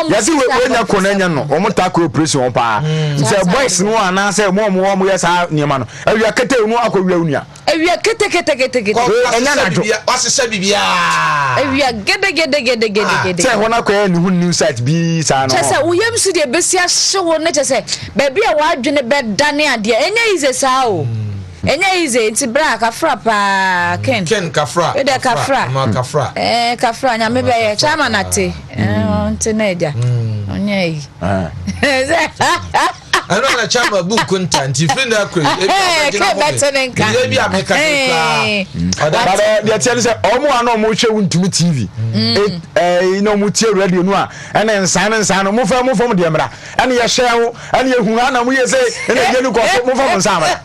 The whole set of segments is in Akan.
Yasi when you connect no, omo ta cooperation pa. Say boys no ana say mo yes niema no. Awia kete mu akowia unia. Awia kete. Enya na jo. Wasese bibia. Awia gede. Say wona ko ni hu new site bi sa no. Chese uyem si de besia hye ne chese baby a wadwene bedane ade enya ize sa o. Enya ize nti bra kafra pa Ken kafra. E de kafra. Ma kafra. Kafra nya me be ye chama nate. Nti na dia. Onya yi. Ano na chama book content friend akure ke betenenka bi ameka ka oda dia tell say omo ano mo hwe Wontumi TV no mo tie radio no a ene nsan no mo fa mo de mra ene ye hye ho ene ye hu ana mo ye say ene ye lu ko mo fa mo nsan mra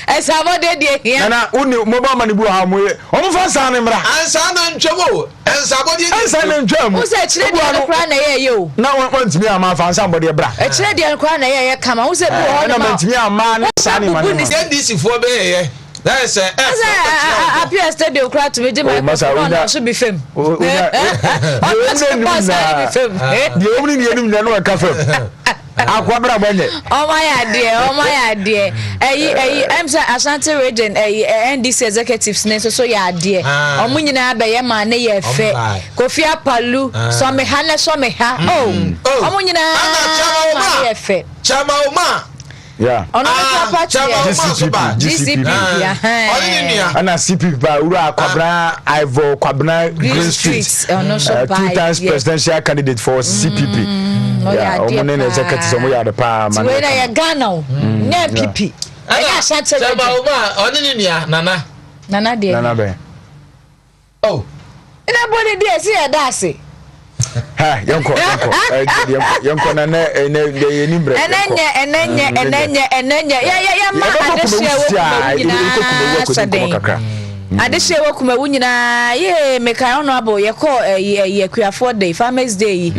Esabo de here. Na uni mobile money bu ha moye. Omo fa san ne mra. Ansa na ntwemo. Ensabo de. Ansa na ntwemo. Wo se kire de kra na ye yo. Na won ntimi ama fa san bode bra. E kire de kra na ye kama. Wo se bu ho na ntimi ama ne san ne ma. NDC fo be ye. That is appear stadium kra to me de my no so be fam. O the only ni no ka fam. Akwabra bonye oh my dear I'm say Ashanti region NDC executives ne so ya dear omunyina ba ye ma ne ye fe Kofi Apalu so me ha omunyina ma ye fe chama uma yeah GCP ana CP ba ura Kwabra Ivo Kwabna Green Street two times presidential candidate for CPP omo executives omo ya de pa man we na ya Ghana na PP anya Ashanti chama uma oni ni nana be oh ina body dey see ya dase ha yonko na ye nimbre enenye ya ma adehye wo kuma wunyina ye meka ono abo ye ko ye kuafo day farmers day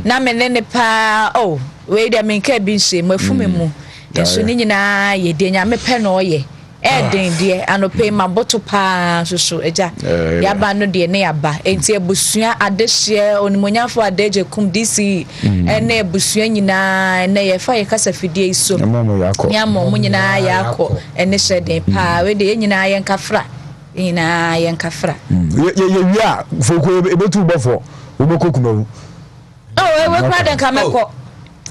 na menene pa oh we dey menka bi nse mafume mu yeso ni nyina ye de nya mepe no ye den de anope maboto pa so eja ya ba no de ne ya ba enti ebusua adehye onimonyafo adeje kum DC ene ebusua nyina ene ye fa ye kasafidie iso ya mo nyina ya ko ene hyeden pa we de nyina ye nkafra ina ye nkafra ye wia foko ebetu bofo obokokumawu oh we kwa den kameko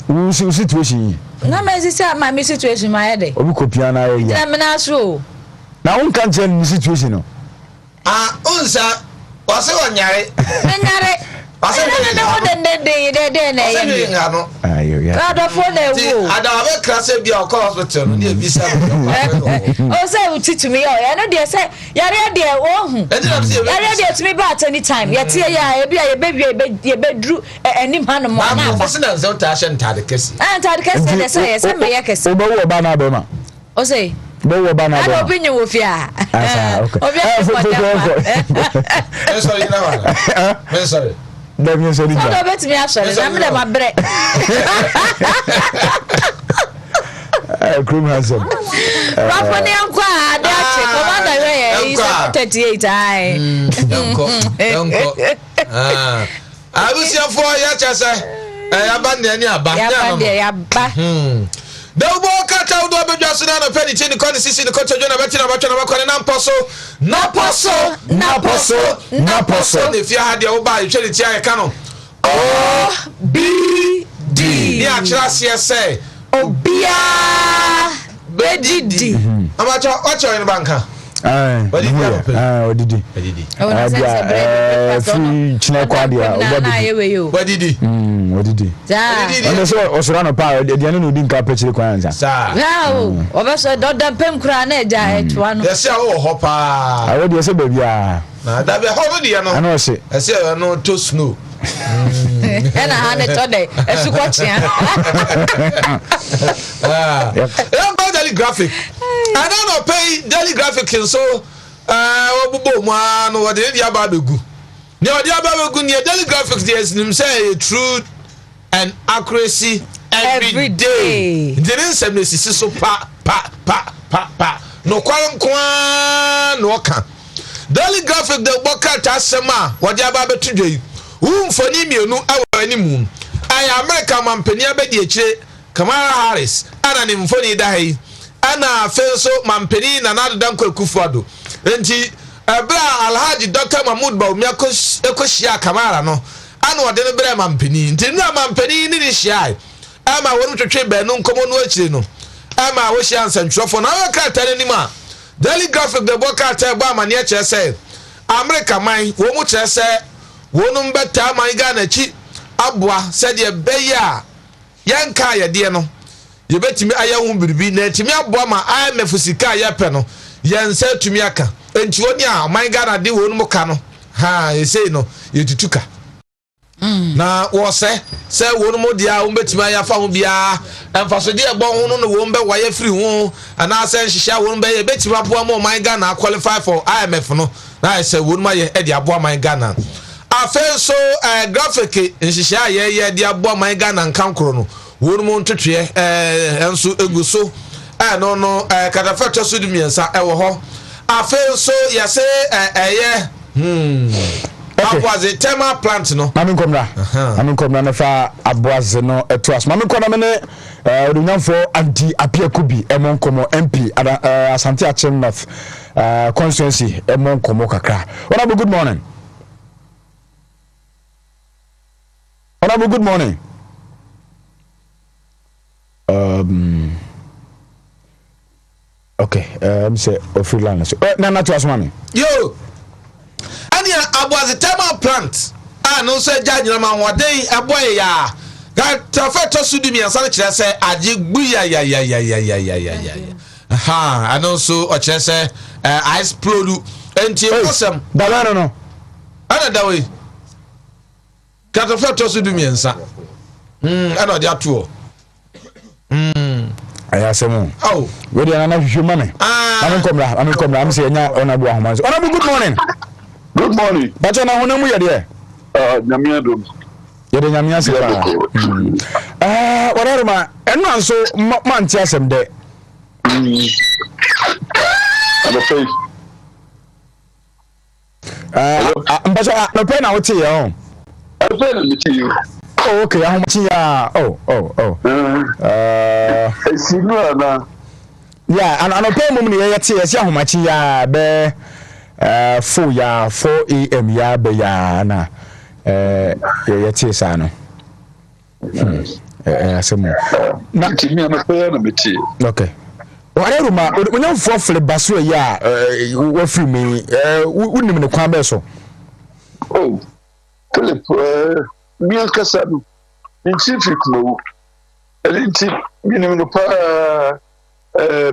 wo situation na mezi my situation my head obi kopia na ye na me na so na won kan chen situation no unsa wase wanyare wase de na ye ngano ayo ya God for na wo adawe krase bia ko hospital no na ebisa o say uti to me ya no de say yare de wo hu yare de to me ba at any time ye tie ya e bia ye bedru enim hanu mo na ba se na zo ta hye ntade kesi ntade kesi de say me ye kesi o ba wo ba na be ma o say bo wo ba na be ma opinion wo fia okay sorry na ba sorry Devin sorry ja so bet me asore na me ma bre Krum Hansen Rafa ni anko ade ache commander we is 38 ai Enko abusia fo ya chase ya ba ne ani aba ya ba Dawbo kata udo bedwaso na no peni chini koni sisi ni kocho jona beti na bacho na bakone na poso ne fia hade wo ba hweli tia ye kano OBD ni akrase say obia bedidi amacho ocho yin banka odidi free chine kwadia odidi and so osurano pa de ane no di nka pechire kwanza wow obaso dodam pem kura na eja etwa no yesi awo ho pa awo de se bebia na da be ho de no ana o se yesi no to snow ena ha ne to de esukotia daily graphic I don't know pay daily graphic so obubo mu anu wo de dia ba begu ne o dia ba begu ne daily graphics dey nim say truth and accuracy every day didn't say me sisi so pa no kwankwa no ka daily graphic de boka tasema wo dia ba betudwe umfoni mienu awa animu America mampani abedi echire Kamala Harris ana ni mfoni dahi ana fenso mampani na nadu danko ekufuado enti ebra Alhaji Dr. Mahmoud Bawumia ekoshia Kamala no ana wode no bra mampani enti na mampani ni shia ama wonu twetwe benu nkomo no achire no ama wo shia nsantwofo na wa krata ni ma Daily Graphic the book krata ba mane a kire say America man wo mu kire say wonu mbeta man ga na chi aboa said ye beya yanka ye de no ye betimi ayahu biribi na etimi aboa ma IMF sika ye pe no yensa tumi aka enti woni a man ga na de wonu mu ka no ha ye say no ye tutuka na wo se wonu mu dia wo betimi ayafa ho bia emfaso de egbo ho no wo mbe waye free ho ana se nhihia wonu be ye betimi aboa ma man ga na qualify for IMF no na say wonu ma ye e de aboa man ga na afenso graphic nhihia ye de aboa man ga na nkankro no wonu mu ntwetwe enso eguso no katafeto so dumiensa ewo ho afenso ye se Abuaze tema plant no mami komra na fa abuaze no etuas mami komra me odunyamfo anti apiakubi emonkomo MP Asante Achim North constituency emonkomo kakra. Honorable, good morning. Honorable, good morning. Okay, say freelance. Na to us mami. Yo. Abuaze thermal plant no so judge na ma wadei aboye ya ga trafeto sudi mi ansa kire se age gbu ya I know so o kire se ice produ enti awesome da no ana da we ga trafeto sudi mi ansa ana dia to ayasemu we dey na hwehwe mame amen komra am say nya ona bu ahomanso ona bu good morning. Good morning. Bacha na honamu ya de nyamia do. Ya de nyamia se ba. Wararuma eno anso ma nti asem de. Ana pay. Bacha no pay na wote ye o. I pay na meet you. Oh okay, ahomachi ya. Sinu na. Yeah, and pay mum ni ye tie ye ahomachi ya be 4 AM ya be ya na ye tie sa no asemu na timi am pay na meti okay wareruma onyamfo fle baso ya wo free me unim ne kwan be so Philip mi akasa no nti mo enti minim no pa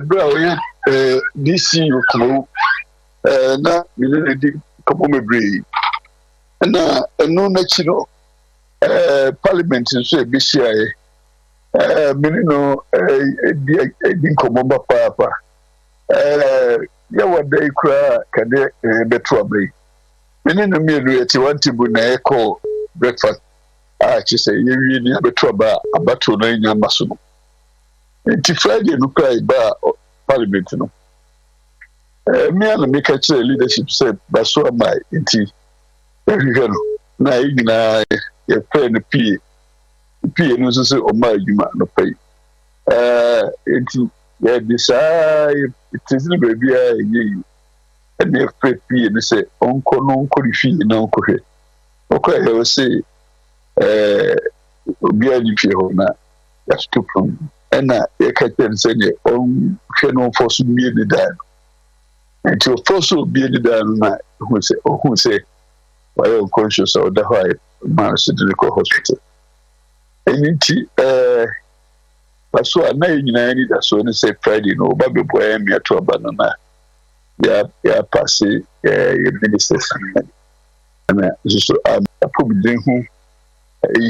bra we DC ko na minene di komo mebre na eno na chino parliament nso ebisia minino di komo ba papa ya wada ikura kade beto abai minino mielu yeti wantibu na eko breakfast chise yewi ni beto aba abato na nya maso nti Friday no kai ba parliament no me and me catch leadership said baso my nti ehihwe no na igina ye pay no pie no so o ma adwuma no pay nti ye decide it is no baby ye and ye pay no say onko no onko rifi na onko hwe okay he will say obi ani fie ho na that's too from na ye catch and say on hwe no force me the dan until first will be the dan who say why unconscious or the high Marcelico Hospital. And so I know you need that so say Friday no baby boy me to a banana. Yeah, pass your ministers and so I probably who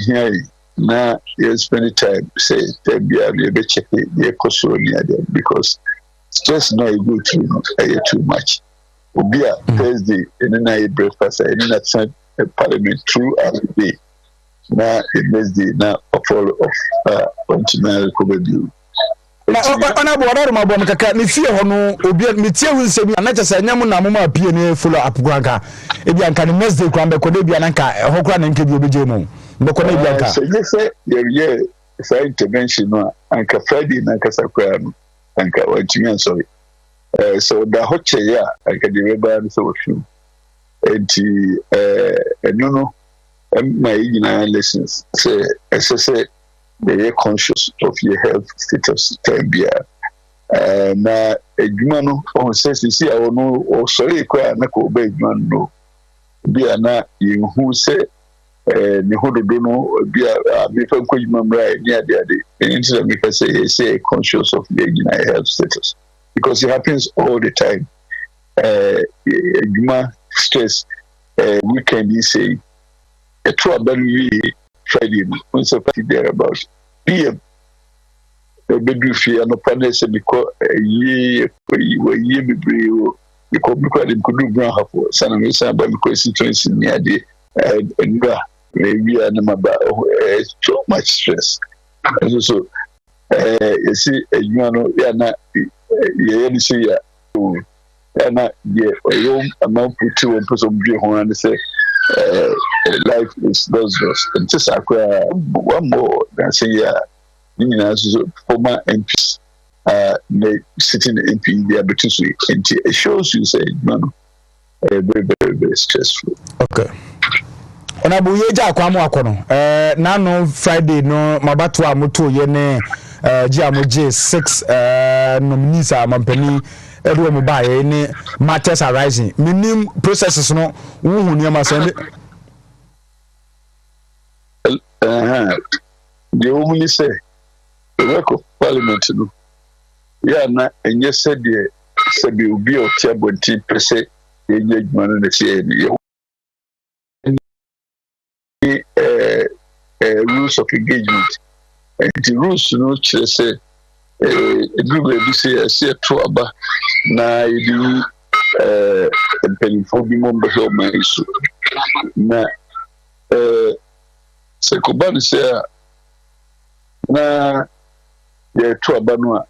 here now you spend time say be able to check the cosonia because stress no go through too much. Obia Thursday and then I breakfast and then at parliament throughout the day. Now Wednesday now follow of continental Kobedu. Ona bo ma bo mkaka ni fie ho no obi mi tie hu nsemi na kyesa nyam na mama pie ne follow up granka e bia nka ne Wednesday kwan be ko de bia na nka ho kra na nke bi obegye mu mboko na bianka so you say yeah say intervention no anka Friday na anka sakwa no anka wantumi sorry so da hoche ya anka de reba no so hwu enti enu no my lessons say they are conscious of your health status tambia na edwuma no on say sisi a wono o sorry kwa na ko ba edwuma no bia na yehu say ne hododo no bia me fa ko edwuma mra ni ade enti na me say conscious of your health status because it happens all the time edwuma stress weekend you say a true abandon Friday when so there about PM bedu fi anopane se biko ye bebre o because dem could do brown half sana me say ba because situation ni ade nga maybe anama too much stress so you see you know ya na ye ni say ya na ye yo amount to one person be ho and say life is those and just one more than say former MPs sitting in MP there but it shows you say man very stressful. Okay. Ona bu yeja akwamu akono na no Friday no mabato amoto ye ne GMJ 6 nominees amampani everyone mo buy any matters arising minim processes no wo ni ma say the only say the work of parliament no ya na enye said the sabi obi o tiabonti pese enye adwuma no na say rules of engagement and the rules no say group we say to aba na you penifo bi mo mbe o ma isu na se ko ban say na ye to aba no a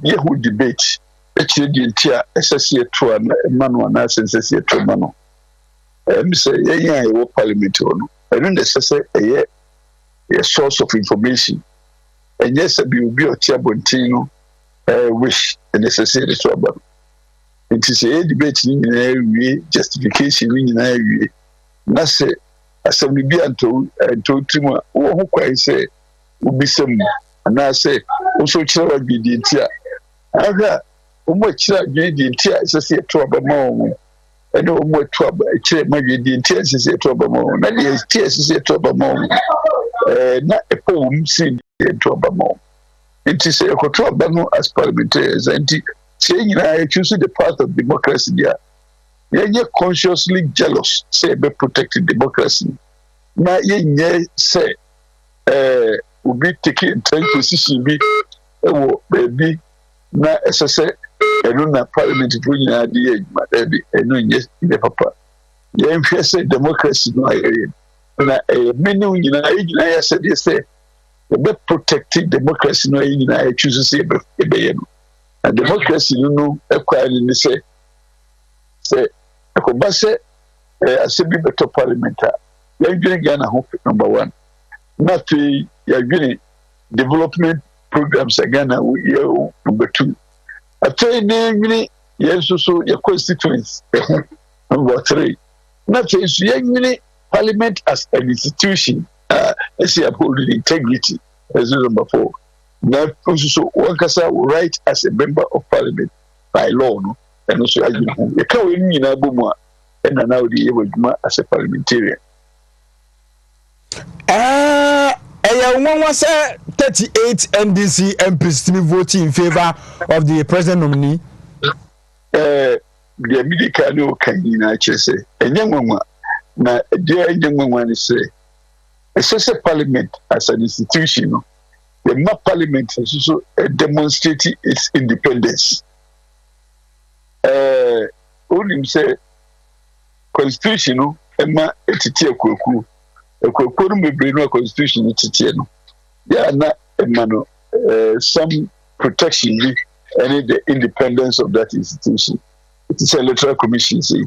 ye hu debate e di ntia SSC to na no na SSC to ma no say ye wo parliament no and then say a source of information and yes be o tiabontin wish necessary to aba it is a debate ni justification ni na wi na say asem bi anto timo wo ho kwai say ubisem na say wo so kira wa gidi ntia aga wo mo kira gidi ntia say to aba ma wo and wo mo to aba kira ma gidi ntia say to aba ma wo na dey ntia say to aba ma wo na epo msi to aba ma wo it is a control bano as parliamentarians and saying I choose the path of democracy there. You're consciously jealous, say be protecting democracy. Now you say will be taking trying position be baby na SSA and na parliament bring idea baby and no yes the papa. You say democracy no area. Na many you said they say the protecting democracy no I choose to say and democracy no acquire ni say akobase asebi beto parliamentar ya dwine Ghana ho number 1 na fi ya dwine development programs Ghana number 2 after ni dwine yeso so ya constituents number 3 na fi so ya dwine parliament as an institution as you uphold integrity as number 4 now so one kasa right as a member of parliament by law no and also you can we ni na bomu and now the eweduma as a parliamentarian one say 38 NDC MPs voting in favor of the president nominee the medical no kan ni na chese enyanwa na dia enyanwa ni say a parliament as an institution no the parliament is also demonstrating its independence. Only say constitution no ema etiti ekweku no mebre no constitution etiti no ya na ema no some protection and the independence of that institution. It is a electoral commission say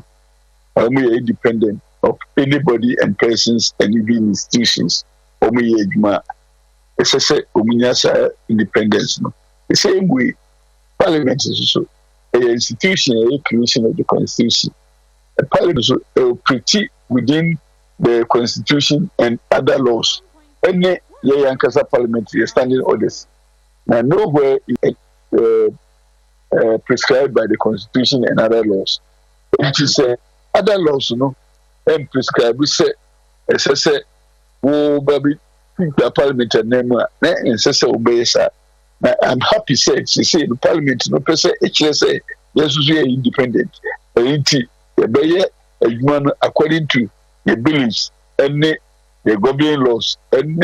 I'm independent of anybody and persons and even institutions. It's a independence. No? The same way, Parliament is also an institution, a creation of the Constitution. A Parliament is pretty within the Constitution and other laws. Any Yankasa parliamentary standing orders. Now, nowhere is prescribed by the Constitution and other laws. It is other laws, and prescribed. We say, oh, baby, the parliament and name, and say, obey, sir. I'm happy, say, the parliament, no person, HSA, yes, we are independent. According to the beliefs and the governing laws and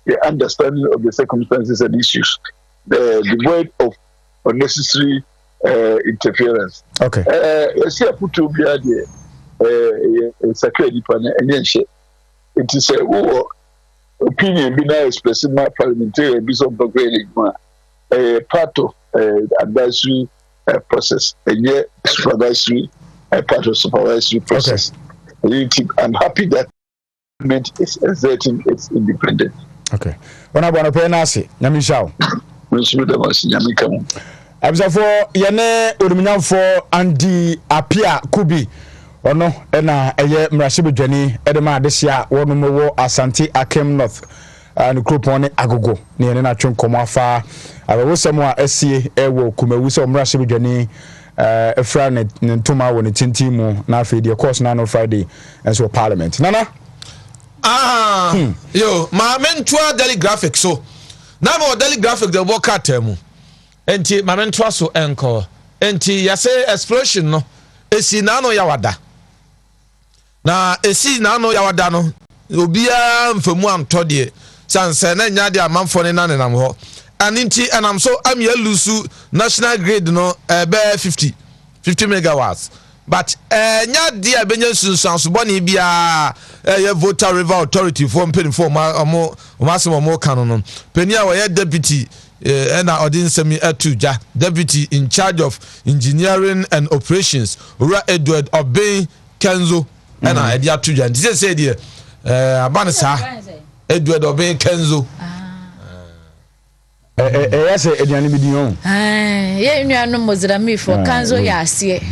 the understanding of the circumstances and issues, the word of unnecessary interference. Okay. Let's see, I put to be a security panel and it is a opinion be now expressing my parliamentary bishop of part of advisory process and yet supervisory part of supervisory process. Okay. I'm happy that government is exerting its independence. Okay. When I want to pay Nasi, Yamishao. Absafo yene odumunyam for Andy Apia Kubi ono na eye mrashibu dwani edema adesia wonu mo Asante Akem North and Kropone Agogo ne yene na twonkomo afa abawosem a asie ewo kumewu se mrashibu dwani efra ne ntoma woni tintimu na afi de course na no Friday enso parliament nana yo ma mentua daily graphic so na mo daily graphic de work atemu enti ma mentua so enko enti yase explosion no esi na no yawada na esi na no yawada no obia mfamu anto de sanse na nya de amanfo ne na nenam ho aninti anam so am ya lusu national grid no be 50 megawatts but nya de abenya sunsanso boni bia voter river authority for pen for mo kanu no penia we deputy na odin semi atuja deputy in charge of engineering and operations Ura Edward Obey Kenzo na edi atuja ndi say de abanisa Edward Obey Kenzo yes ediani bidin ye nuanu mozira mi for Kenzo ya ase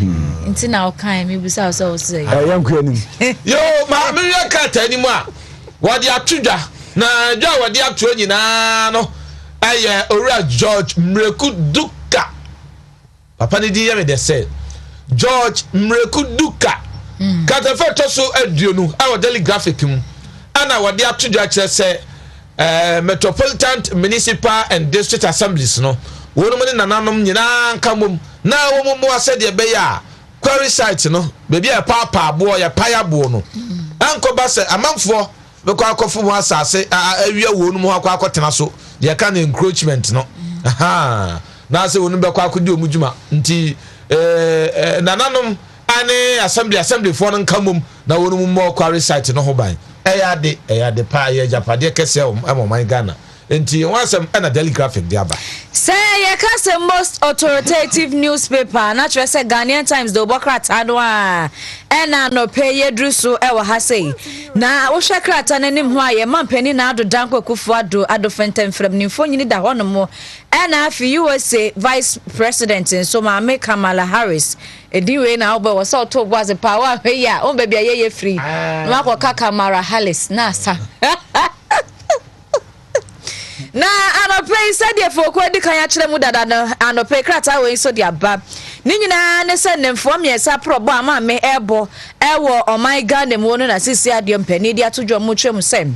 nti na okan mi busa so say yanku anim yo ma me ya kata anim a wodi atuja na ja wodi atu nyina no aye Ora George Mreku Duka papa ni di yeme de say George Mreku Duka kata fa to so aduonu awo daily graphic mu ana wodi atuja kire say metropolitan municipal and district assemblies no wonu mo ni nananom nyina nkamom na wo mo ase de be ya quarry site no bebi e papa abo ya paya bo no anko ba se amanfo be kwa akofo mo asase awia wonu mo akwa akotena so de ka na encroachment no aha na se wonu be kwa akodi omudwuma nti nananom ane assembly for nkamom na wonu mo quarry site no ho ban eyade pa ye japade kese man Ghana enti wansem na daily graphic de aba say ye ka say most authoritative newspaper na try say Ghanaian Times do bokrata do a na no pay ye druso e wa ha say na wo hwe krata nanim ho aye mampani na ado danko kufu ado fentem frem nimfo nyini da hono mo na afi USA vice president so ma me Kamala Harris ediwe na obo wo so to boaz power hwe ya on bebia ye free no akoka Kamala Harris na sa na anope said ye for kwadi kan ya kire mu dada no anope krata we so dia ba ni nyina ne se nemfo miesa probo ama me ebo ewo o my Ghana mu no na sisi ade mpani dia to dwom twem sem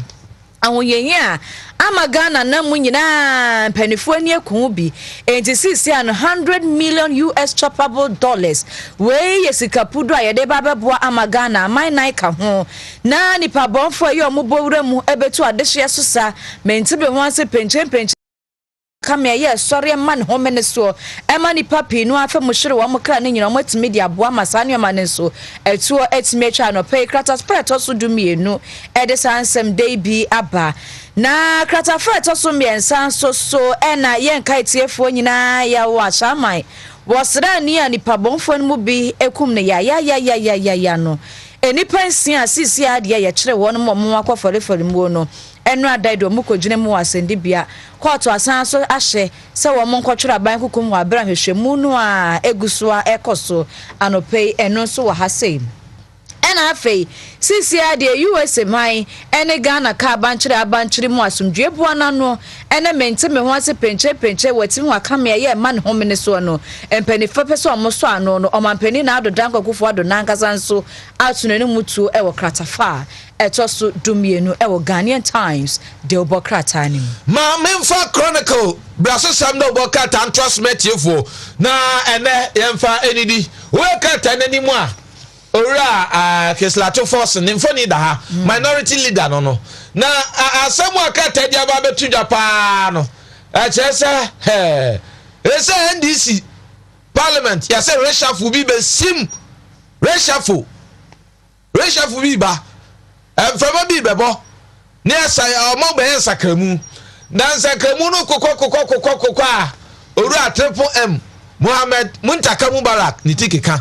ahoyenye a ama Ghana na mu nyina mpanifo ani akun bi enti sisi an $100 million choppable dollars we yesikapudo ayede babeboa ama Ghana my naika ho na nipa bonfo ye omobowura mu ebetu adehye sosa mentibe ho ase penchen kama ye sorry man ho meneso ema ni papi no afa muhire wo mokra ne nyina matimi dia boa masane maneso etuo etimetwa no pay krata spread to so dumienu edisansem dey bi aba na krata fret so miensan so ena yen kaitiefo nyina ya wa shaman wosra ni ani pabonfo no mu bi ekum ne ya no enipa nsia sisi ade ye kire won mo akofore mu no enu adaido mu kogine mu asende bia court asan so ahye se wo mo nkotwere aban kukum wa bra hwehwemu no a eguso a ekoso anopei enu so wa hasem ena afei sisi ade USA mai ene Ghana ka abankire mu asomdwe buana no ene mente me ho ase penche wati ho aka me ye man ho mene so no empani fepese omo so ano no omampani na adodan kwakufo adodan kasa nso atune ne mutu e wo kratafa etoso dumienu e wo Ghanaian Times de obokrata ni ma memfa chronicle braso sam no obokrata antros metiefo na ene yemfa enidi wo krata nani mu a ora keslato force nimfoni da ha minority leader no na asemu akata dia ba betu Japan no chese ese NDC parliament ya se reshuffle bi be sim reshuffle bi ba fama bi bebo ne asa omo be nsakamu na nsakamu no kokoko a ora triple M Mohammed Muntaka Mubarak ni tikeka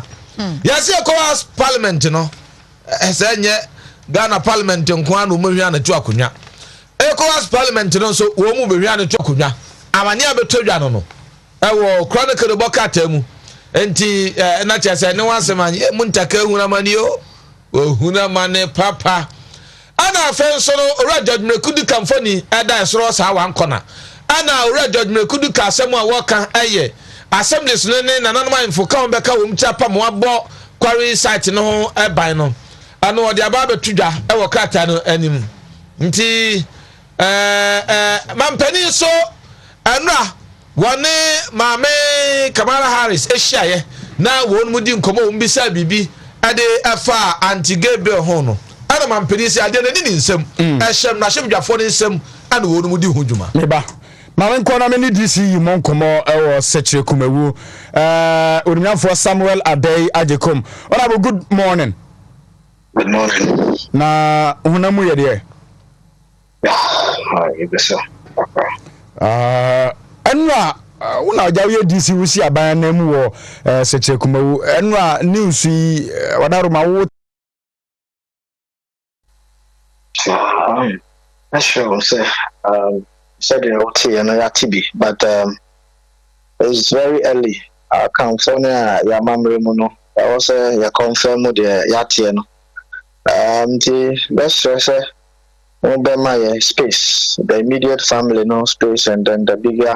yasi ECOWAS parliament no esenye Ghana parliament nko no mohwia na tu akonya ECOWAS parliament no so wo mu behwia na tu akonya amane abetodwa no ewo chronicle bokata mu enti na chese ne wasemanye Muntaka hunamani o hunamane papa ana afenso no ora judgment kudu kamfoni eda esoro sa wankona ana ora judgment kudu ka asemu a woka eye assemblies no ne nananoma info ka ombeka wo mchapa mo abo quarry site no eban no ano odi aba betudwa e wo krata no anim nti mampani so anra wone maame Kamala Harris ehyiaye na won mudi nkomo wo mbisa bibi ade afa anti-gay bill ho no ana mampani si ade ne ni nsem ehyem na hyemdwafo ne nsem ana won mudi ho dwuma meba Mamen kona meni DC mon komo ewo setre kumewu Urumyafo Samuel Adey Ajekom. Honorable, good morning. Good morning. Na hunamu yede? Ibesa. Enwa una jawiye DC wusi aban na mu wo setre kumewu. Enwa news yi wadaru ma wo sure say said in OT and TB, but it's very early. California, ya mamre muno. I also ya confirm the yatieno. Let's say my space, the immediate family no space, and then the bigger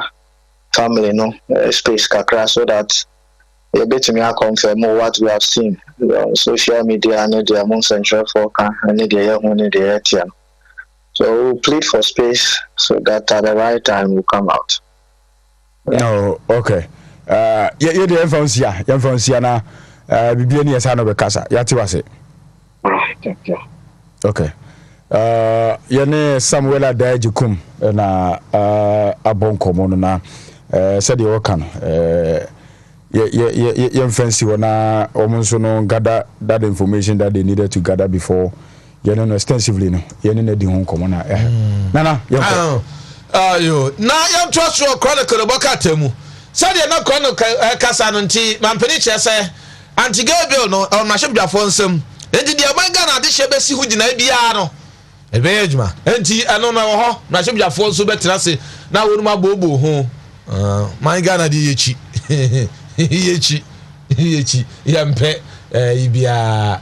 family no space kakra, so that you bet me I confirm what we have seen. Social media and the Mount Central Forecast and the yatieno. So we'll plead for space so that at the right time will come out. No, okay. You the infancy na bibia ni esa no be kasa. Yati wase. Thank you. Okay. Yene Samuel Adey Ajekom na abonkomo no na said you can ye fancy wana omonso no gather that information that they needed to gather before you know extensively no you know di hon komo na nana ayo na yam trust your chronicle bokata mu said you na chronicle kasa no nti mampeni chese anti-gay bill no on mashebdwafo nsem enti de manga na de hyebesi hu gina bia no ebe adwuma enti ano na wo ho mashebdwafo nso betena se na wonu mabobo ho manga na de yechi yechi yampe ibia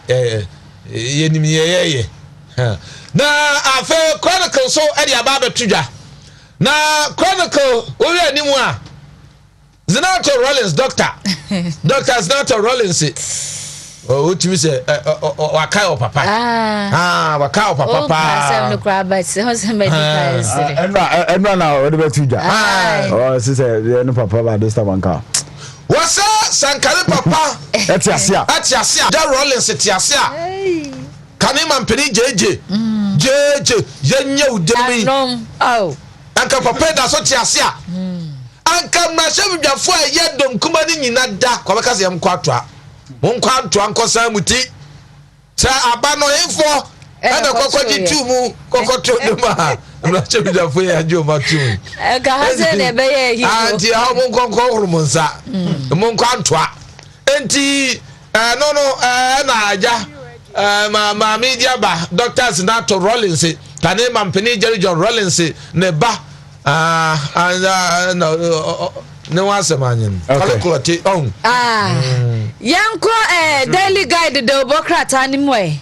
yenim yeye na afa chronicle so e dia ba betudwa na chronicle ori animu a Zinato Rollins doctor Zinato Rollins Wontumi se wakai o papa wakai o papa pa no cry but so medical enra na o de betudwa say no papa ba this time anka wasa sankare papa etiasia da Rollins etiasia kane mampeni jeje yenye udemi anka papa da so tiasia anka mashebdwafo ayedom kuma ni nyina da kwabeka se yam kwatoa monkwanto ankosan muti sa abano info ana kokoji tumu kokoto dema mashebdwafo ya joma tumu ka hase ne be ye hi anti ha monkonko hormonsa monkwantoa enti no na aja ma media ba doctors na to Rollins kane mampeni Jerry John Rollins ne ba no ne wasemanyin okay yanko daily guide de Abu-Prah ni moe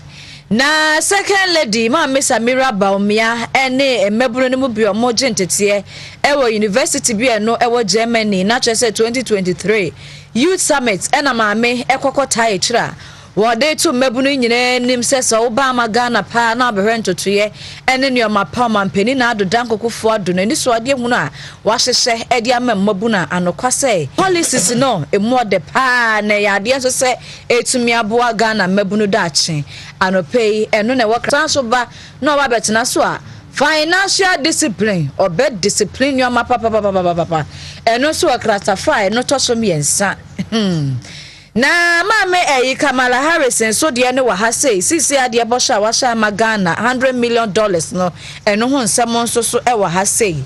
na second lady ma Miss Amira Baumia ene meburu no mu bi omo gentete ewo university bi no ewo Germany na chese 2023 youth summit ena maame ekokota echira wode to mebunu nyine nim sese oba magana pa na behwento toye ene ne oma pa mampeni na adoda nkokofo ado na ni so ade hunu a wahyehye ede ama mabuna anokwase policies no emu de pa na ya ade so se etumi aboa Ghana mabunu dache anopei eno na wakra so ba na oba betena so a financial discipline or bed discipline your papa eno so akratafa no to so miensa na mame Kamala Harris so de ne wa ha sei sisi ade bosha wa sha magana $100 million no eno ho nsam so so e wa ha sei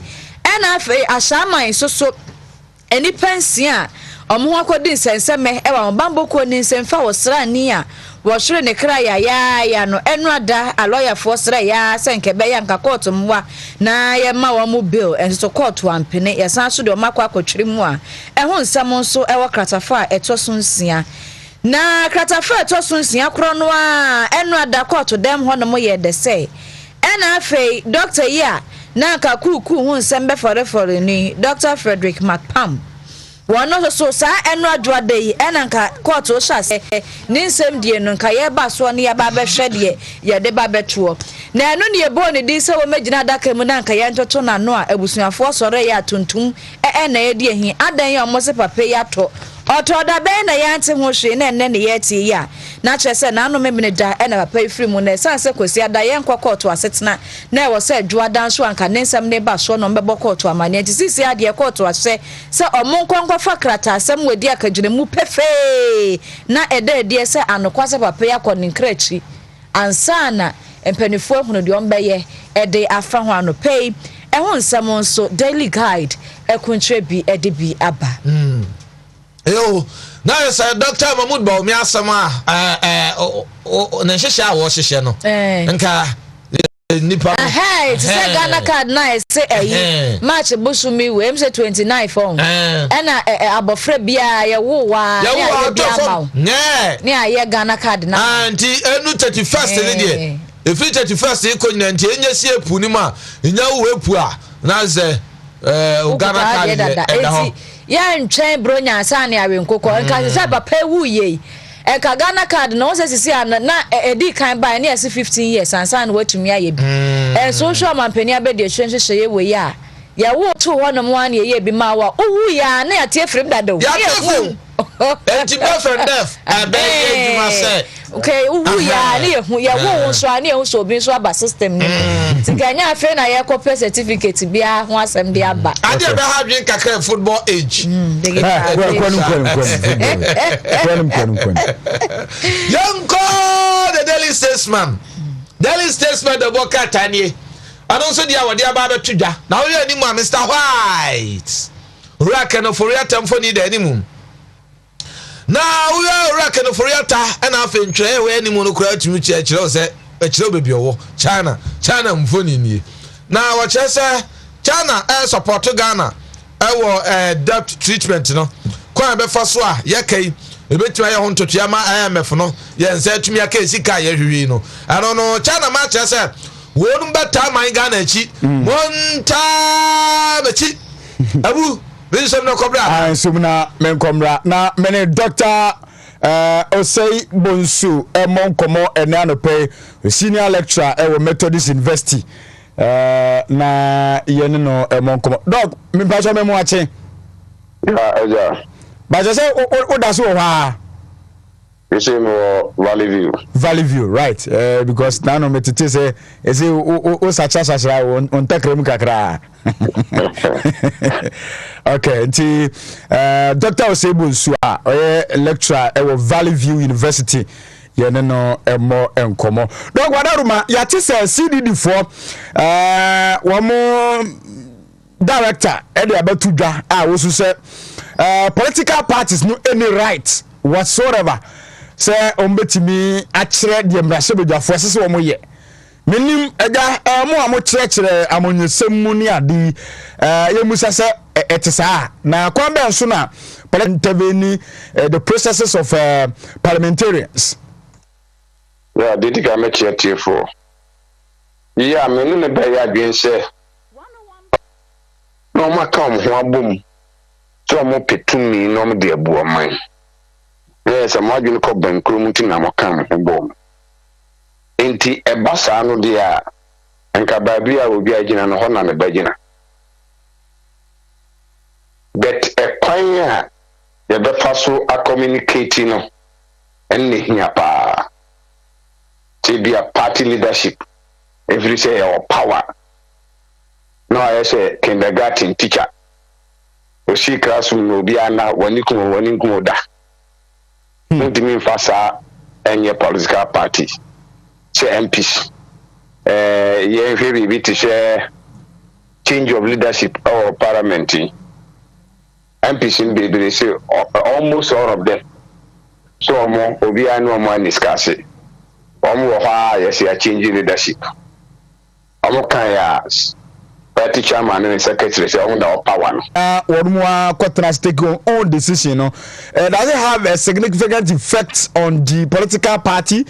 ena afi ashaman so eni pensia omo akodi nsenseme e wa bambo ko ni nsemfa wo srani a wo hwere ne kra ya no enu ada aloya for sra ya senke be ya nka court mwa na ye ma wo mu bill enso court wampene ya san so de o makwa akotwiri mu a ho nsam so e wo kratafa etoso nsia na kratafa etoso nsia kro no a enu ada court dem ho no mo ye de say ena afei doctor ya na ka kuku hu nsem be fore ni Dr. Frederick McPam wono so sa enu adwa dey enanka court o sha se ninsem die no nka ye ba so ne ya ba be hwe de ye de ba beto na enu ne bo ne di se wo magina daka mu na nka ye ntoto na no a abusuafo sore ya tuntum na ye de hi adan ye omo se papa ya to oto da be na ya nte ho hwe na enne ne ye ti ya na che se na no memene da na papa ifri mu na sanse kosi ada ye nkwa court asetena na wo se adwa dan so anka ninsem ne ba so no mbebo court amane ti sisi ade court ase se omo nkwa fakrata asem wedi akagire mu pefe na ede se anokwase papa ya koninkrachi ansana empanifo hunu de ombeye ede afa ho anopei ho nsam nso daily guide ekuntre bi ede bi aba yo na yes Dr. Mahmoud Baumi asama na hihye a wo hihye no nka nipa hey say Ghana card na say match busumi we say 29 phone ena abofra bia ye wo wa ya bia ma ne aye Ghana card na anti enu 31st ne de if 31st ko nyina nti enya sie epu ni ma enya wo epu a na ze Ghana card da ho ya ntwen bronya asane awenkoko nka se papa wu ye eka Ghana card no se sisi na edi kan ba na 15 years ansane watumi aye bi so sure mampani abede hwehwehye ye we ya ya wo to wono mo an ye bi ma wa owu ya na ya tie frem dado ya tie enti boyfriend def abeg you must say okay owu ya na ye hu ya wo so an ye hu so bi so aba system ni tiganya afi na ye copy certificate bia ho asem de aba ade be ha dwen kakra football age yanko the Daily Statesman the boka tanie anonso dia wode aba betudwa na wo ye animu Mr. White raka no for yatam foni da animu na wo ye raka no for yata na afa ntwe we animu no kura tumi chire se echire obebi owo China mfoni nie na wo chese China support Ghana wo debt treatment no kwa be fa so a ye kai ebetima ye hontotua ma IMF no ye nsa tumi aka esika ye hwiwi no ano no China ma chese wonu beta man Ghana chi monta bechi abu binsem no kobra sumna men komra na mene Dr. Osei Bonsu Monkomo Enanope senior lecturer at Methodist University na yene no Monkomo dog me pacho me mo ache yeah but I say o da so wa you say mo Valley View right because now no metete say o sacha on takrem kakra okay nti Dr. Osei Bonsu lecturer at Valley View University yene no emo enkomo dog wadaruma ya ti say CDD for wo mo director e dey abatudwa wo so say political parties no any right whatsoever sɛ ombetimi akyerɛ de mbrase bedwafo sese wo moye menim ɛga mo a mo kyerɛkyerɛ amonyesem mu ni ade yemusa sɛ etisa na kwa ben so na intervene the processes of parliamentarians. Yeah, did you make it here for? Yeah, me no be ya dwen say. No ma come ho abom. So mo petumi no mo de abu aman. Yes, am adwene ko bankro mu ti na mo kam ho bom. Enti eba saa no de a enka baabi a obi agina no ho na me bagina. But a kwanya ye be faso a communicate no enne hia pa. To be a party leadership every say our power. No, I say kindergarten teacher. O she classroom no be ana wani kumo da. No mean fasa any political party. Say MPs. Yeah, very to share change of leadership or parliament. MPs in baby say almost all of them. So more obi anu more discuss it. Yes, you are changing leadership. Party chairman and secretary say our power. One more contrast take your own decision. Does it have a significant effect on the political party?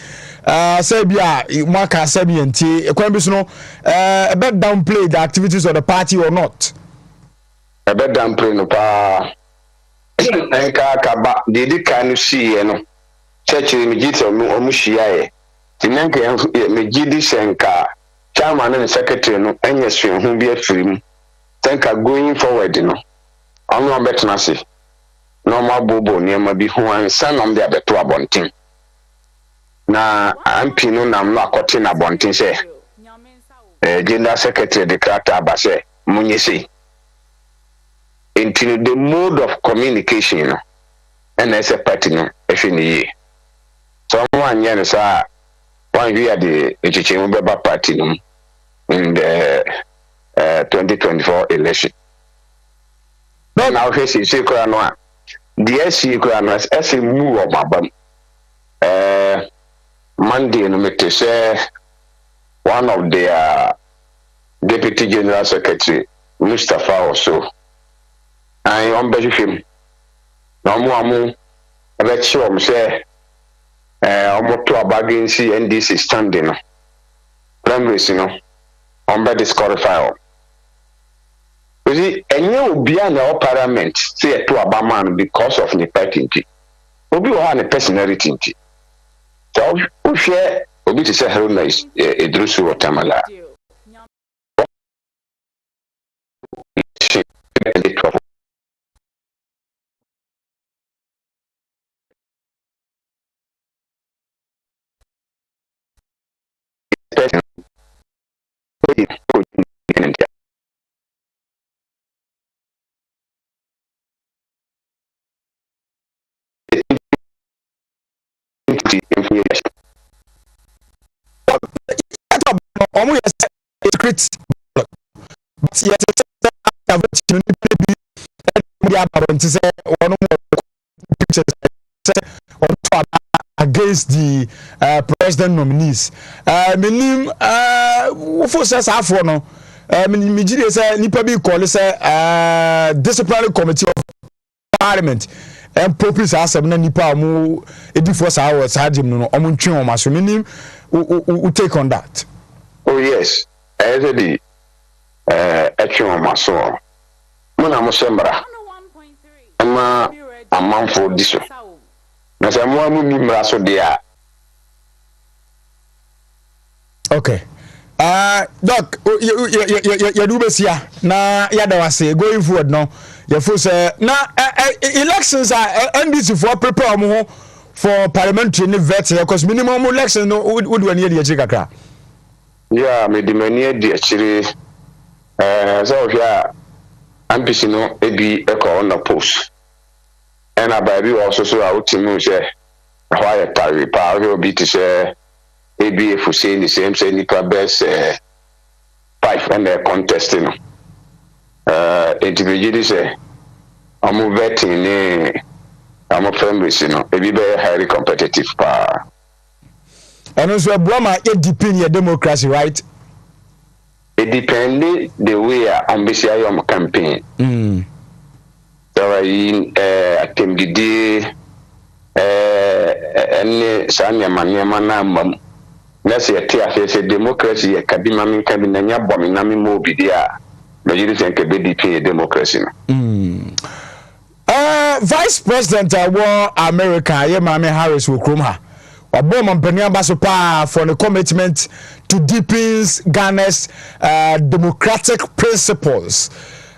Serbia, Maka Serbian T. A bet downplay the activities of the party or not? A bet downplay no pa. Enka did kind of see church in Mijita Mushia. Tinanka Mijidi Senka. Chairman and secretary no any swim who be a film. Think going forward, you know. I'm not better na say. No more bobo near my be who and son on the other 2 abonting. Na I'm pino nam not cutting a bonting say. Gender secretary the character abase munyesi. Into the mode of communication, you know, and as a party no if in the year. Someone yes one year the Chichimba party in the 2024 election. Now face is secret no. The secret no as a move of Babam. Monday no me say one of their deputy general secretary Mustafa also. I on him. No more about sure say almost to a bargain see NDC standing. Primaries, you know, on by disqualify. You see, and you be an our parliament say to a barman because of the party. Obi will a personality. So, who share Obi to say Haruna is a drusu or Tamala. Omo yes secret but yes against the president nominees. Menim for says afọ no me gide say nipa bi call say disciplinary committee of parliament and popis asem na nipa mu edifo sa wa sajim no omo ntwe o maso menim we take on that. Oh yes, the etwe o maso muna mo sembra ama amanfo diso na se mo amu mi mra so dia. Okay. Doc, you do besia na yada wase going forward no. You feel say na elections are NDC for prepare mo for parliamentary ni vet because minimum election no would one year the kakra. Yeah, me di mani di achire so yeah ambition no ebi e ko on the post. And ababi also so out to say why party power obi to say ebi if say the same say nipa best 5 and the contesting individually say I'm vetting I'm friends, you know, maybe very highly competitive. And also, Brahma, it depends your democracy, right? It depends the way I'm busy on campaign. So I attend the day, any Sanya Manyamana. Let's say a democracy, a Kabimami Kabinanya Bominami Mobidia. Majority think a BDP democracy. Vice President war America, Mami Harris will come her. Obama Benyamba for the commitment to deepen Ghana's democratic principles.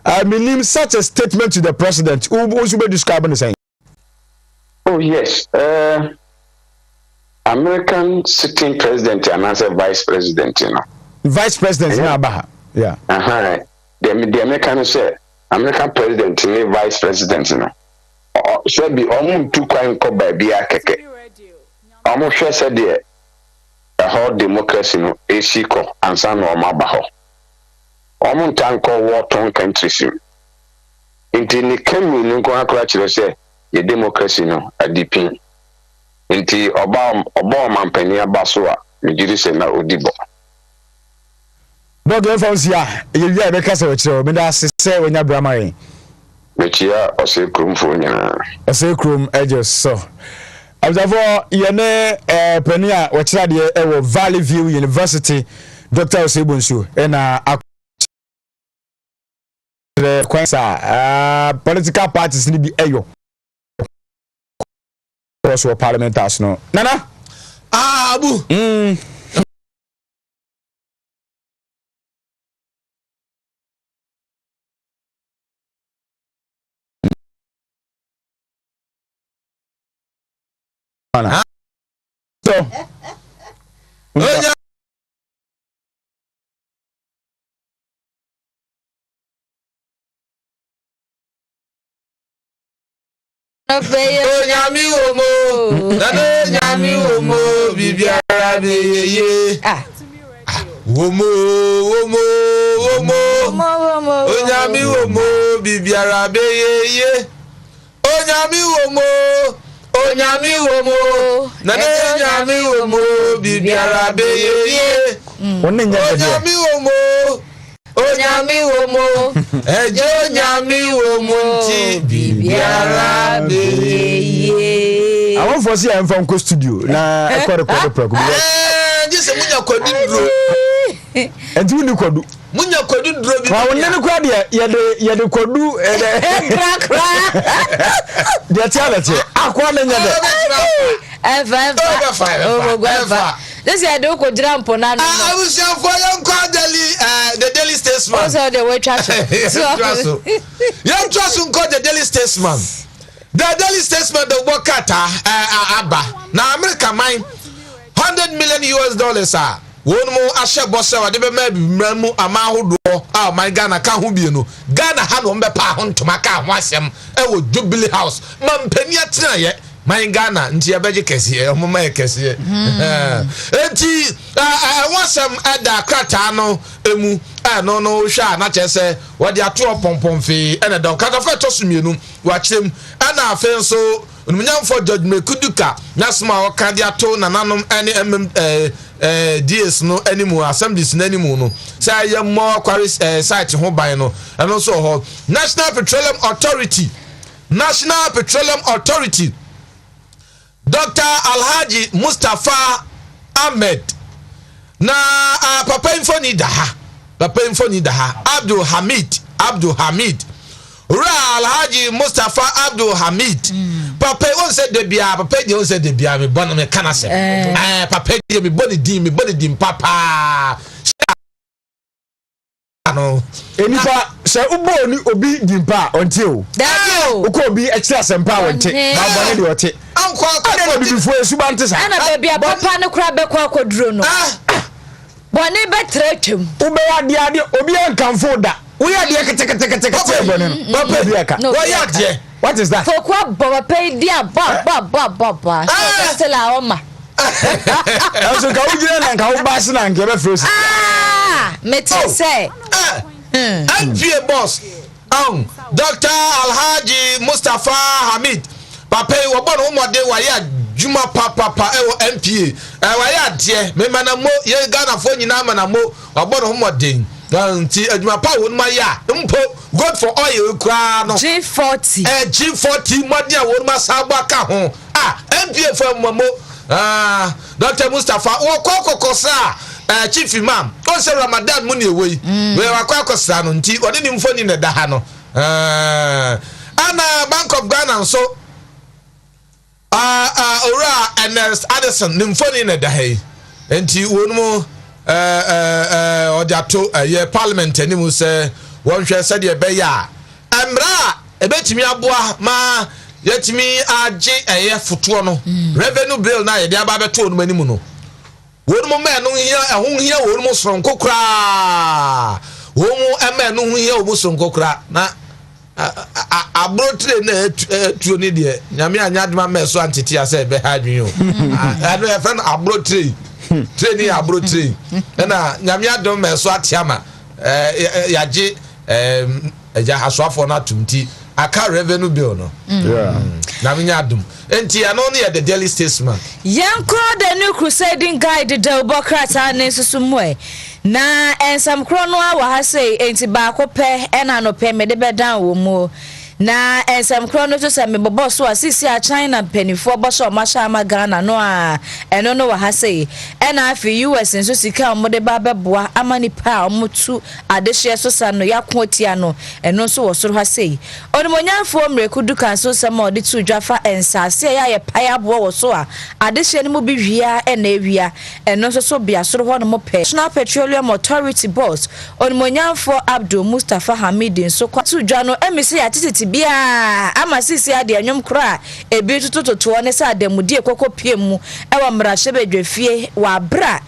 I mean, such a statement to the president. Who should be describing the same? Oh yes, American sitting president and as a vice president, you know. Vice president, yeah. The American say American president and vice president, you know. So be almost too quiet by be a keke. Almost sure said the whole democracy no esiko and san no mabaho. Almost tanko war torn countries. Inti ni kemu ni kwa kwa say the democracy no a deepin. Inti Obama mpenia baswa mijiri se na odibo. Dog enfonsi ya ye be kasa we kire o me da se wonya brama yin. Mechia ose krum fo nya. Ose krum edge so. Abdavo yene penia we kire de e wo Valley View University Dr. Osebunsu na kwansa political parties ni bi eyo. Also parliamentarians no. Nana? Abu. So. Onyami omo, nana nyami omo, bibiara beye. Omo, onyami omo, bibiara beye. Onyami omo, nana nyami omo, bibiara beye. Onyami omo, ejo nyami omo nti bibiara beye. I want for see I'm from studio na record program. Just munya kwadu duro. Enti wuni kwadu. Munya kwadu duro bi. Wa wonni kwadu ye de kwadu kra. Dia tialete. Akwa na nya de. F5. This is do ko dira mpo na no. I was your for young the Daily Statesman. Also the way trash. Young trust called the Daily Statesman. The Daily Statesman the Wakata Abba. Now America mine $100 million ah. One more asha bossa wa de be mamu amahodo my Ghana kan ho bi no. Ghana ha no mbe pa ho ntoma ka ho asem e wo Jubilee House. Mampani atena ye my Ghana nti abeje kese omoma ye kese enti wasam ada krata no emu no hwa na chese wode ato pompomfe ene don kata fa to sumienu wa kyerem ana afen so onumnyamfo George Mekuduka nasma waka de ato nananom ene DS no animu assemblies no animu no say ye more query site ho ban no eno so ho National Petroleum Authority Dr. Alhaji Mustafa Ahmed na papa infoni daha Abdul Hamid Ra Alhaji Mustafa Abdul Hamid papa on said de bia papa de on said de bia me bon me kanase papa de me body dim papa no enipa se ubo ni obi dimpa onti o uko obi extra sempa wonte ba bone de ote anko na bibifo esuba nte sa ana bebia papa ne kura be kwa koduro no bone be tretwem ube ade obi enkanfo da we ade kete bone papa bi aka we ade what is that for kwa baba pay dia ba so la oma so ka ujire na ka ubasi na nke be fresh meti say MPA boss Dr. Alhaji Mustafa Hamid papa yi wo no mo de wa ya juma papa e wo MPA wa ya de me manamo ye Ghana fo nyina manamo wo no mo de nti adwuma pa wo ma ya mpo god for oil kra no G40 G40 modi a wo ma sabo ka ho MPA fo mamo Dr. Mustafa wo kokokosa chief imam o se Ramadan mu ne ewe we wa kokosa no nti oni ni mfoni ne da ha no ana Bank of Ghana so ora Ernest Addison ni mfoni ne da ha nti wonu mu ojato ye parliament ani mu se won hwe se de be ya amra ebetimi aboa ma yetimi age eye foto no revenue bill na ye de aba beto onu mani mu no wonu mo me no hia ehun hia wonu mo sonko kra womu eme no hu hia obu sonko kra na abrotre na tuo ni de nyame anyadma me so antete ase be ha dwen o ado e friend abrotre training abrotre na nyame adom me so atiama yaje eja haswafo na tumti aka revenue bill no na me nyadom enti ano ne the Daily Statesman yanko the new crusading guide the Abu-Prah ne susumwe na ensam krono a wa ha sei enti ba ko pe ena no pe me de bedan wo mu na ensam krono to se me bobo so asisi a China penifo boso masha ma Ghana no a eno no wa ha sei ena afi US nso sika mo de ba beboa amani pa omutu adehye so sa no yakotia no eno nso wo soro ha sei onimonyamfo mreku dukan so se ma odi tu dwafa ensase ya ye paya bo wo so a adehye ni mo bi hwia ena ewia eno nso so bia soro ho no mo pe National Petroleum Authority boss onimonyamfo Abdul Mustafa Hamid nso kwa tu dwa no emisi ya tititi bia ama sisi ade anyom kra ebi tutututo ne sa adamudie kokopie mu ewa mrahye bedwefie wa bra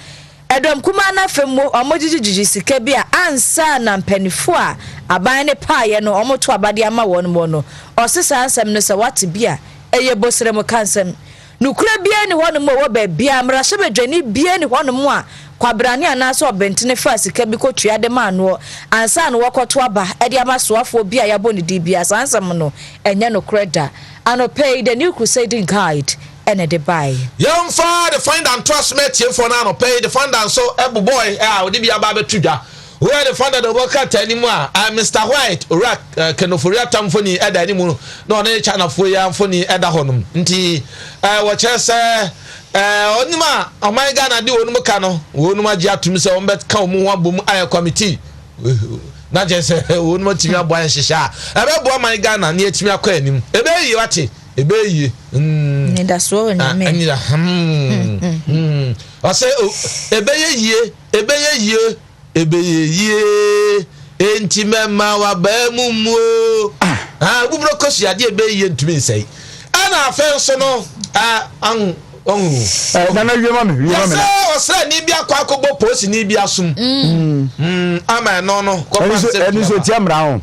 edom kuma na femo omojijiji sika bia ansa na mpanifo a aban ne paaye no omoto abade ama won mo no osesa ansem no se wate bia eye bosere mo kansem nukura bia ni won mo wo ba bia mrahye bedwani bia ni won mo a kwabrane anaso obentene fa sika bi kotua de mano ansa no wokoto aba e de amasoafo bi a yabo ne di bia sansam no enye no kreda ano pay the new crusading guide ene de buy young fa the find and trust met here for now pay the fund and so ebu boy odi bia ba betudwa we are the fund the worker tanimu Mr. White ora kenoforia tamfoni eda animu no na China fo ya mfoni eda honum nti wo chese onima amai Ghana di onum ka no onum agi atum se on bet ka omu ho bom aye committee na je se onum timi abo an hihya ebe bo amai Ghana na etimi akọ anim ebe yi wate ebe yi ni da so na me ani da o se ebe ye ebe ye enti mema wa ba mumu Abu-Prah kosi ade ebe ye ntumi nsei ana afen so no nana wiema me ose ni bia kwa akobo posi ni bia sum ama no ko pa eni so tiamra ho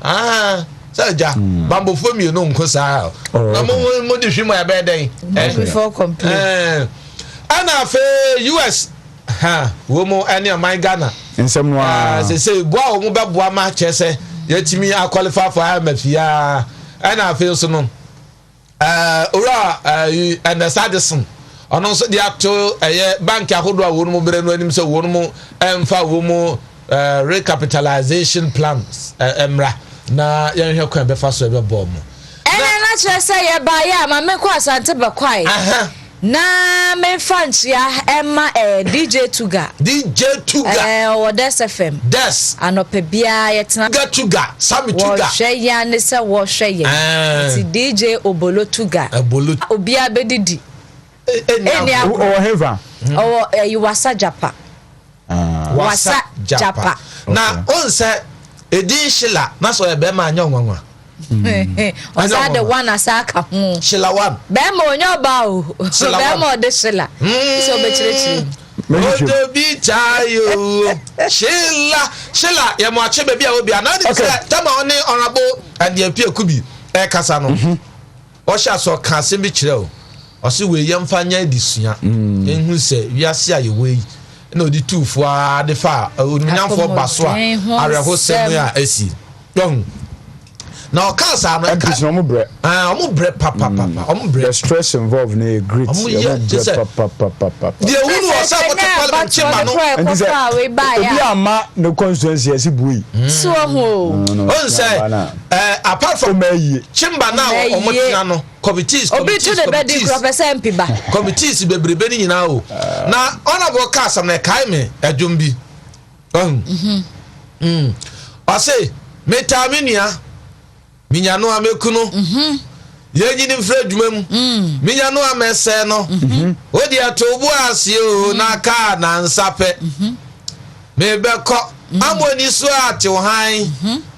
saja bambo fomi no nko sa na mo di hwimo ya be den before complete ana fe US wo mo ani my Ghana ensem no se boa wo mo be boa ma chese yetimi a qualify for amafia ana fe so no ora and Addison ono so dia to bank ahodo a wo mo bere no anim se wo mo emfa wo mo recapitalization plans emra na yenhwe kwa be fa so be bom ene na chese ye ba ya ma me kwa asante be kwai na me fanchia emma DJ Tuga o Des FM Des anope bia yetna Tuga Sami Tuga wo hwe ya ne se wo hwe ye ti DJ Obolo Tuga obia bedidi eni o heva o Wasa Japa Wasa Japa na onse edin Shila na so be ma anya onwanwa Osa the one asaka Shila one be mo onyoba o be mo de Shila so be chirechiri odo bi tayo Shila ya mo ache be bia obi ana de tama oni onabo ade apia kubi e kasa no o sha so ka se bi kire o o se we yemfa nya disua enhu se wiase aye we na odi tufo a de fa onimnyamfo baso a areho semu a asi don na okasa no MPs no mo bre omo bre papa omo bre the stress involved na great papa the who was about to parliament chamber no and say obi ama no constituency asi buyi so ho on say apart from chamber now omo tina no committees obi to the bed professor MP ba committees bebrebe ni nyina o na honorable cast na kai me adwom bi I say metaminia minyano amekuno yenyi ni mfre dwumam minyano amese no odi atobu ase o na ka na nsape mebeko amoni so ate han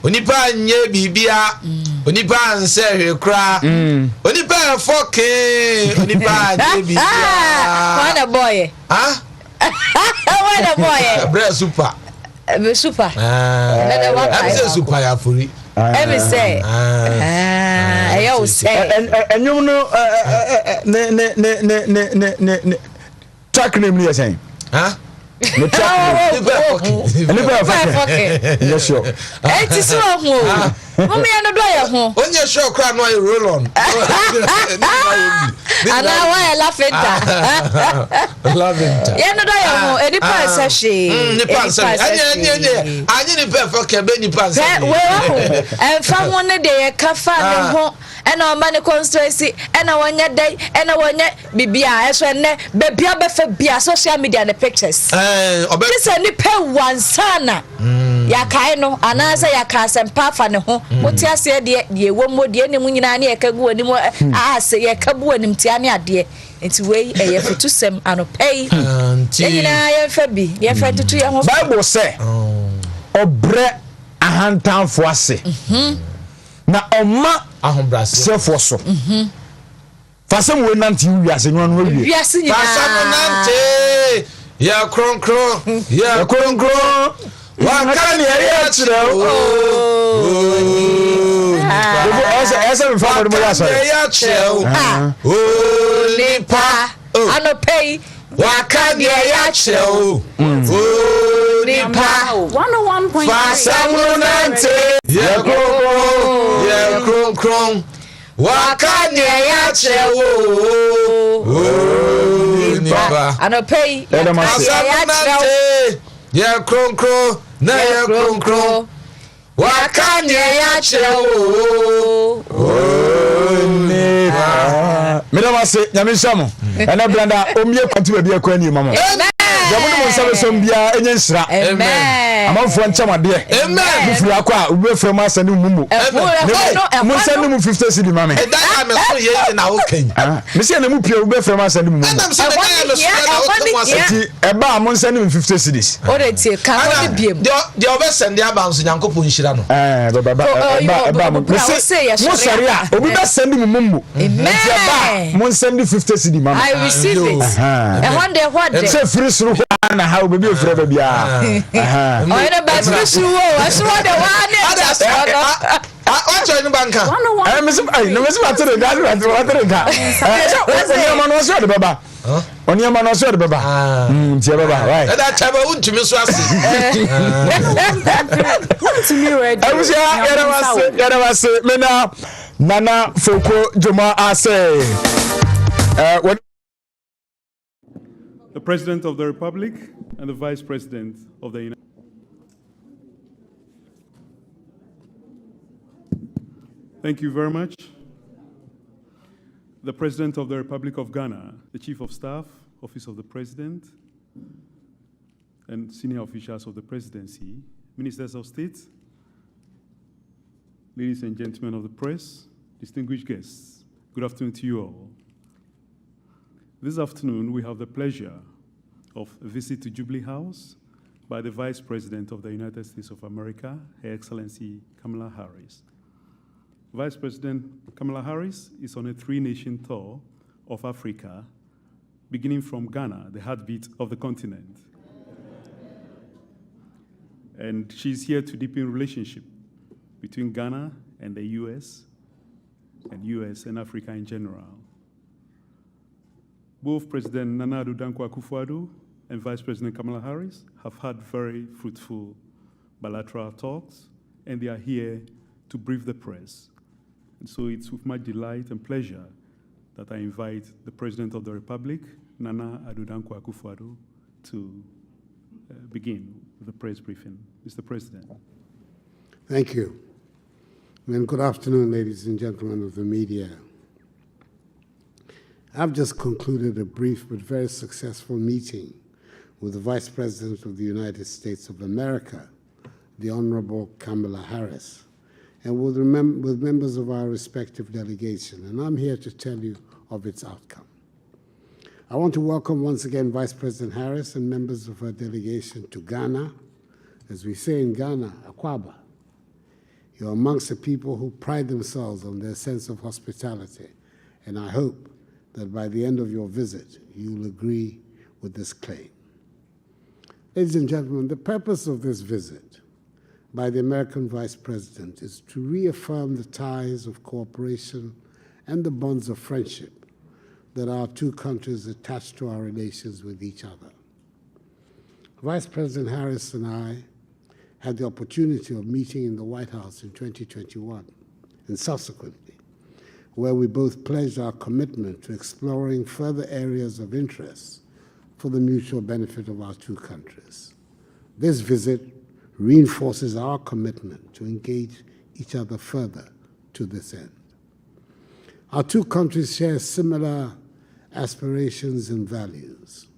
onipa nye bibia onipa nse hwekra onipa foke onipa nye bibia what a boy what a boy bre super super I'm say super ya furi let me say you say enyum no ne track name ni yesen no track yes sure ti so ho mo me no do ya ho onye sure kra no ay roll on ana wa lavender ya no do ya ho edi pa se she ni pa se anye ni pa ke be ni pa se we ho fa ho ne de ka fa ne ho ena o ma ne constituency ena wonya dai ena wonya bibia eso ne bebia be fa bia social media the pictures this ni pe wansana ya kai no anasa ya ka sempa fa ne ho moti ase de wo modie ne mu nyina ne ya kagu ani mo ase ya kabu ani mtia ne ade enti wei eye fotusem anopei nyina ya fa bi ya fa tutu ya ho Bible say obre ahantanfo ase na oma ahombrase sefo so fasem we nante wiase nwa no wie wiase nyina fasem nante ya kronkro ya kronkro wakani ya chiro esa me fa mo ya so ya chiro nipa anopei wakani ya chiro nipa 101.5 fasem nante ya kronkro wakani ya chiro nipa anopei ya kronkro na ya kronkro wakanye ya chewo Mira se nyamisamo ena blanda omie kwati ba bia kwani mama jamuno mo sabe sombia enye nsira amen amanfo nchamade amen bifuru akwa ube frem asane mumu mo sande mu 50 cedi mama e da me so ye na okan me se na mu pia ube frem asane mumu na me se da me so na okan wasati eba mo sande mu 50 cedis o de tie ka o de biem de obe sende abanso nyankopon hira no eba mo se mo sare a obi be sande mu mumu amen mo sande 50 cedi mama I receive it what de se free suru na how baby free baby oh ina ba free suru o aso de wa ne What's in the banker? I miss I no miss matter that water ka. Oni ma no so de baba. Oni ma no so de baba. Tie baba, right. That time Wontumi so ase. Wontumi ready. I was ya was me na Nana Foko Joma ase. What the President of the Republic and the Vice President of the United States. Thank you very much. The President of the Republic of Ghana, the Chief of Staff, Office of the President, and senior officials of the Presidency, Ministers of State, ladies and gentlemen of the press, distinguished guests, good afternoon to you all. This afternoon, we have the pleasure of a visit to Jubilee House by the Vice President of the United States of America, Her Excellency Kamala Harris. Vice President Kamala Harris is on a 3-nation tour of Africa, beginning from Ghana, the heartbeat of the continent. And she's here to deepen relationship between Ghana and the US and Africa in general. Both President Nana Addo Dankwa Akufo-Addo and Vice President Kamala Harris have had very fruitful bilateral talks, and they are here to brief the press. And so it's with much delight and pleasure that I invite the President of the Republic, Nana Addo Dankwa Akufo-Addo, to begin with the press briefing. Mr. President. Thank you. And good afternoon, ladies and gentlemen of the media. I've just concluded a brief but very successful meeting with the Vice President of the United States of America, the Honorable Kamala Harris, and with members of our respective delegation, and I'm here to tell you of its outcome. I want to welcome once again Vice President Harris and members of her delegation to Ghana. As we say in Ghana, Akwaba. You're amongst the people who pride themselves on their sense of hospitality, and I hope that by the end of your visit, you'll agree with this claim. Ladies and gentlemen, the purpose of this visit by the American Vice President is to reaffirm the ties of cooperation and the bonds of friendship that our two countries attach to our relations with each other. Vice President Harris and I had the opportunity of meeting in the White House in 2021 and subsequently, where we both pledged our commitment to exploring further areas of interest for the mutual benefit of our two countries. This visit reinforces our commitment to engage each other further to this end. Our two countries share similar aspirations and values.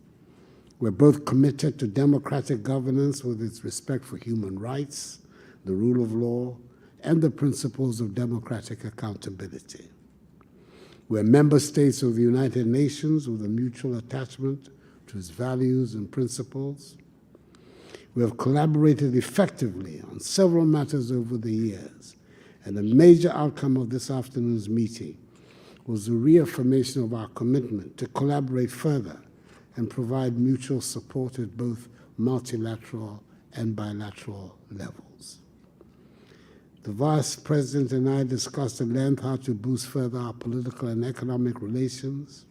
We're both committed to democratic governance with its respect for human rights, the rule of law, and the principles of democratic accountability. We're member states of the United Nations with a mutual attachment to its values and principles. We have collaborated effectively on several matters over the years, and a major outcome of this afternoon's meeting was the reaffirmation of our commitment to collaborate further and provide mutual support at both multilateral and bilateral levels. The Vice President and I discussed at length how to boost further our political and economic relations,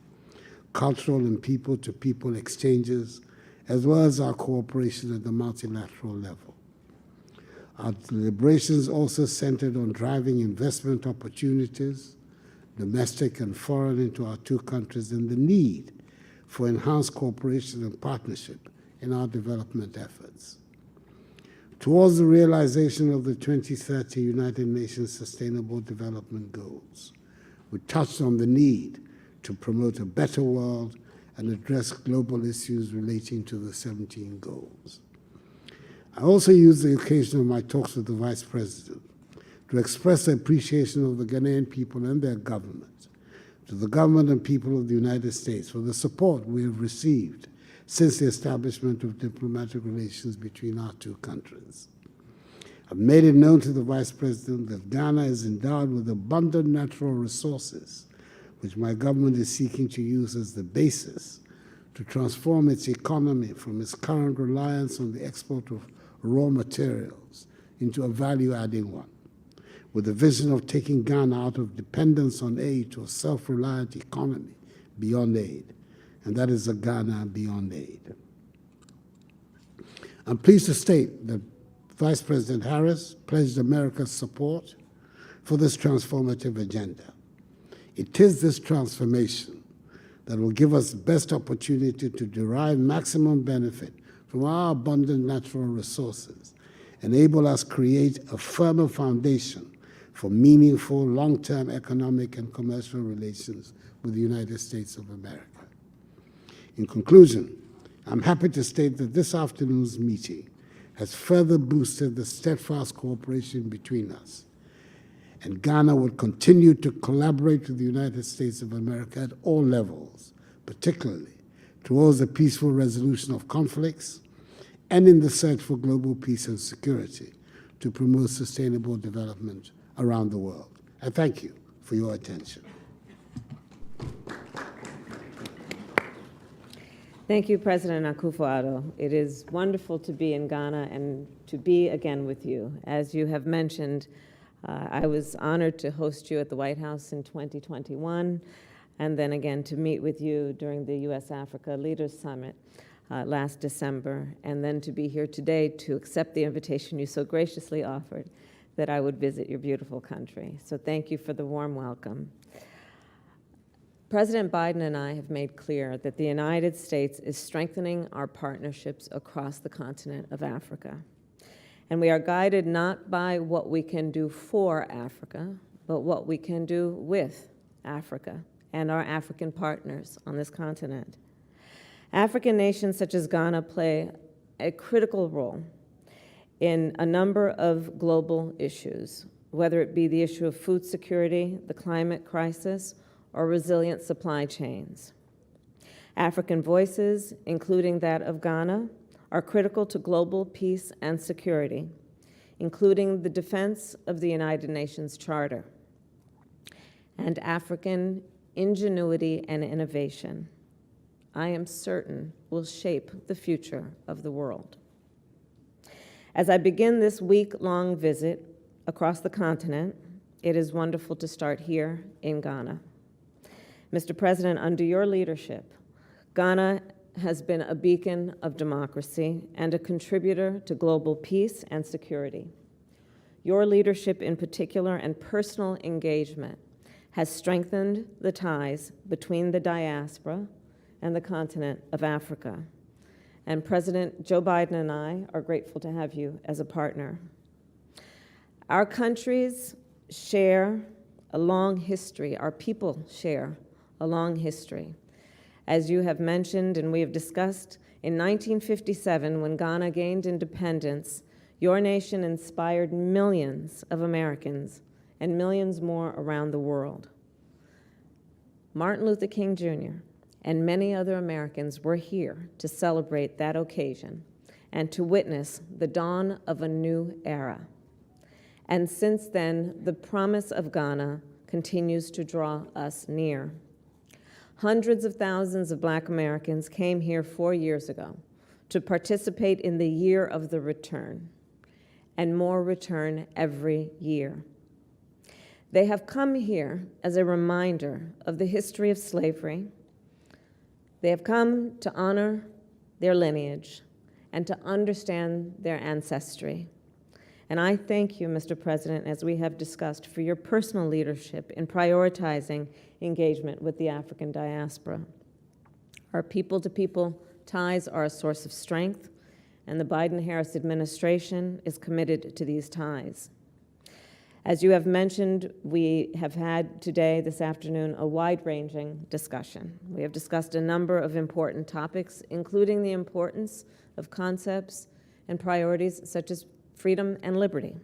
cultural and people-to-people exchanges, as well as our cooperation at the multilateral level. Our deliberations also centered on driving investment opportunities, domestic and foreign, into our two countries and the need for enhanced cooperation and partnership in our development efforts. Towards the realization of the 2030 United Nations Sustainable Development Goals, we touched on the need to promote a better world and address global issues relating to the 17 goals. I also used the occasion of my talks with the Vice President to express the appreciation of the Ghanaian people and their government to the government and people of the United States for the support we have received since the establishment of diplomatic relations between our two countries. I've made it known to the Vice President that Ghana is endowed with abundant natural resources, which my government is seeking to use as the basis to transform its economy from its current reliance on the export of raw materials into a value-adding one, with a vision of taking Ghana out of dependence on aid to a self-reliant economy beyond aid, and that is a Ghana beyond aid. I'm pleased to state that Vice President Harris pledged America's support for this transformative agenda. It is this transformation that will give us the best opportunity to derive maximum benefit from our abundant natural resources, enable us create a firmer foundation for meaningful long-term economic and commercial relations with the United States of America. In conclusion, I'm happy to state that this afternoon's meeting has further boosted the steadfast cooperation between us, and Ghana will continue to collaborate with the United States of America at all levels, particularly towards the peaceful resolution of conflicts and in the search for global peace and security to promote sustainable development around the world. I thank you for your attention. Thank you, President Akufo-Addo. It is wonderful to be in Ghana and to be again with you. As you have mentioned, I was honored to host you at the White House in 2021, and then again to meet with you during the U.S.-Africa Leaders Summit last December, and then to be here today to accept the invitation you so graciously offered that I would visit your beautiful country. So thank you for the warm welcome. President Biden and I have made clear that the United States is strengthening our partnerships across the continent of Africa. And we are guided not by what we can do for Africa, but what we can do with Africa and our African partners on this continent. African nations such as Ghana play a critical role in a number of global issues, whether it be the issue of food security, the climate crisis, or resilient supply chains. African voices, including that of Ghana, are critical to global peace and security, including the defense of the United Nations Charter, and African ingenuity and innovation, I am certain, will shape the future of the world. As I begin this week-long visit across the continent, it is wonderful to start here in Ghana. Mr. President, under your leadership, Ghana has been a beacon of democracy and a contributor to global peace and security. Your leadership in particular and personal engagement has strengthened the ties between the diaspora and the continent of Africa. And President Joe Biden and I are grateful to have you as a partner. Our countries share a long history, our people share a long history. As you have mentioned and we have discussed, in 1957, when Ghana gained independence, your nation inspired millions of Americans and millions more around the world. Martin Luther King Jr. and many other Americans were here to celebrate that occasion and to witness the dawn of a new era. And since then, the promise of Ghana continues to draw us near. Hundreds of thousands of Black Americans came here 4 years ago to participate in the Year of the Return, and more return every year. They have come here as a reminder of the history of slavery. They have come to honor their lineage and to understand their ancestry. And I thank you, Mr. President, as we have discussed, for your personal leadership in prioritizing engagement with the African diaspora. Our people-to-people ties are a source of strength, and the Biden-Harris administration is committed to these ties. As you have mentioned, we have had today, this afternoon, a wide-ranging discussion. We have discussed a number of important topics, including the importance of concepts and priorities such as freedom and liberty,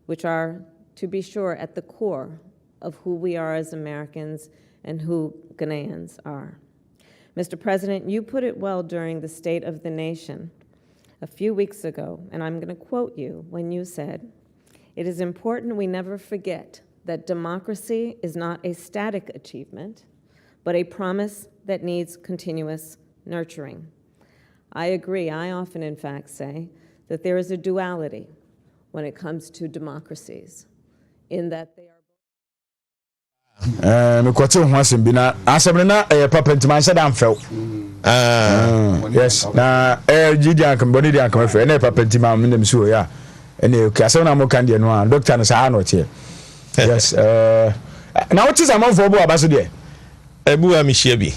which are, to be sure, at the core of who we are as Americans and who Ghanaians are. Mr. President, you put it well during the State of the Nation a few weeks ago, and I'm going to quote you when you said, "It is important we never forget that democracy is not a static achievement, but a promise that needs continuous nurturing." I agree. I often, in fact, say that there is a duality when it comes to democracies, in that they are mekwate ho asem bi na asem na papa ntima nse da mfew yes na gidi ankam body di ankam fe na papa ntima me nem so ya ene asem na mo kan de no a doctor no sa no tie yes na what is amount for bo abaso de ebu a mihia bi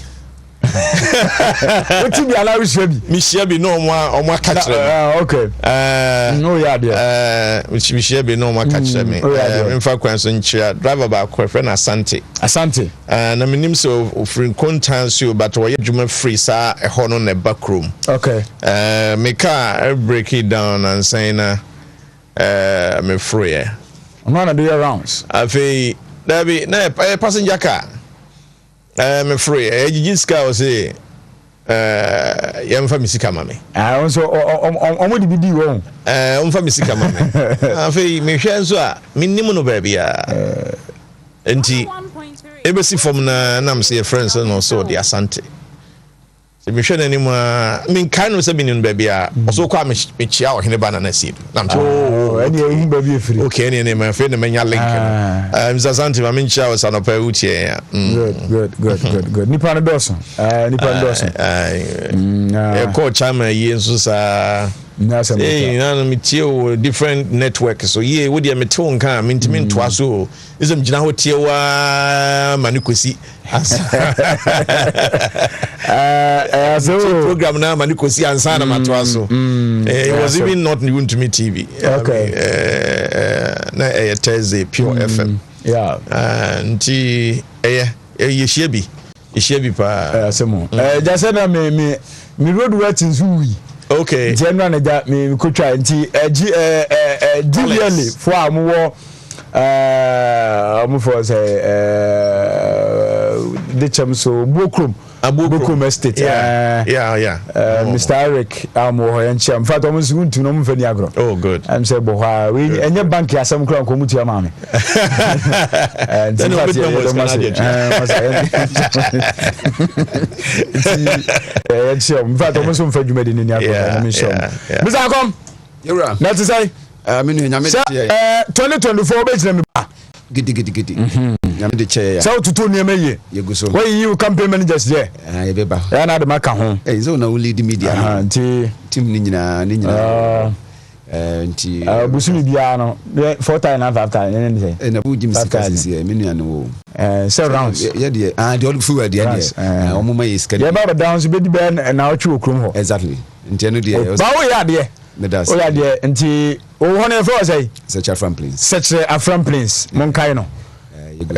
what be allow you mihia bi no omo aka kire okay no ya de mihia bi no omo aka kire me mfa kwan so nchira driver ba ko fe na asante na menim so ofrin kontan so but wo yedwuma free sa eho no na backroom okay me car break it down and say na me free I'm gonna do your rounds afi there be na passenger car me free jiska o say yemfa misika mame so omodi bi di won omfa misika mame afi me hwe nso a minnim no ba bia enti ebesi form na nam say friends no so the asante se me hwe na nimu a min kan no se minnim ba bia so kwa me chia o hene banana seed nam any ehi ba bi free okay any me fe na menya link Mr. Asante ma min chia o sanopa utie ya good nipa no doso nipa no doso ko chama yi nso sa Hey, na me tie different networks so ye wo de me te won kan me ntimi ntoa so isem gina ho tie wa manikosi so program na manikosi ansa na matoa so it was even not Wontumi TV. Okay. Na Thursday Pure FM. Yeah. Nti yehia bi pa asemo just say na me road work nsuwi. Okay. General na me kotwa nti DVL for amwo for say the chamso Abu-Prah estate. Yeah. Mr. Eric amwo ho ncham fa to musu ntu no mfani agro. Oh good. I'm say bo ha we enye bank asem kra nko mutu ama me. Then we do mfa to musu mfa dwuma de ni agro me show. Mr. Kom. Yura. Na to say me nu nyame de 2024 be jina me ba. Gidi. Nyame de che ya. So tutu ni emeye. Yeguso. Why you campaign managers there? Ye be ba. Ya na de maka ho. So na we lead media. Nti team ni nyina nti busumi bia no 4 time and 5 time ni say. Na bu jim sika sisi me nu ano. So rounds. Ye de the all food there there. Omo ma is ye ba down so be di ben na ochi okrum ho. Exactly. Nti eno de. Ba wo ya de. O ya de nti o hono for say. Search Afram Plains. Search Afram Plains. Mon kai no.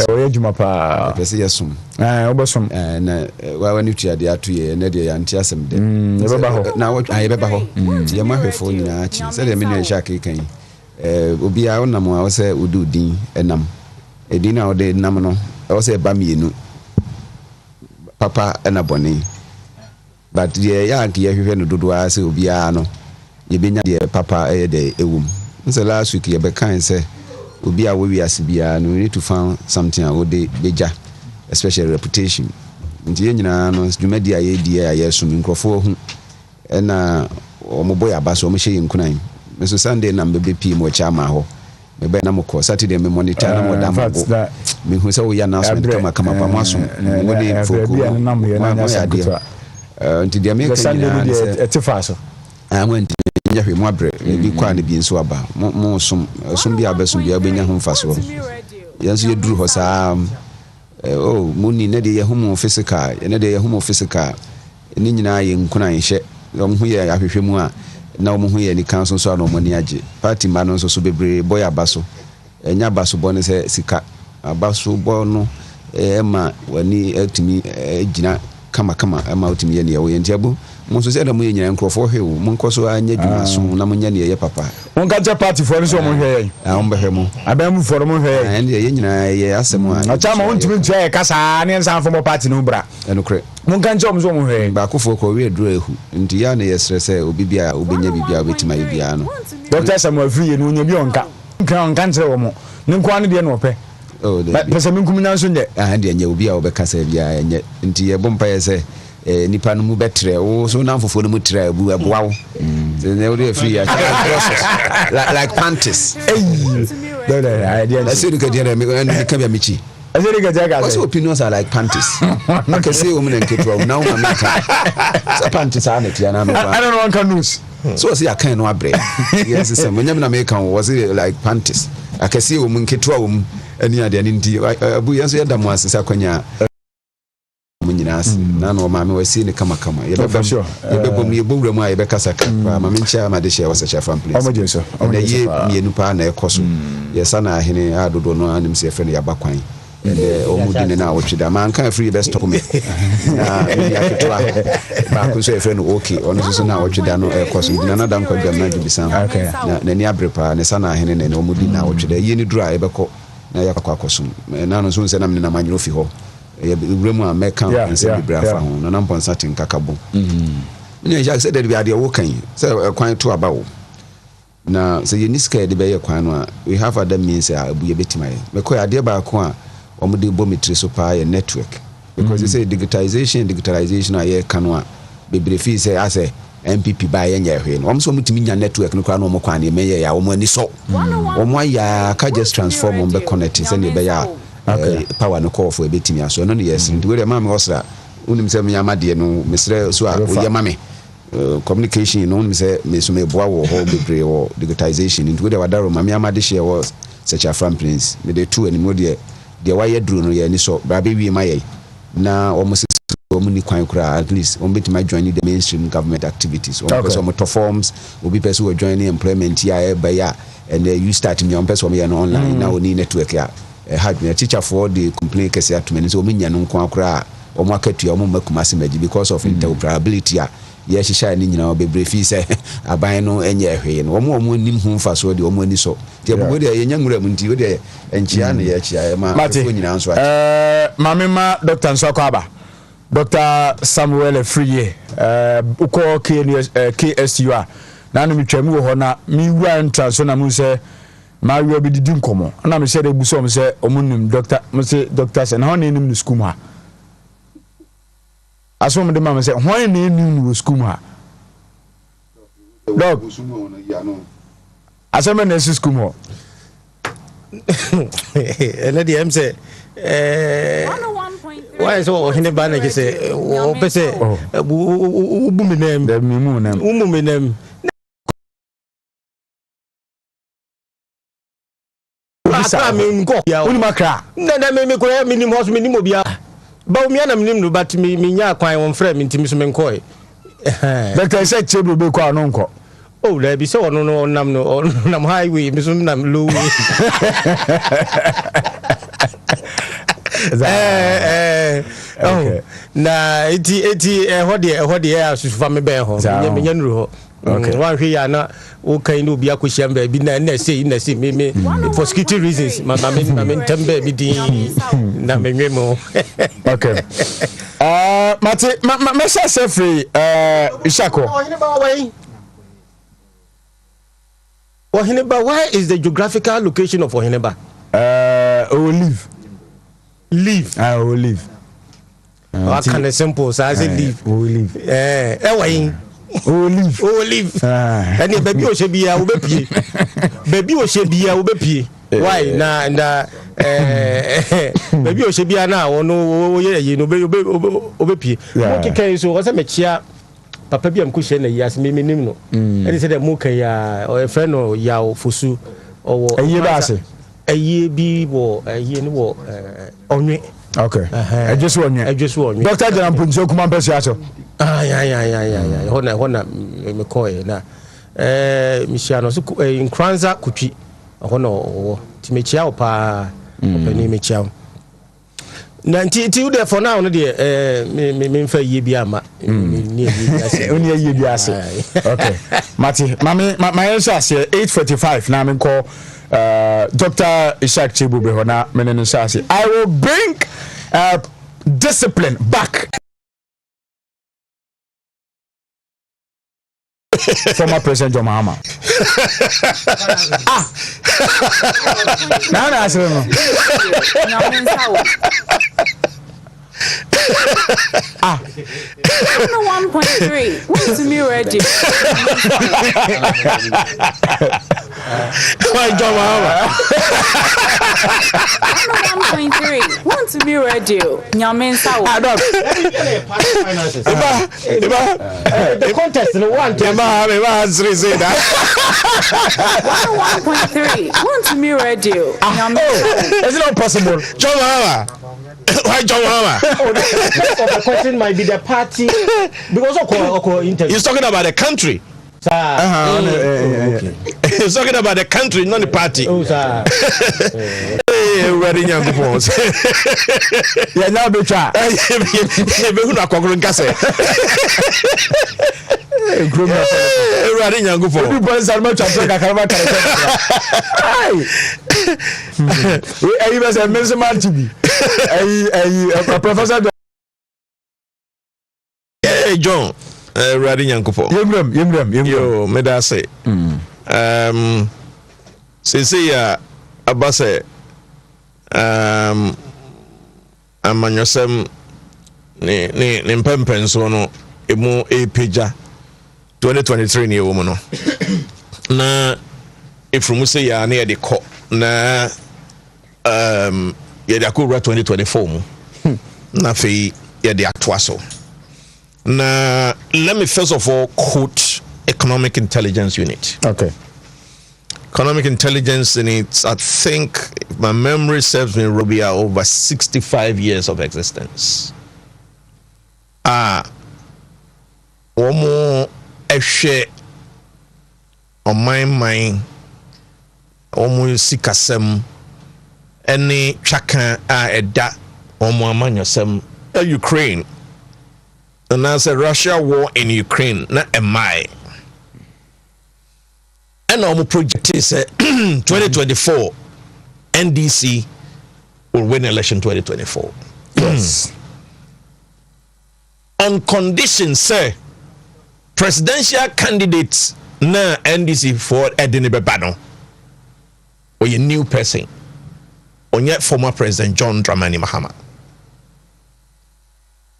O ye juma pa. Pese yesum. Obosom. Na wa wani tu ya de atu ye na de ya nti asem de. Ye beba ho. Na wo ye beba ho. Ye ma hwefo nyina achi. Se de me ne sha kan. Obi a wonam a wo se udu din enam. Edin na wo de nam no. Wo se ba mienu. Papa na boni. But ye ya nke ye hwehwe no dodo a se obi a no. Ye benya de papa de ewum. Nse last week ye be kan se obi a we asibia no we need to find something a would beja, especially reputation. Nti ye nyina no dwumadi a ye die a ye so nkrofo hu na omoboy abaso o mhye nkunan me so Sunday na mbebe pi mo chama ho me be na moko Saturday me monitor na mo da mo me hu se wo ya announcement kama pa maso woni foku mo ya de nti dia me kan ya etifaso went nyahwe mo abre bi kwa ne bi nso aba mo som bi abesum bi abenya ho mfaso yanso ye duru ho saa muni ne de ye ho physical ne de ye ho physical ni nyina ye nkuna nhye mo hu ye ahwehwe mu a na mo hu ye ni kan so na mo ni age party ma no so bebre boy abaso enya abaso bo ne se sika abaso bo no ma wani atimi gina kama ma otimi ye ne ye wo ntiabu mo so se da mo ye nyina nkrofo hwe mo nkoso anya dwuma so na mo nya ne ye papa won ka je party for so mo hwe on be hwe mo abam for mo hwe and ye nyina ye asem a na chama won timi ntua ye kasa ne nsan fo mo party no bra enokre mo kan je so mo hwe ba kofo ko we duro ehu nti ya na ye srese obi bia obenya bibia obetima ye bia no Dr. Samuel Free no nya bi onka nkan nche wo mo ne nko ane de no pe pese min kumina nso nde de nya obi a obekasa bia enye nti ye bompa ye se nipa no mu betre wo so na mfofo no mu tre abu aboa wo ne wo de free ya like panties I say look at the me can be michi I say look at what's your opinions are like panties I can say women and ketwa now so panties are net ya na me I don't know one can news so say I can no abre yes say when you na me kan was it like panties I can see women ketwa wom ani ade ani ndi abu yanso ya damu asesa kwanya munyinas na no ma me wasi ne kama ye bebom ye bowura mu a ye bekasa ka ma me ncha ma de share wasa cha fan place omo jeso na ye mienu pa na ekoso ye sana ahene adodo no anim se fe no ya bakwan omudine na wotwida man kan free best stop me na me ya ketwa ba ko so e fe no okay ono so na wotwida no ekoso dina na dan kwa dwam na dwubisan na ni abrepa ne sana ahene ne omudine na wotwida ye ni dura e beko na ya kwa akosum na no so nse na me na manyiro fi ho remu a meka nse bibra fa ho na mponsa tin kakabo ne ja se de bia de wo kan se kwan to aba wo na se ye niska de be ye kwan no a we have other means a abu ye betima ye me ko ade ba ko a omo de bometri so pa ye network because they say digitalization a ye kan a bebre fi se ase MPP ba ye nya hwe no omo so mutimi nya network no kwa no omo kwan ne me ye ya omo ani so omo ya ka just transform on be connect se ne be ya power no call for a betimi aso no yes ndi we ma me osra unim se me amade no mesre so a wo ye ma me communication no me say me so me boa wo ho bebre wo digitization into the wadaro mama amade share was such a from prince me dey two animo de wire duro no ye ni so bra be wi maye na almost ni kwan kura at least bit my join the mainstream government activities some to forms obi person will join employment here by ya and you start me on person me online now ni network ya had me teacher for the complain kese atmen so me nya no kwan kura o mo akatua o mo makuma se maji because of interoperability ya ye shisha ni nyina obebre fi se aban no enye ehwe no o mo nim hu mfa so de o mo ani so tie bo de ye nya nwura mu nti o de enchia ne ye chia ma ko nyina nso mamema Dr. Nsoko Aba Dr. Samuel Friye uko KSU na no metwamu wo ho na mi wura ntra so na mu se ma wi obi didi nkomo na me se de buso me se omunnim doctor se na ho ne nim no school ha aso me de ma me se ho ne nim no school ha dog aso me ne school ho ene di em se why so hine ba na ke se o pese ubu mi nem de mi mu nem umu mi nem asa mi nko uni makra na me ko ya minim hoso minim obia ba mi ana minim no but mi nya kwan won frɛ mi ntimi so me nko doctor say chebro be ko anu nko oh la bi so no nam highway mi so nam low oh na eti hode ya sufa me be ho nya nuru ho wan hwe ya na o kan no bia ko hyiam ba bi na say me for security reasons ma tembe bi din na menwemo okay mate me say free Ishako Ohineba, why is the geographical location of Ohineba? Leave. I will leave. What kind of simple? So I say leave. We will leave. Why? Leave. And the baby should be a baby. Baby should be a baby. Why? Na baby should be now. Oh no, you know, baby. Okay, so what's a mechia? Papa bi am kuhye na yas me nim no e say dem ka ya o friend no ya ofusu owo ayi ba ase ayi bi wo ayi ni wo onwe okay ejesu onwe Dr. General Punjo kuma pese aso ya hona me koy na mi sia no so in Kranza kutwi hona wo ti me chia opa opani me chia na nti there for now no de me mfa yie bi ama ni yie bi ase okay mati my answer is 8:45 na me call Dr. Ishak Chibube hona me no say I will bring discipline back former President John Mahama. Now I say no. 1.3. Wontumi ready. Why John Mahama? 1.3. Wontumi ready. Nyame nsawo. The contest no one to answer say that. 1.3. Wontumi ready. Nyame. Is it not possible? John Mahama. Why John Mahama? The question might be the party because of interview. He's talking about the country. Okay. He's talking about the country, not the party. Oh, sir. Wedding young boys. Yeah, now be try. Who not conquering Casse? Wedding young boys. You boys are much of a I was a Messeman to be a professor. Hey, John. Ready Yankupo. Yo, medase. Sisi abase amanyosem ni mpempen so no emu epeja 2023 ni ewo mu no. Na ifrumu se ya na ye de kɔ na ye de akura 2024 mu. Na fe ye de atoa so. Now, let me first of all quote Economic Intelligence Unit. Okay. Economic Intelligence Unit, I think, if my memory serves me, Ruby, are over 65 years of existence. Omo ehwe on my mind, omo sikasem, any chaka eda, omo amanyosem, Ukraine. And I said Russia war in Ukraine, not am I. And our project is 2024 NDC will win election 2024. Yes. On condition, say presidential candidates na NDC for Edini Bebano or a new person on yet former President John Dramani Mahama.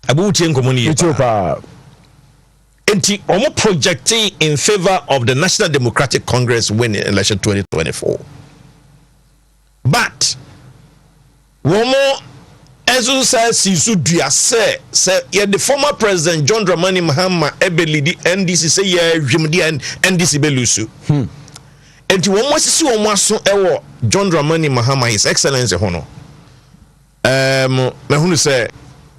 Abu-Prah community. Enti omo projecting in favor of the National Democratic Congress winning election 2024. But womo ezu say sisu dua say the former President John Dramani Mahama ebelidi NDC say ye hwimdi NDC belusu. Enti womo sisi womo aso ewo John Dramani Mahama, His Excellency hono. Mehunu say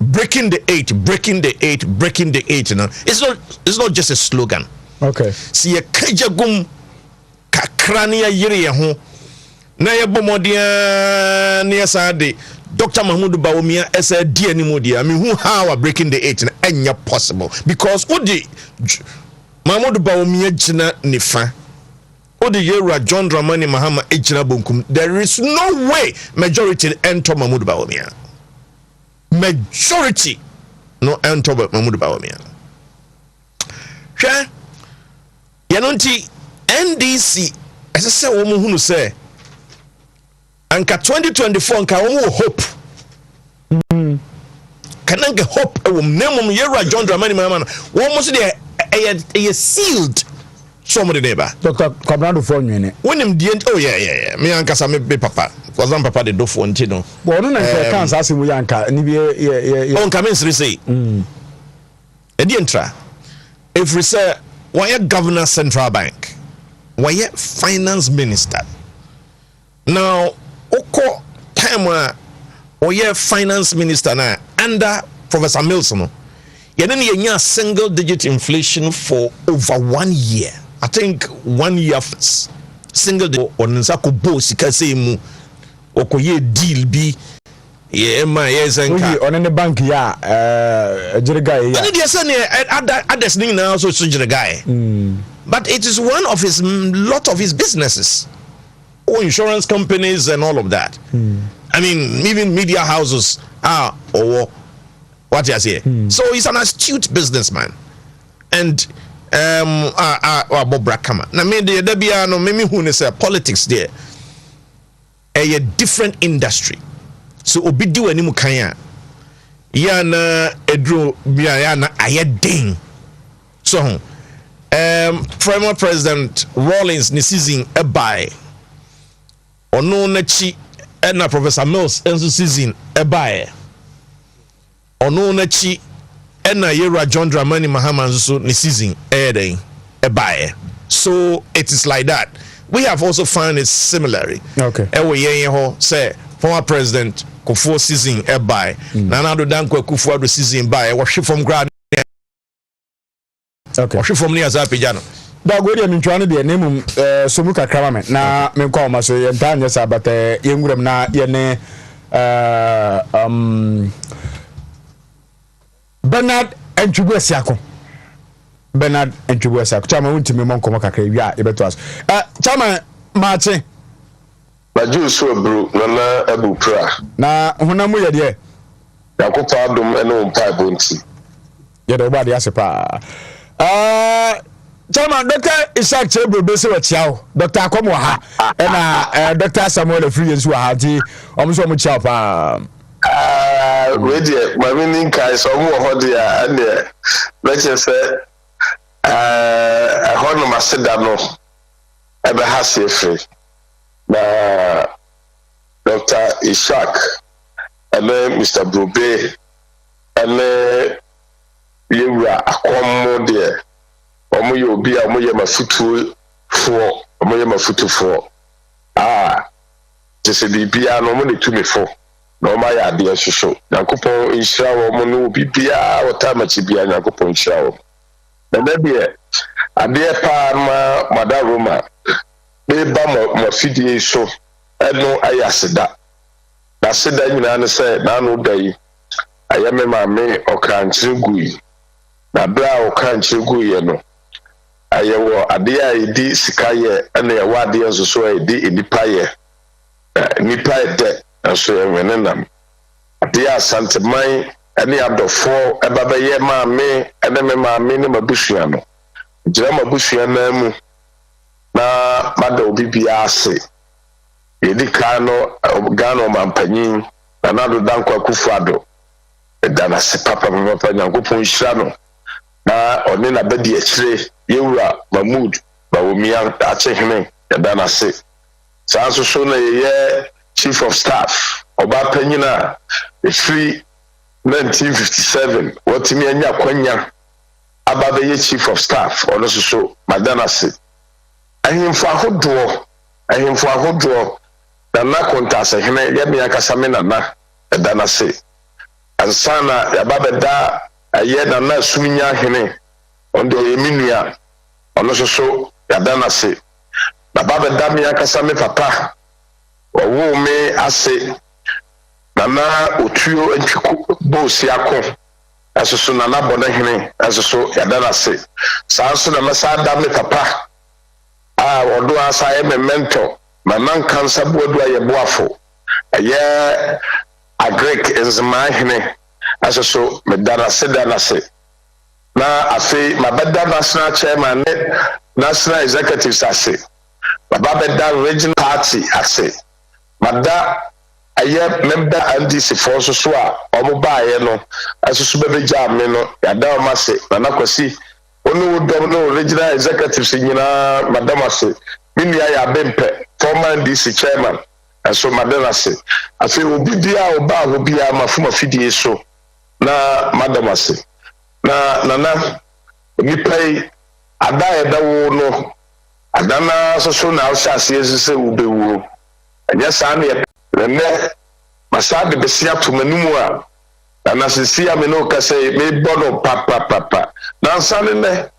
breaking the eight. You know, it's not just a slogan. Okay. See a kajagum kakrania yiri ho na ye bomodia near Saturday. Dr. Mahmoud Bawumia said dear Nimodia. I mean, who how are breaking the eight and possible because Odi Mahmoud Bawumia jina nifa. Odi yera John Dramani Mahama ejina bunkum. There is no way majority enter Mahmoud Bawumia. Majority no enter Mahmoud Bawumia. Sure. Yanonti NDC as I say woman who say anka 2024 anka woman hope. Kananga hope name yera John Dramani Mahama woman say they sealed some of the neighbor. Dr. Kwabrado for you. When him the oh yeah. Me anka sa me papa. For example, papa the do for ntino. But no na can't ask mu yanka ni bi on come in say. E di entra. If we say why governor central bank, why finance minister. Now, oko time why finance minister na under Professor Milson. You didn't hear single digit inflation for over 1 year. I think 1 year single digit on nsako bo sika say mu okoye deal bi ye ma yezenka on the bank ya jirga ya and they say others ning na also jirga but it is one of his lot of his businesses or insurance companies and all of that. I mean even media houses or what you say. So he's an astute businessman and Abu-Prah kama na me de da bia no me hu ne say politics there a different industry. So obi di wani mu kan ya ya na edro bia ya na ayedin. So former President Rawlings ni season e buy ono na chi na Professor Mills enso season e buy ono na chi na yera John Dramani Mahama nso ni season e buy. So it is like that. We have also found it similarly. Okay. Say former President Kufuor season by Nana do Danko Kufuor season by worship from grad. Okay. Worship from near Zapijano. Dagodi am trying to be a name Sumuka Kramamen. Na me call my so yentanya sa but yenguram na yene Bernard and Chubesiako. Bernard and Chubuesa. Chama Wontumi monko kakra wi a ebeto as. Chama Martin. Ba juice bro na Abu-Prah. Na honamu ye de. Yakopa adom ene on pipe onti. Ye de oba de asepa. Chama Dr. Isaac Chebro bese wa chiao. Dr. Akomo ha. Na Dr. Samuel Free nso ha ti omso mo chiao pa. We dey my meaning kai so mo ho dia and let's just say hono maseda no ebe ha sefe na Dr. Ishak and Mr. Brobe and yewura akomo de omo ye obi a omo ye mafutu fo omo ye mafutu fo tese bibia no omo ne tumi fo na omo ya ade hwehwe yakopon inhira wo omo no bibia wota machi bia yakopon inhira wo na de ade pa ma madaroma be ba mo fidie so eno ayaseda na seda nyina ne se na no dai ayame maame okranche gui na bra okranche gui no ayewo ade a edi sika ye ene ye wade enso so edi enipa ye nipa de enso ye wenenam ade a santeman ene adofo ebaba ye maame ene me maame ne mabusua no jira mabusua na mu na mada obi bia ase edi kano gano mampanyin na nado dankwa kufado dana se papa nyankopon hira no na oni na bedi akire yewura Mahmood bawomia achehene dana se sanso so na ye chief of staff oba panyina free 1957 wotimi anya kwanya aba be ye chief of staff ono so madana se ahimfo ahodo na na kontase hene ye me akasa me na dana se ansana ya babeda aye na na suminya hene ondo ye minua ono so ya dana se na babeda me akasa me papa owo me ase na na otuo entwiku bosi akọ asoso na na bona hene asoso ya dana se sanso na masa da me papa odo asa ye me mentor na nan kansa bodu aye boafo aye agrek enzima hene asoso medana se na afi mabeda national chairman national executive ase mabeda regional party ase mada aye member NDC force so a omo baaye no asoso bebeja me no yada o mase na nakwasi onu dom no regional executive nyina madam ase minia ya bempe former NDC chairman aso madana se afi obi dia oba obi a mafuma fidie so na madam ase na nana nipai ada edawo no adana so na osase esese ubewu anya sa na ne masade besia tumanimu a na sisi a me no kase me bono papa na nsane ne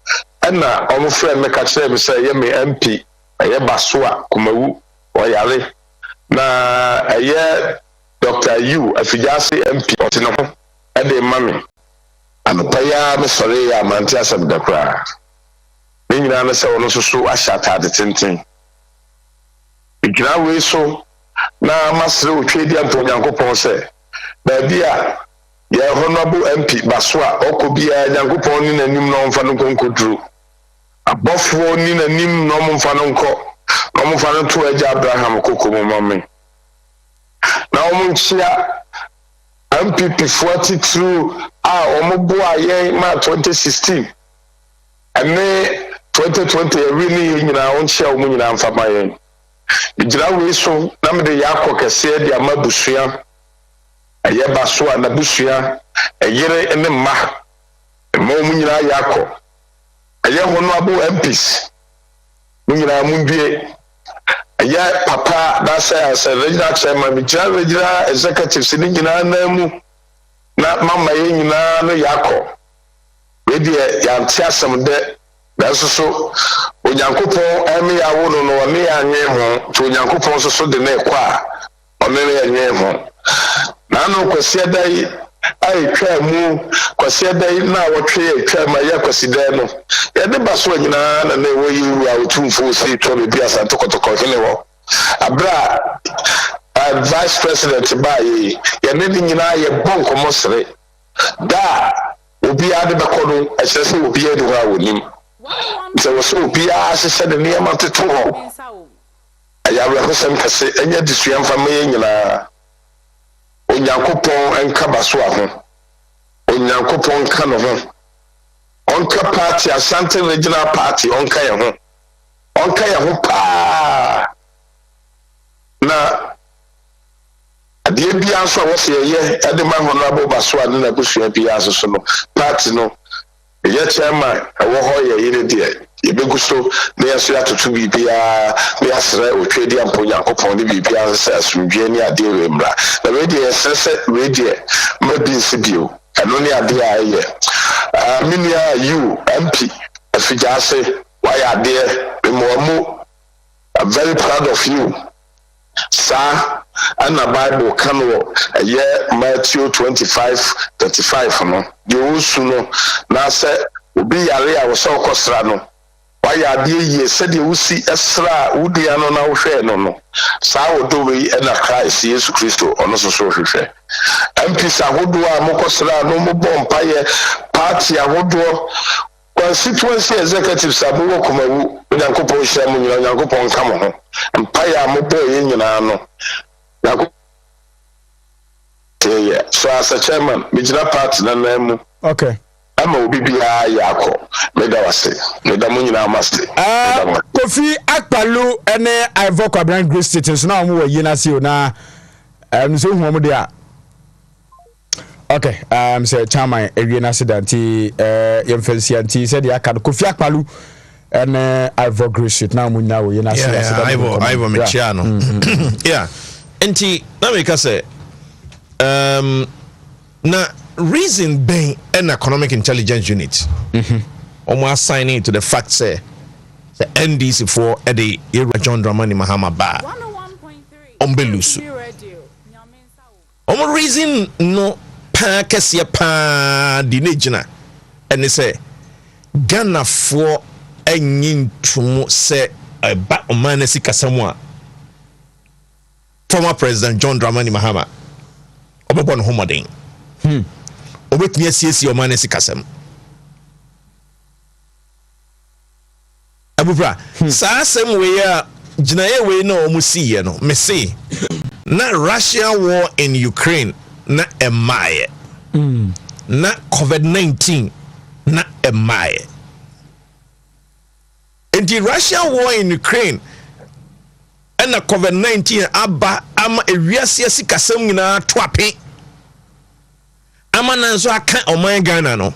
na omo frɛ me ka kyerɛ me sɛ ye me MP aye basoa kumawu oyare na aye Dr. Yu afijase MP otino ho ede mami anopaya me sore ya manti asem dakra me nyina na se wono so ahyata de tenten igira we so na masre otwedi anto nyankopon se ba bia ye honorable MP basoa okobia nyankopon ni nanim no mfa no konkoduru abofo ni nanim no mfa no mfa no to agya Abraham kokomo mame na omunchia MPP 42 omuboa ye ma 2016 ene 2020 really nyina onchia omunyina mfama ye igira we so na me de yakọ kese de amabusua aye baso na busua ayere ene ma omunyina yakọ aye hono abo MPs munyina mundue aye papa da say regional chairman regional executive sin nyina na mu na mama ye nyina no yakọ we de ya ntiasem de da so onyankopon emi yawo no ne anye ho to onyankopon so de na ekwa a onere anye ho na no kwase dai ai twa mu kwase dai na wotwe etwa ma ya kwase dai no ya de baso nyina na wo yiwu a otumfo si to be bia santo kotoko kele wo abra vice president bayi ya ne nyina ye bonko mosre da obi ade bekono esese obi ade ho awonim so so bia asese de niam teto ho ayawe hosem kase enya disuam fa me nyina onyankopon enka baso aho onyankopon ka no ho onka party Asante regional party onka ye ho pa na ade bia so wo se ye ade ma honorable baso ade na busua bia so no party no ye chairman wo ho ye yire de yebegu so na yeso atoto bibia na yasre otwedi ampo yakopon de bibia se asumdwe ni ade remra na we de sese we de ma bi sibio eno ni ade aye minia you MP afijase why are there mo I'm very proud of you sir and the Bible can Matthew 25:35 no you no na say obi yare a wo so kosra no why are there ye said you see esra udi ano na wo hwe no sa wo do we na Christ Jesus Christo ono so hwe MP sa hodo a mo kosra no mo bompaye party a hodo constituency executive sabu wo komawu nyankopon hia mu nyina nyankopon ka mo ho empire mo boy nyina no so as a chairman mijina party na namu okay ama obi bia yakọ meda wase meda mo nyina amaste Kofi Akpalu ene Ivory Kwabran Great States na mo wayi na se na nso hu mo de a okay say chairman ewie na sedanti yemfelsianti said ya kan Kofi Akpalu ene Ivory Great State na mo nyina wayi na se Ivory Mechiano yeah enti na me ka say na reason being an economic intelligence unit almost assigning to the fact say the NDC for the John Dramani Mahama ba ombelusu reason no pa kesia pa di nejina and say Ghana for enyin tumu say ba omanesi kasamwa former President John Dramani Mahama obebon homoden obetumi asiesi omanesi kasam Abu-Prah sa sem we ya ginaye we na omusiye no me say na Russian war in Ukraine na emaye na COVID-19 na emaye and the Russian war in Ukraine and na COVID-19 aba ama ewiase asikasam nyina toape ama nanso aka oman Ghana no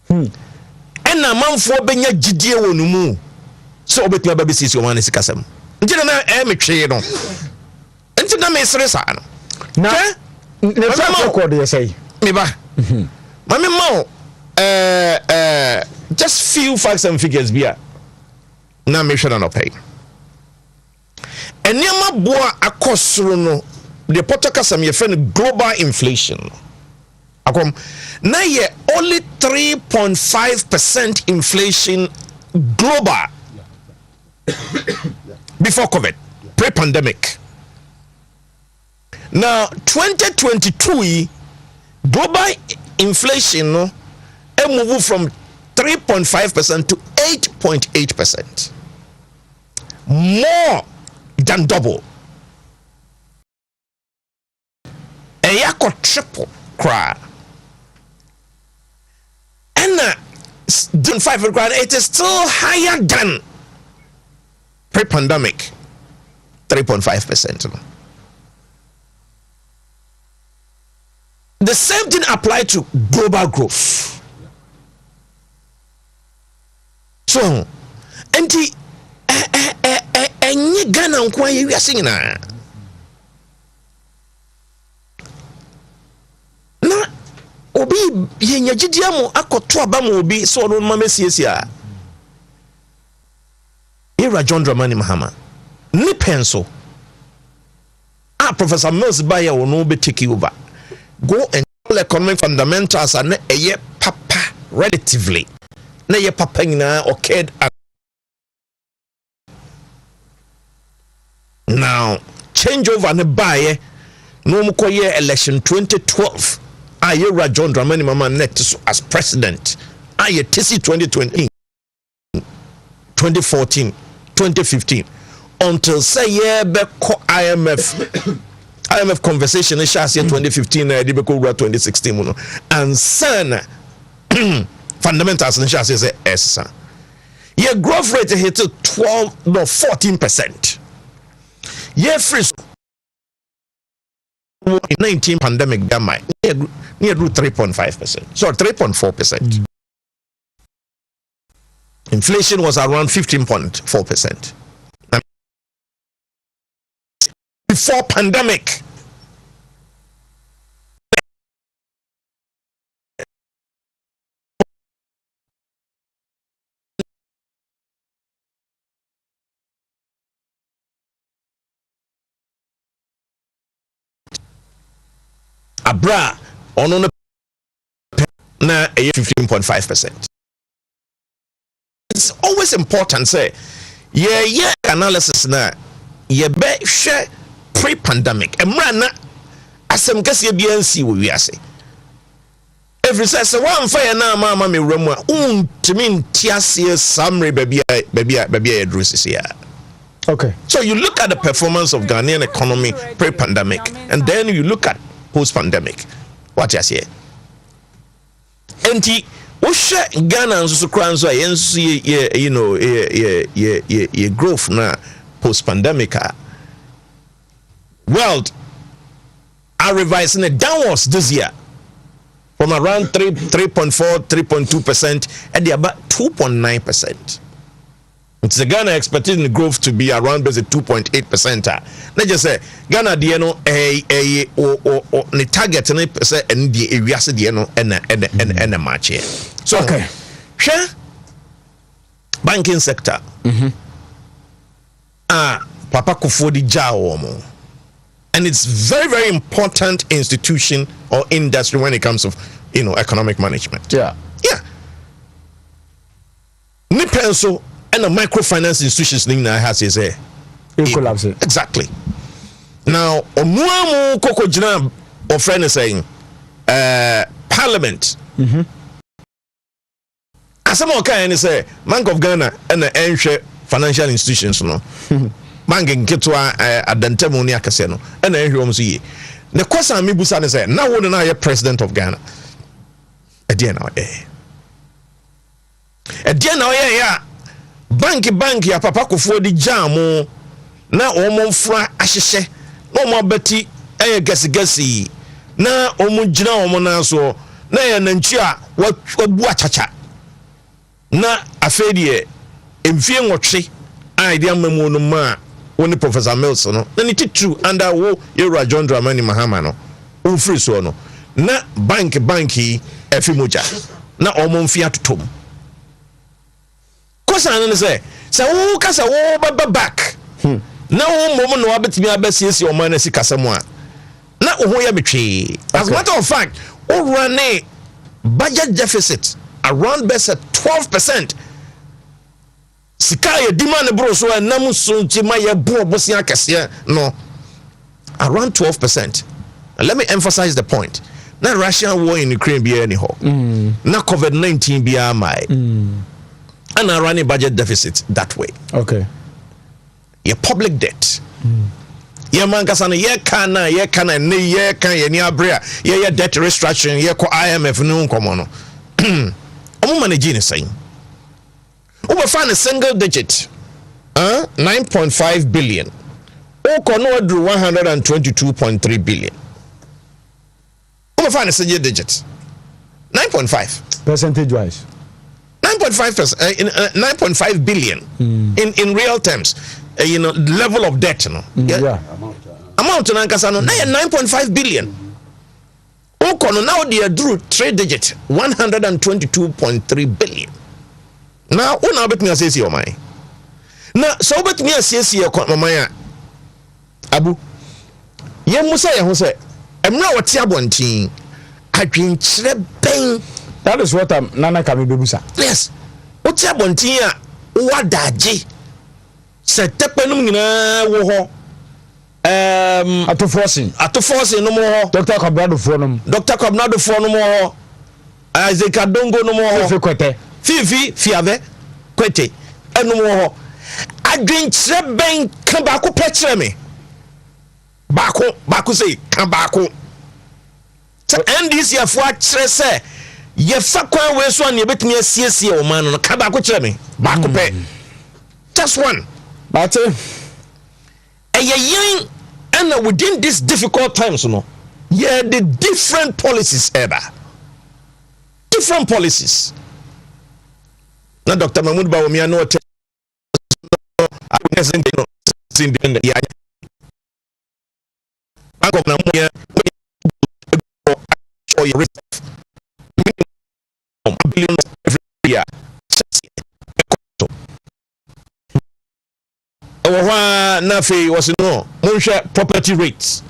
ena manfo benya gidie wonumu so obetuma ba besisi oman sikasam ntina na metwe no ntina me seresa no na ne fa record ye say me ba mami mo just few facts and figures bia na me hwe na no pay eniama boa akosoro no the potokasam ye friend global inflation akom na ye only 3.5% inflation global before COVID pre-pandemic. Now 2022 global inflation no move from 3.5% to 8.8%, more than double. And yako triple cry. And than 5 it is still higher than pre-pandemic 3.5%. The same thing applied to global growth. So, and the Ghana nkwa we are singing na obi yenya gidia mo akoto aba mo obi so no ma mesiesia era John Dramani Mahama ni penso Professor Mills Bayer will no be take over go and economic fundamentals and a papa relatively na ye papa nyina occurred now change over ne baye no mo koye election 2012 Ayera John Dramani Mahama next as president aye TC 2020 2014 2015 until say ye be IMF conversation in 2015 na de be 2016 and sana fundamentals in say essa your growth rate hit 14%. Ye free 19 pandemic near 3.5%. So 3.4%. Inflation was around 15.4%. Before pandemic. Abu-Prah on na 15.5%. It's always important say yeah analysis na be share pre-pandemic emra na asem kase bia nsi wo wiase every say one fire na mama me wramu a untimi ntiase samre babia edrusisia. Okay, so you look at the performance of Ghanaian economy pre-pandemic and then you look at post-pandemic. What you say? Enti Usha Ghana and Sukranzo ye growth na post-pandemic world are revising it downwards this year from around 3.4 3.2% and they about 2.9%. It's the Ghana expecting the growth to be around 2.8%. Let's just say Ghana the the target and say and the areas and the match here. So okay, share banking sector. Papa Kufodi Jawomo, and it's very important institution or industry when it comes to economic management. Yeah. Nipenso and the microfinance institutions has is collapse. Exactly. Now, Omuamu Koko Jina or friend is saying Parliament. As some kind say Bank of Ghana and the ancient financial institutions no. Banking Ketwa Adantemoni Akaseno and the the question I busa say now when I president of Ghana. Again yeah. Bank ya papa Kufuor di jamu na omomfra ahyehye na omabati gasi na omujina omona so na ya nanchi a wabu achacha na afedie emfie nwotwe idea mamu no ma woni Professor Mills no na ni true under wo Yera John Dramani Mahama no umfiri so no na bank efimoja na omomfia atotom kosa no say wo kasa wo baba back na wo mom no abetimi abasiesi o man asi kasa mu a na wo ya betwe. As a matter of fact wo run a budget deficit around 12%. Sika ye demand bro so enam so ntima ye bo bosia akese no around 12%. And let me emphasize the point. Na Russian war in Ukraine be any ho. Na COVID-19 be amai. And I run a budget deficit that way. Okay. Your public debt. Your man kasana ye kana ne ye kan ye ni abrea ye debt restructuring ye ko IMF no nkomo no. Omo manage ni saying. Over find a single digit. 9.5 billion. Oko no do 122.3 billion. Over find a single digit. 9.5 percentage wise. 9.5%, 9.5 billion in real terms. Level of debt, yeah. Amount na nkasa no na 9.5 billion. Okono now they drew 3 digit 122.3 billion. Now una bet me asesi o mai. Na so bet me asesi e ko mama Abu. Ye musa ye ho se emra wote abontin adwenkyere ben. That is what Nana Kami Bebusa. Yes. What's your bontia? What daji? Set tepenum na wo ho. Atoforcing no more. Dr. Kabnado Fonum. Dr. Kabnado Fonum ho. Isaac Adongo no more. Fifi Fiave Kwete. No more. Adwenkyere ben kan ba ko pekere me. Baako say kan baako. And this year for say ye fakwa we so an ye betimi asiesie o man no ka ba ko kire me ba ko pe just one but yen and within these difficult times no yeah the different policies na Dr. Mahmoud Bawumia no te independent ya anko na mo ya for your billion every year na fe was no monhwe property rates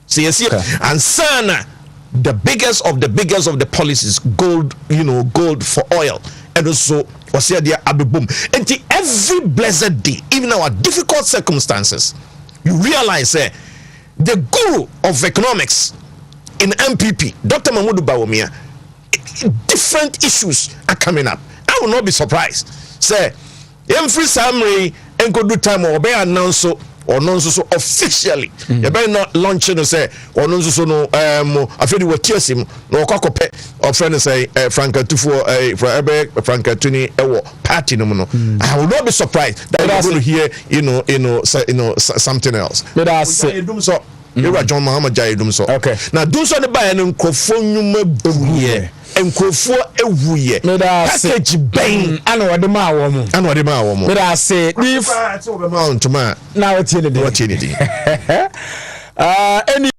see and sana the biggest of the policies gold for oil and also was here there Abu-Prah and every blessed day even our difficult circumstances you realize the guru of economics in MPP Dr. Mahmoud Bawumia different issues are coming up. I will not be surprised say every summary and go do time or be announced or non so officially you better not launch no say or non so no afedi we tears him no kwakope or friend say Franka Tufo Franka Tuni party no I will not be surprised that you're going to hear something else but I say so you are John Muhammad Jayedum so okay now do so the buy no krofo nyuma buye enkrofo ewuye package ben ana wode ma wo mo but I say if now what you need any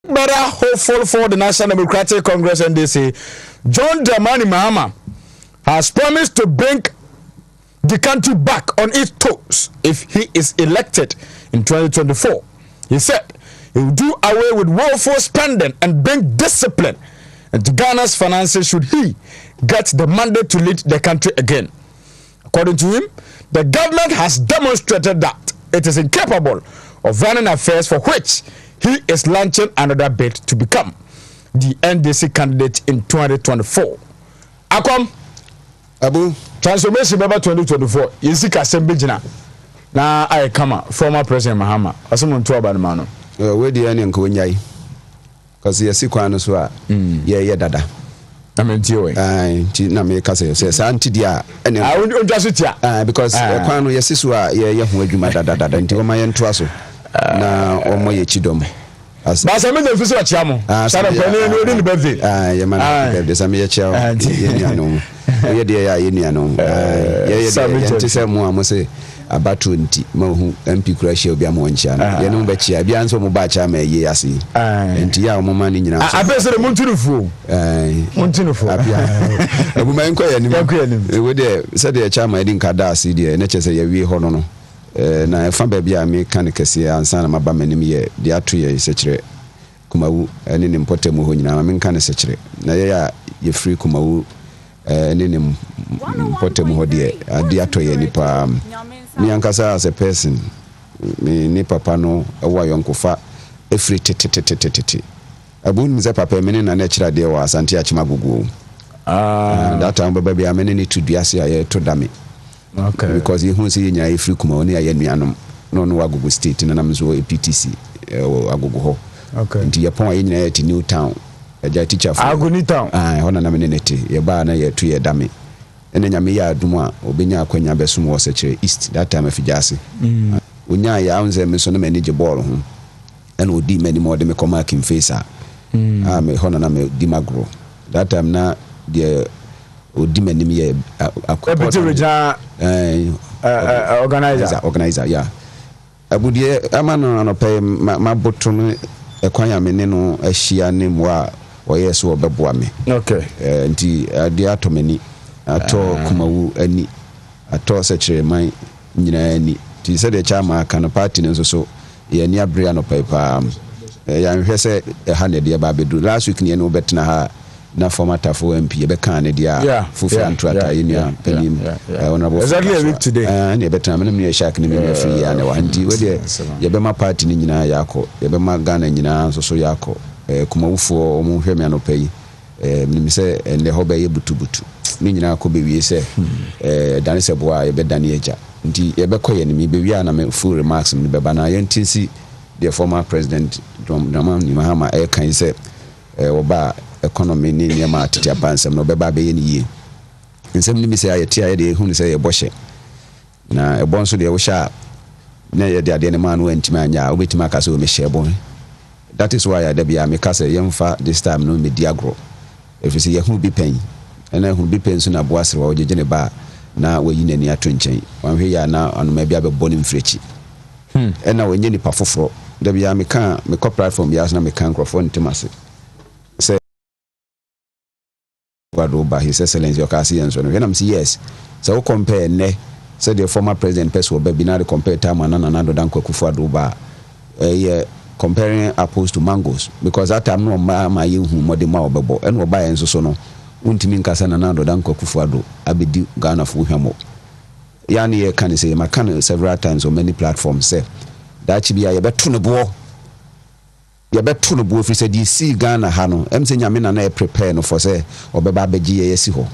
better hopeful for the National Democratic Congress and they say John Dramani Mahama has promised to bring the country back on its toes if he is elected in 2024. He said he will do away with woeful spending and bring discipline into Ghana's finances should he get the mandate to lead the country again. According to him, the government has demonstrated that it is incapable of running affairs for which he is launching another bid to become the NDC candidate in 2024. Akom Abu transformation member 2024 Yisika Sembijina na I kama former President Mahama asomo nto aba no no we dey any nko nyai cause yesi kwano so a ye dada na menti we nti na me ka say sa nti dia ene onja so tia because kwano yesi so a ye ho adwuma dada nti o ma ye ntoa so na o mo ye chidom ba sa me dey fisi o chia mo sa da pani no ni birthday ye man birthday sa me ye chia ye ni anom ye dey ya ye ni anom ye nti say mo amose about 20 mahu MP crash obi amoncha no ye no be chia bia nso mo ba cha ma ye ase enti ya mo ma ni nyina so abese mo ntunufu abu ma enko ya ni we dey said the cha ma edin kada ase dey na chese ye wie ho no na fa ba bia me kan kese ansa na maba manim ye de ato ye sekire kumawu ene ne mpotemu ho nyina me kan sekire na ye ya ye free kumawu ene ne mpotemu ho de ade ato ye nipa me ankasa as a person me ni papa no ewa yonkofa efri tete abu nze papa me na na kira de wa asante achima gugu that time baba bia me ni to duase aye to dame okay because you see nya efri kuma oni aye nuanom no agugu state na namzo PTC agugu ho okay nti yapon aye nyina at New Town aja teacher for agugu New Town hona na me nete ye ba na ye to ye dame ene nyame ya adum a obenya akwanya besom wo sekire east that time afijase onya ya unze me so na manage ball ho ene odi mani mo de me koma kim face a me hona na me di magro that time na de odi mani me ye akwa organizer yeah abudie amano no pay mabotum ekwanya me ne no ahia ne mo a oyeso obeboa me okay nti ade atomani ato kumawu ani ato sekire man nyina ani ti se de chama kan party nso so ye ni abre no papa ya nhwe se ha ne de ba bedu last week ne no betena ha na format of MP ye be kan ne dia fufu antrata ye ni panim honorable exactly a week today ne betena me ne shak ne me free ya ne wa nti we de ye be ma party ni nyina yakọ ye be ma Ghana nyina nso so yakọ kumawufo omo hwe me anopai me se ne ho be ye butubutu ni nyina ko be wie se dane se boa ye be dane eja nti ye be koye ni me be wi ana me full remarks me be bana ye ntinsi the former president Dramani Mahama kan se oba economy ni nyama tete abansem no be ba be ye ni ye nsem ni mi se aye tia ye de hu ni se ye bohye na e bonso de wo sha na ye de ade ne man wo ntima anya obetima ka se o me hye bon that is why I dey be am ka se ye mfa this time no me diagro if you see ye hu bi pen ɛna hu bi penso na boasre wa ogye ne ba na wayi nani ato nkyɛn wanhwe ya na anoma bia bɛbɔ ne mfrechi ɛna wɔnyɛ nipa foforo da bia me platform bia na me kan crofo ntimase sɛ wado ba his excellency okasi yenso no hwenam si yes so we compare ne said the former president person be binary compare time and Nana Danko Akufo-Addo ba comparing apples to mangoes because that time no ma ye hu mode ma obebo en wo ba enso so no untimi nkasa Nana Danko Akufo-Addo abedi Ghana fo hwemo ya ne ye kan say ma kan several times on many platforms say that chi bia ye beto no bo fi say di see Ghana ha no em say nyame na prepare no for say obeba beji ye si ho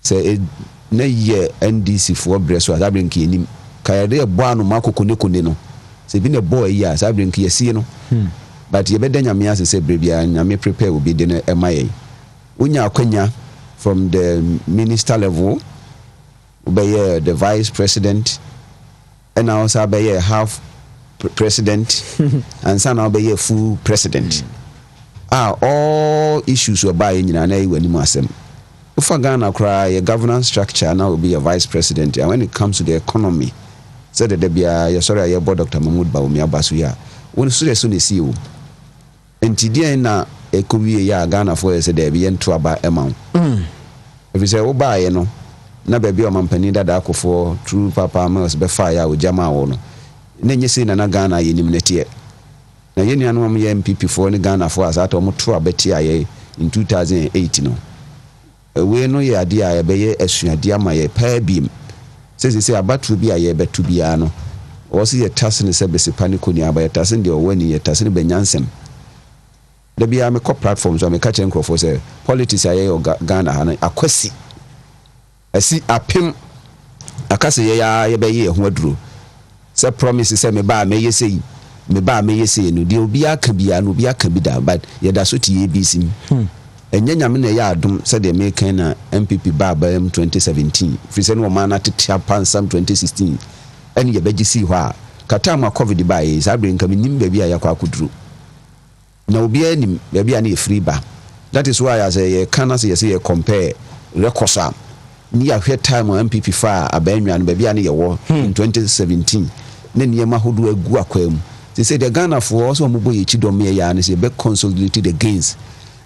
say na ye NDC for breso azabrinki enim kayade ebo anu makoko ne kone no se bi ne boy ya azabrinki yesi no but ye beda nyame ase se brebia nyame prepare obi de no emaye unya akwanya from the minister level obey the vice president and also obey half president and son obey full president all issues were by nyina na iwe ni asem ufa Ghana cry a governance structure now will be a vice president and when it comes to the economy said that bia ya sorry ya Dr. Mahmoud Bawumia Basuya when so ne see you enti na ekowie ya Ghana for say there be ento aba emaw if you say wo ba ye no na ba bi o mampani dada akofo true papa mas be fire o jama wo no na nyese na Ghana ye nim netie na ye nuanu am ye MPP for ni Ghana for asato mo to abeti aye in 2008 no we no ye ade a be ye asuade ama ye pa biem say abatu bi aye betu bia no o se ye tase ne se besipa ne koni aba ye tase de o wani ye tase ne benyansem da bia me ko platforms o me ka chen crofo say politics aye o Ghana ha no akwasi asi apem akase ye be ye ho aduro say promise say me ba me ye sei no de obi aka bia no obi aka bi da but ye da so ti ABC enye nyame na ya adom said the American na MPP ba 2017 fi se no ma na tete apansam 2016 ene ye beji si ho a kata ma covid ba ye sabre nka nim ba bia ya kwa kuduru na obi anim ba bia na e free ba that is why I say ye can say ye compare records am ni ya hwe time MPP fa abanwa no ba bia na ye wo in 2017 na niema hodo agu akwam they say the Ghana for also mubo ye chidom ye ya na say be consolidate the gains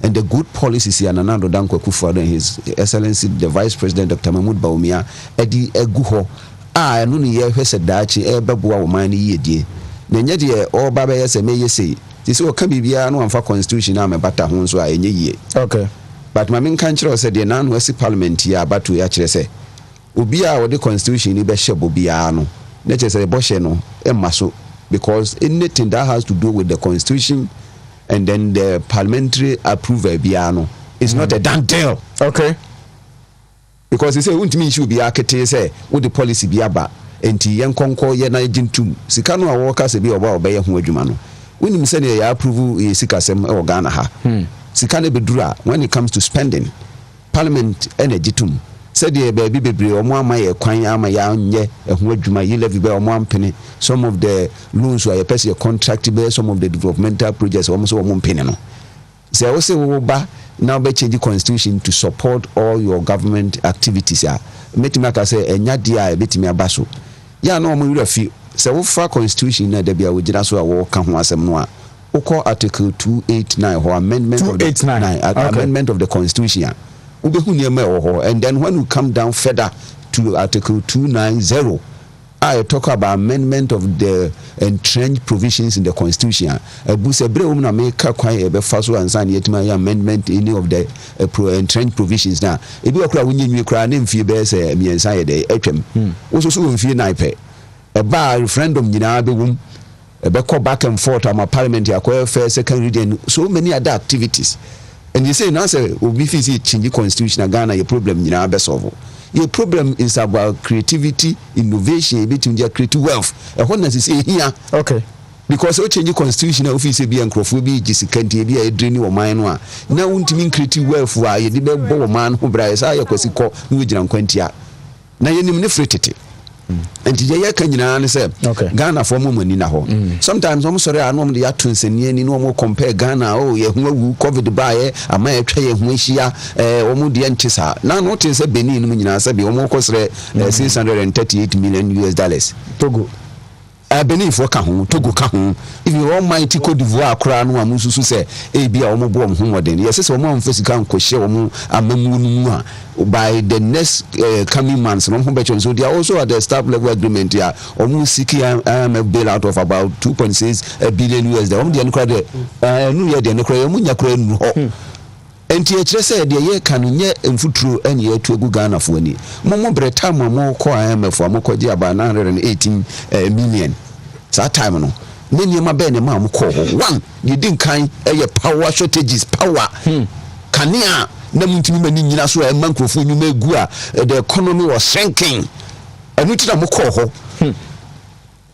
and the good policies here Nana Danko Akufo-Addo and his excellency the vice president Dr. Mahmoud Bawumia edi egu ho eno ne ye hwese daachi beboa wo man ne yedie na nye de o baba ye se me ye sei ti se o ka bibia no amfa constitution na me bata ho so a enye yie okay but ma min kan kire o se de na no asi parliament ya batu ya kire se obi a wo de constitution ni be hye bia no na kire se bo hye no maso because anything that has to do with the constitution and then the parliamentary approval biano is not a done deal. Okay. Because he say untimi issue bi akete say what the policy bi aba enti yen konko ye na jintum sika no awoka se bi oba obeye ho adwuma no unim say na ya approve ye sika sem e Ghana ha sika ne bedura when it comes to spending parliament energytum said the baby bebre omo ama ye kwan ama ya nye ho adwuma ye levy be omo ampene some of the loans were person contract be some of the developmental projects omo so omo mpene no say o say wo ba now be change the constitution to support all your government activities ya metima ka say enya dia e betimi abaso ya na omo wura fi say wo fa constitution na da bia wo gina so a wo ka ho asem no a wo call article 289 or amendment 289 of the amendment of the constitution and then when we come down further to article 290 I talk about amendment of the entrenched provisions in the constitution abusebre na make kwan e be faso ansan yetima amendment any of the entrenched provisions na ebi okura wonyenwe kura na mfie be se miensa ye de atwam wo so mfie na ipe e ba referendum nyina be wum e be go back and forth am parliament yakwa first second reading so many other activities. And you say now say we see change constitution Ghana your problem nyina be solve. Your problem is about creativity, innovation, between their creative wealth. And what does say here? Okay. Because we change constitution office be ankrofo bi gisikante bi a draining o man no a na untimi creative wealth wa ye de be bo man ho bra say akosi ko no gina nkwantia. Na yenim ne fretete. and ye can you say Ghana for mumani na ho. Sometimes I'm sorry, I know the atwins and ye no more compare Ghana, oh, ye who COVID by a may try a wishia, Omudi antisa. Now, notice a Benin, Munina, be almost $638 million. Togo. Benin for Kahun, Togo Kahun. If you almighty Cote d'Ivoire crown, Amusu say, a be a bomb whom then. Yes, it's a more physical question, by the next coming months. So they are also at the staff level agreement here, almost seeking a bailout of about $2.6 billion. New Year, the enti e say de ye kan nye mfuturo ene ye to Ghana fo ni mo breta mo ko IMF mo ko di aba 918 million that time no ne niema be ne ma mo ko one you din kan e power shortages power kania na muntimi mani nyina so e mankrofo nyuma egu a the economy was shrinking enu ti na mo ko ho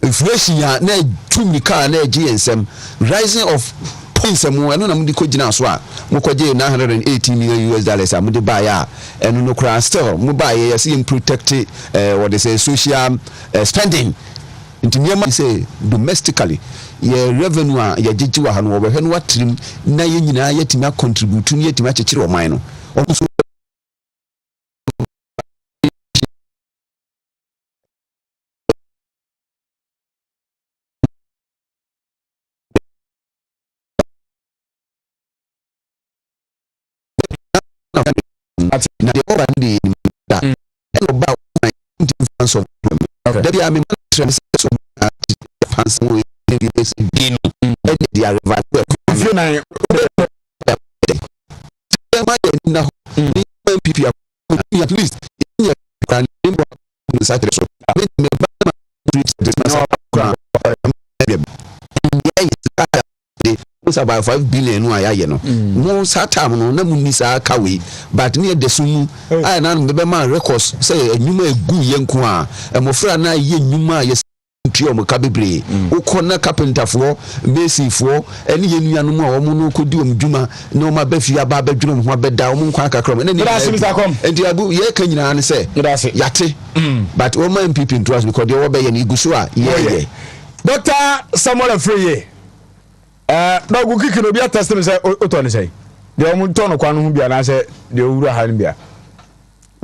inflation ya na tumika na gsm rising of points mo eno na mudi ko gina so a mo ko je $918 million amudi buy a eno no kra still mo buy ye see protect what they say social spending into niema say domestically ye revenue a ye gigi wa ha no wo be no watrim na ye nyina ye timi contribute ni ye timi akekere oman no also na the over the that about my influence of that be am trend so pants we be this bin and they are revival you na na MPP at least in can so about 5 billion no ayaye no mo satam no na munisa kawe but ne desumu ai na no be man records say enyuma egu yenko a emofra na ye enyuma ye tuo mo kabebre ukona carpenter fo mason fo ene ye nuanu mu a omo no kodi omdwuma na o ma ba fi aba ba dwuma ho beda omo nkwa kakra mo ne enti abu ye ka nyina ne say yate but o ma MPP trust because they wo be ye ni guso a ye Dr. Samuel Afriye na go kiki no bia test me say oto ne say de o mu tono kwa no hu bia na say de owura ha ne bia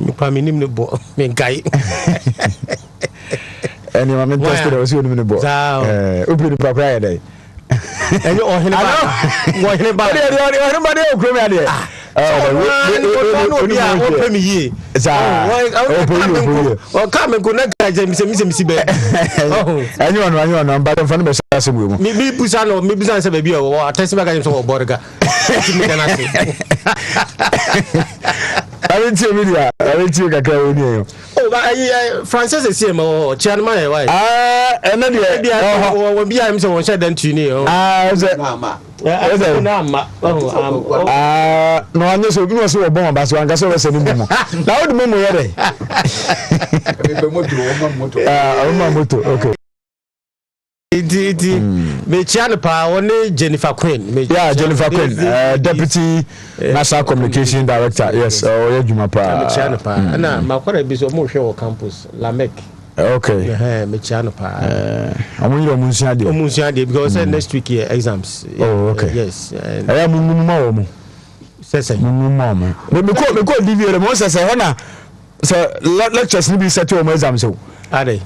me pa me nim ne bo me gai eni ma me test de o si o nim ne bo obi ni prakra ya dai enyo o hene ba de o kro me ade open me here o come go na gaje mi be anyo no ba dem fa no be sase mu mu mi busa se be bi o atesi ba gaje so borga mi kana se arentie media arentie kakra woni yo Francis ese mo chairman e why ena de o bi am se won sha dan tuni o no anyo so bi no so obon ba so anga so we se ni mu na o de mo ye dey moto okay me chian pa one Jennifer Queen Jennifer Queen deputy national communication director yes o juma pa me chian pa na makwara bi so mo hwe o campus Lamek okay me chian pa amunyo munsia de because next week here exams okay yes aya munmu ma wo mu sese munmu ma mo me ko divere mo sese hona so lectures ni bi set o mo exams o ade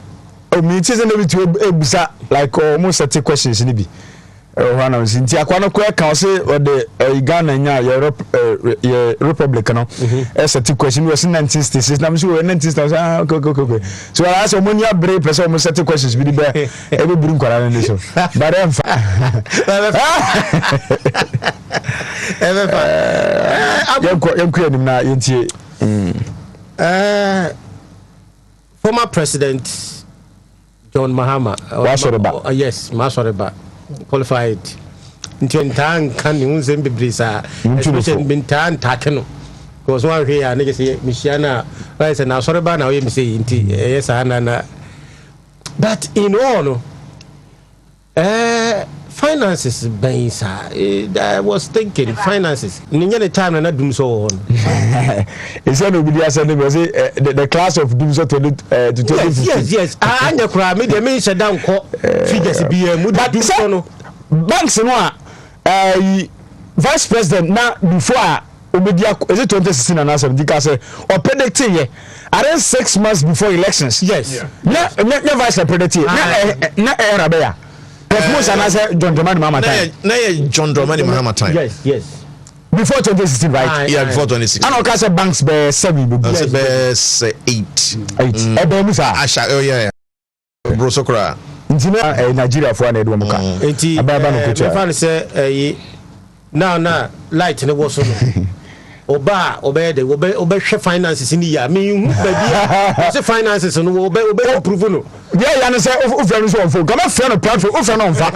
o mi ti se na bi to ebusa like almost 30 questions ni bi hwana nti akwa no ko e kan se o de Ghana nya Europe Republic no e 30 question was 1966 na mi so 1966 okay so I ask mo nya bre person mo 30 questions bi be e be buru nkwara ne so but em fa yanko enim na yentie former president John Mahama yes Masoreba qualified into tan kan unzem bibrisa especially bintan takeno because one here na say Michiana right na Masoreba na we say inti yes na but in all finances ben sa I was thinking finances ninya the time na dum so on is there nobody else the class of dum so to yes anya kura me dey me down ko figures bi mu dum so no banks no vice president na before obedia is it 2016 and 17 ka say or predicting here around 6 months before elections yes na vice predicting na era be ya Most another John Dramani Mahama time. Na John Dramani Mahama time. Yes. Before 2016, right? Yeah, before 2016. And okay, banks be 7. Yes, 8. 8. Asha, oh yeah. Bro Sokra. Ntina Nigeria for na edwo muka. Enti ababa no kucha. Me fan say now light ne wo so no. Oba hwe finances ni ya me hu ba bia finances no oba approve no yeah ya no say ofra no so on phone come friend no platform ofra no mfa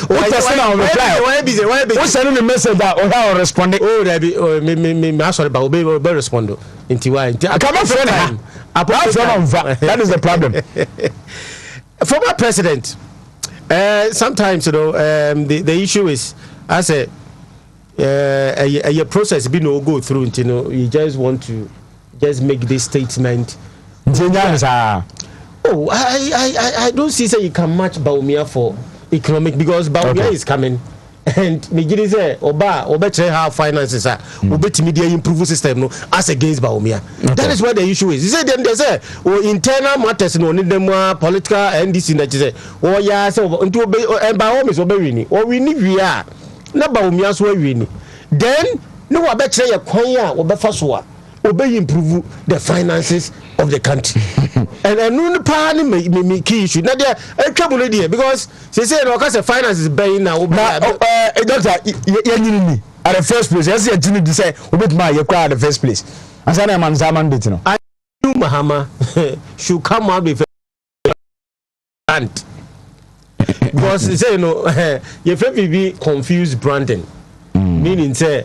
o test na on reply why busy o send the message that o how respond me sorry ba oba respond nti why nti come friend ha that is the problem. Former president sometimes the issue is I say a process be no go through, you know, you just want to just make this statement. Oh, I don't see say you can match Baumia for economic because Baumia is coming and me say oba try how finances are media improve system no as against Baumia. That is where the issue is. You say then they say internal matters no need them political and this in that say yeah so into and Baumia is obey or we need we are na Baumia so we then no wa be try kwan a wo be fa so a obey improve the finances of the country and no pa ni me key issue na there atwa no there because say no ka say finances be na doctor yanyini at the first place yes you need to say obetuma ye kwa at the first place asa na man zaman bit no Mahama should come out with and because say no you fit be confused branding meaning say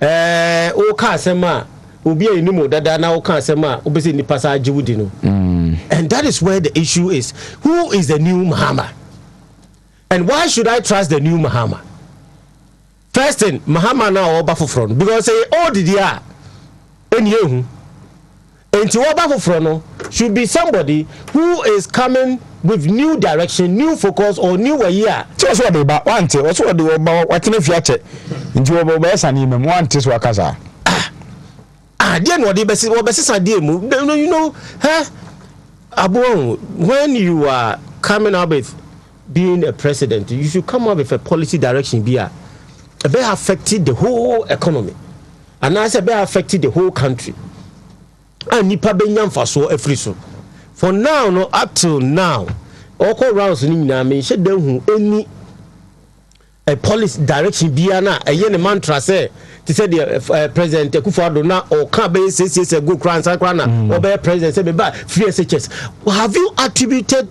o ka asema obi enimu dada na o ka asema obese ni pasa ajiwudi no and that is where the issue is. Who is the new Mahama and why should I trust the new Mahama? First thing Mahama na oba front because say all the dia enyehu enti oba front no should be somebody who is coming with new direction, new focus, or new way. Just what they want to, what's what they about what in the future. Into a best and even want to work as a then what the best idea, you know, Abu, when you are coming up with being a president, you should come up with a policy direction, be affected the whole economy, and I said, be affected the whole country. And nipa benyam faso every so. For now, no, up till now, all rounds in me, she don't any a policy direction biana, a yen mantra say, to say the President Akufo-Addo na or can't be say a good crown, or be president, say, but free SHS. Have you attributed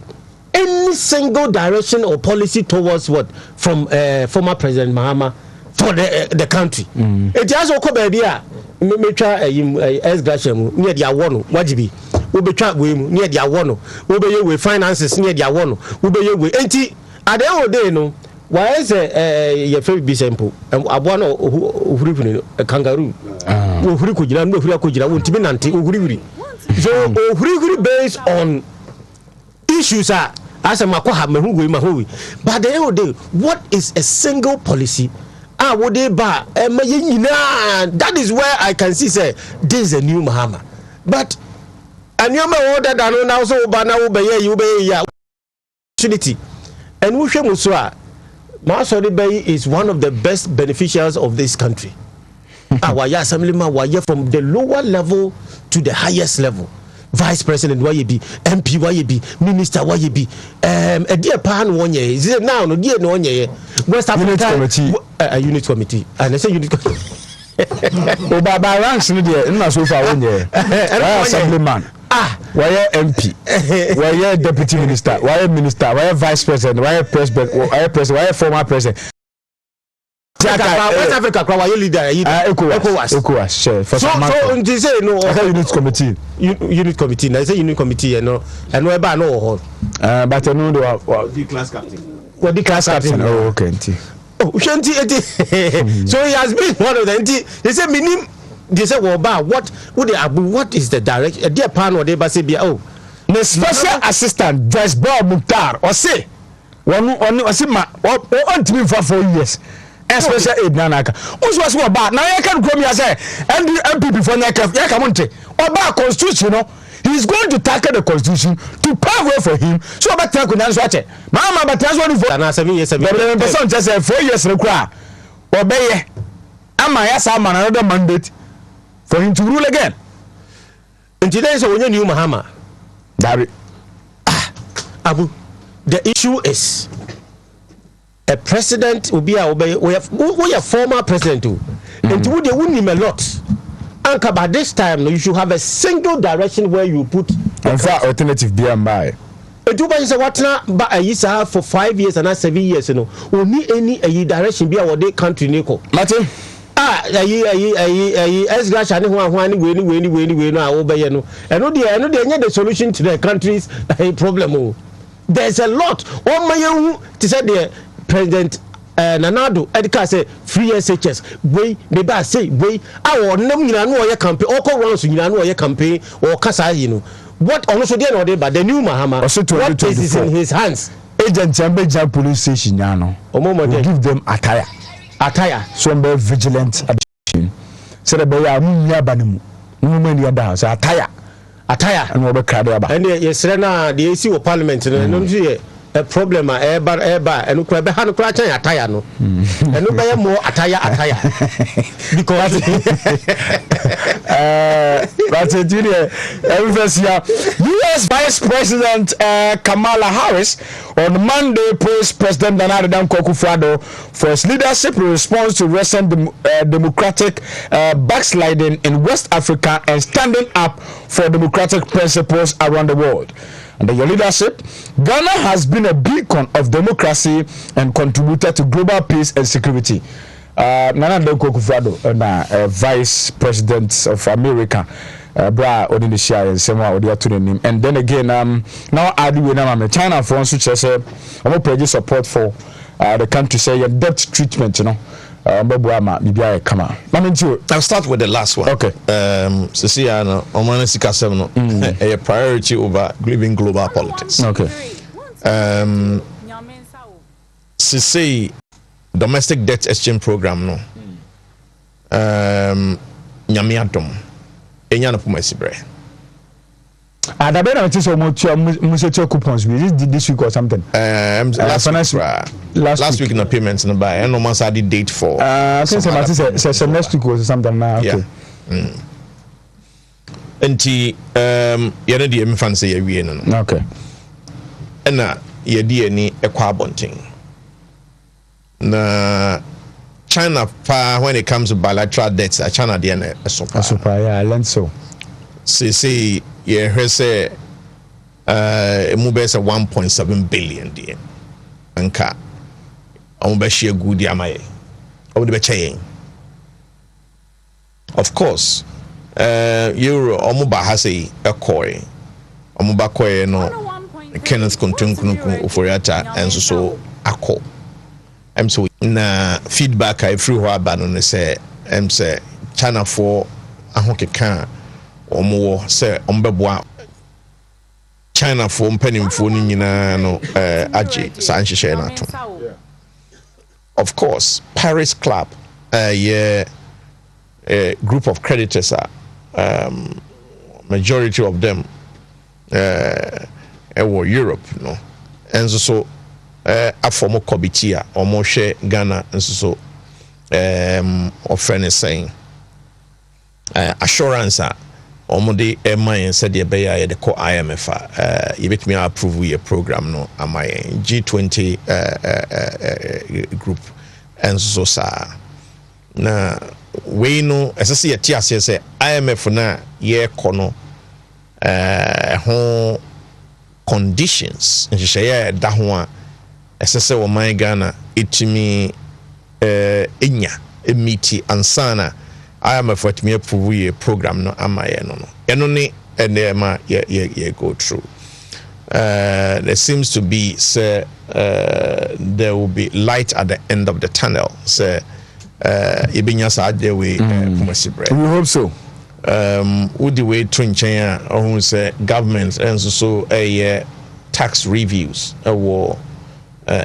any single direction or policy towards what from former President Mahama for the country? It has also baby, me try as Gresham near the Awono, Wajibi. We be track we near the awono we be with finances near the awono we be with enti at the end of the day no why is your favorite be simple and abono ohuri kangaroo ohuri kujira no ohuri akujira wontimi nante ohuri so ohuri based on issues are as a makoha mahuwi but at the end of the day what is a single policy would they ba that is where I can see say this is a new Mahama but and you may order than now so bana obey you be opportunity and we share muswa Masori Bay is one of the best beneficiaries of this country. Our assemblyman were from the lower level to the highest level. Vice President why be MP why be Minister why be a dear pan 1 year is it now no dear no 1 year West Africa a unit committee and I say unit oh baba ranks no there na so far 1 year assemblyman why MP why deputy minister why minister why vice president why president why former president West Africa why leader ECOWAS so they say no unit committee I say unit committee and no eba no but no the class captain what the class captain. Oh, okay. Oh, so he has been one of them. They say minim. They say well, what is the direction? Dear pan or they say oh, the special assistant Joyce Bell Mukhtar or say one or say ma on to me for 4 years. Special aid nanaka. Who's was what about now? I can come here say and MP before Yakamonte or about constitution. He's going to tackle the constitution to pave way for him. So about tackle and watch it. Mama, but that's what for 7 years. But the person just said 4 years in the crowd. Obey. Am I as I'm another mandate for him to rule again? And today is when you knew Mahama. Abu, the issue is a president will be we have former president too. And to they win him a lot. And by this time you should have a single direction where you put alternative BMI. Juba is a what now but I used to have for 5 years and not 7 years, you know. Only any direction be our day country Nico. Martin. As grass and when now obey no. And no the solution to the country's problem. There's a lot. Oh my to say the President Nanado Edika say free SHS way maybe I say way our name you campaign or runs you know campaign or kasa you know what also there no dey but the new Mahama what is in his hands agent Chambeja police station yano will give them attire so be vigilant addition so the be ya munya banimu mumani ya da so attire and we be crowd about and yes na the AC parliament no see a problem eba and ukra be han kra chan attire no and no be more attire because that's a junior US Vice President Kamala Harris on Monday praised President Nana Akufo-Addo for his leadership in response to recent democratic backsliding in West Africa and standing up for democratic principles around the world. Under your leadership, Ghana has been a beacon of democracy and contributed to global peace and security. Nana Akufo-Addo, Vice President of America, Bra Odinishia and Sema Odia, and then again, now I do with China for one such as I'm a support for the country, say your debt treatment, you know. I'll start with the last one. Okay. Cecilia, a priority over living global politics. Okay. Ceci domestic debt exchange program no. Nyamiadom. Enya na puma sibre. There been a so coupons this week or something. Last week in the payments in the buy and no man said the date for. I think it's next week or something now. Okay. Enti you know the fancy ye no. Okay. Na ye di ni ekwa bonting. Na China when it comes to bilateral debts, China dey na super. Super, yeah, I learned so. See yeah, he say mu be say 1.7 billion there. Anka omo be share good amaye. Omo de be chayen. Of course, euro omo ba ha say ekoi. Omo ba koi no Kenneth Kuntunkunu Oforiata enso so akọ. So na feedback I free ho aba no say say China for ahokeka omo say ombeboa China for mpanimfo ni nyina no age san hyehyɛ na to. Of course, Paris Club a group of creditors are majority of them were Europe no and so a former committee or share Ghana and so of friend saying assurance or the MI said the Bay the co IMF you bet me approve your program no am I G20 group and so sa na we know as I see a TS say IMF na ye kono ho conditions and she da ho esese wo man Ghana etimi enya emiti ansana IMF atimi approve ye program no amaye no eno ne ene ma ye go through there seems to be say there will be light at the end of the tunnel. Say ibinya sa de we Kumasi bread. We hope so. With the way to China or say government and so a tax reviews or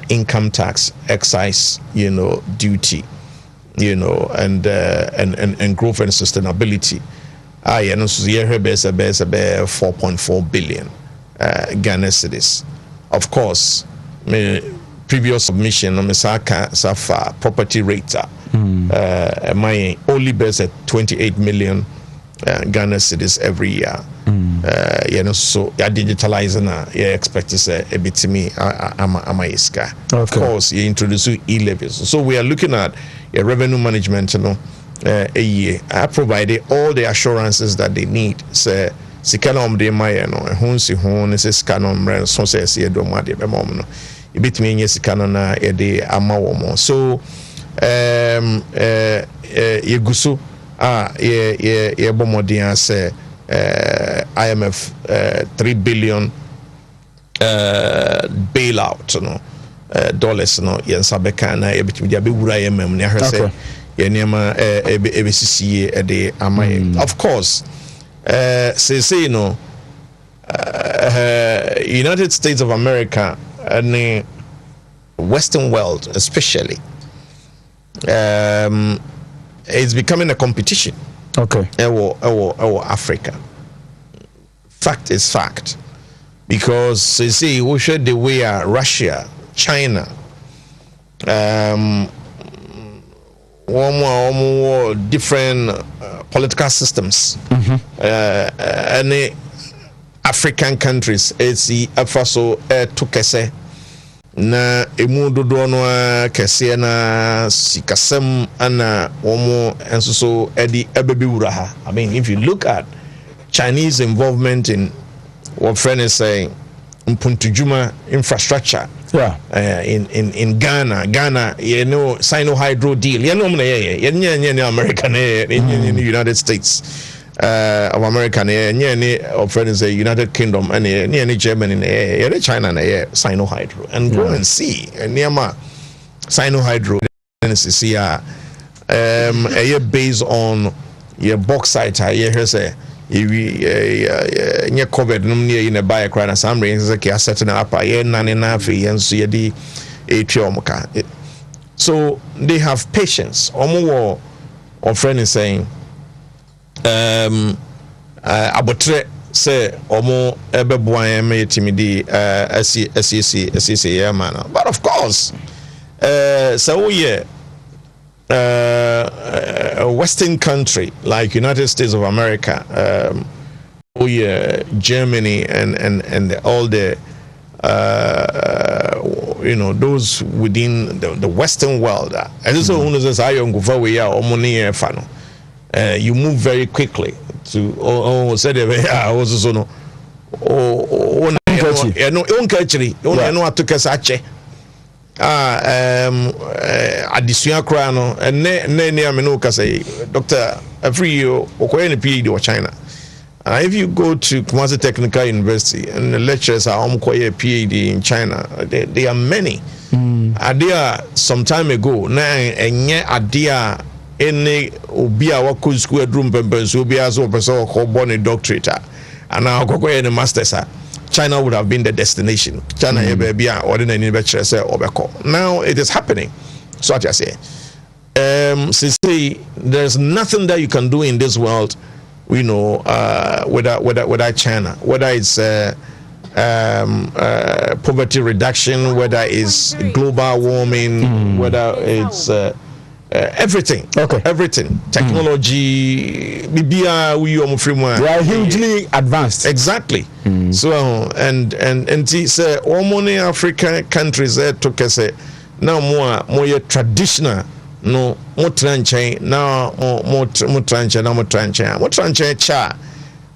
income tax, excise, duty, and growth and sustainability. I know so here base 4.4 billion Ghana cedis. Of course, my previous submission on Misaka Safa property rate my only base at 28 million Ghana cedis every year. So you digitalize na you expect to say a bit to me iska. Of course, you introduce e-levies. So we are looking at a revenue management, a year. I provided all the assurances that they need. Say sikanom de my hunsi hon is scanom ren so say see do ma de be mom no. E bit me nye sikano na e de ama wo mo. So yeguso ye bomodin say IMF 3 billion bailout dollars yensabeka na ebitimi dia be wura yemam ne ahwese yenema ebesisi de amaye. Of course say United States of America and the Western world especially it's becoming a competition. Africa. Fact is fact. Because you see, we should the way Russia, China, one more different political systems. Any African countries, it's the Afaso Tukese. Na emu dodo no kese na sikasem ana womo enso edi ebebi wura ha. I mean, if you look at Chinese involvement in what friend is saying Mpuntujuma infrastructure in Ghana Sino Hydro deal American in the United States of America of friends say United Kingdom and near Germany China Sino Hydro and go and see near Sino Hydro based on your bauxite here say near COVID near in a buy cry and some rains a setting up so they have patience or friend is saying Abu-Prah say omo ebeboa me timidi SCC man. But of course so we a Western country like United States of America Germany and all the those within the Western world you move very quickly to said also no additional crano and ne ameno ka say Dr. every year okoye PhD or China. If you go to Kumasi Technical University and the lecturers are okoye PhD in China, there are many. There some time ago na enye adia any obia wako school room pempens obia so person ko born a doctorate and now okoye the masters. China would have been the destination. China now it is happening. So what I say, there's nothing that you can do in this world, without China. Whether it's poverty reduction, whether it's global warming, whether it's everything, everything, technology, they are hugely advanced. Exactly. So and say all many African countries took us now more traditional no more tranche now more tranche now more tranche cha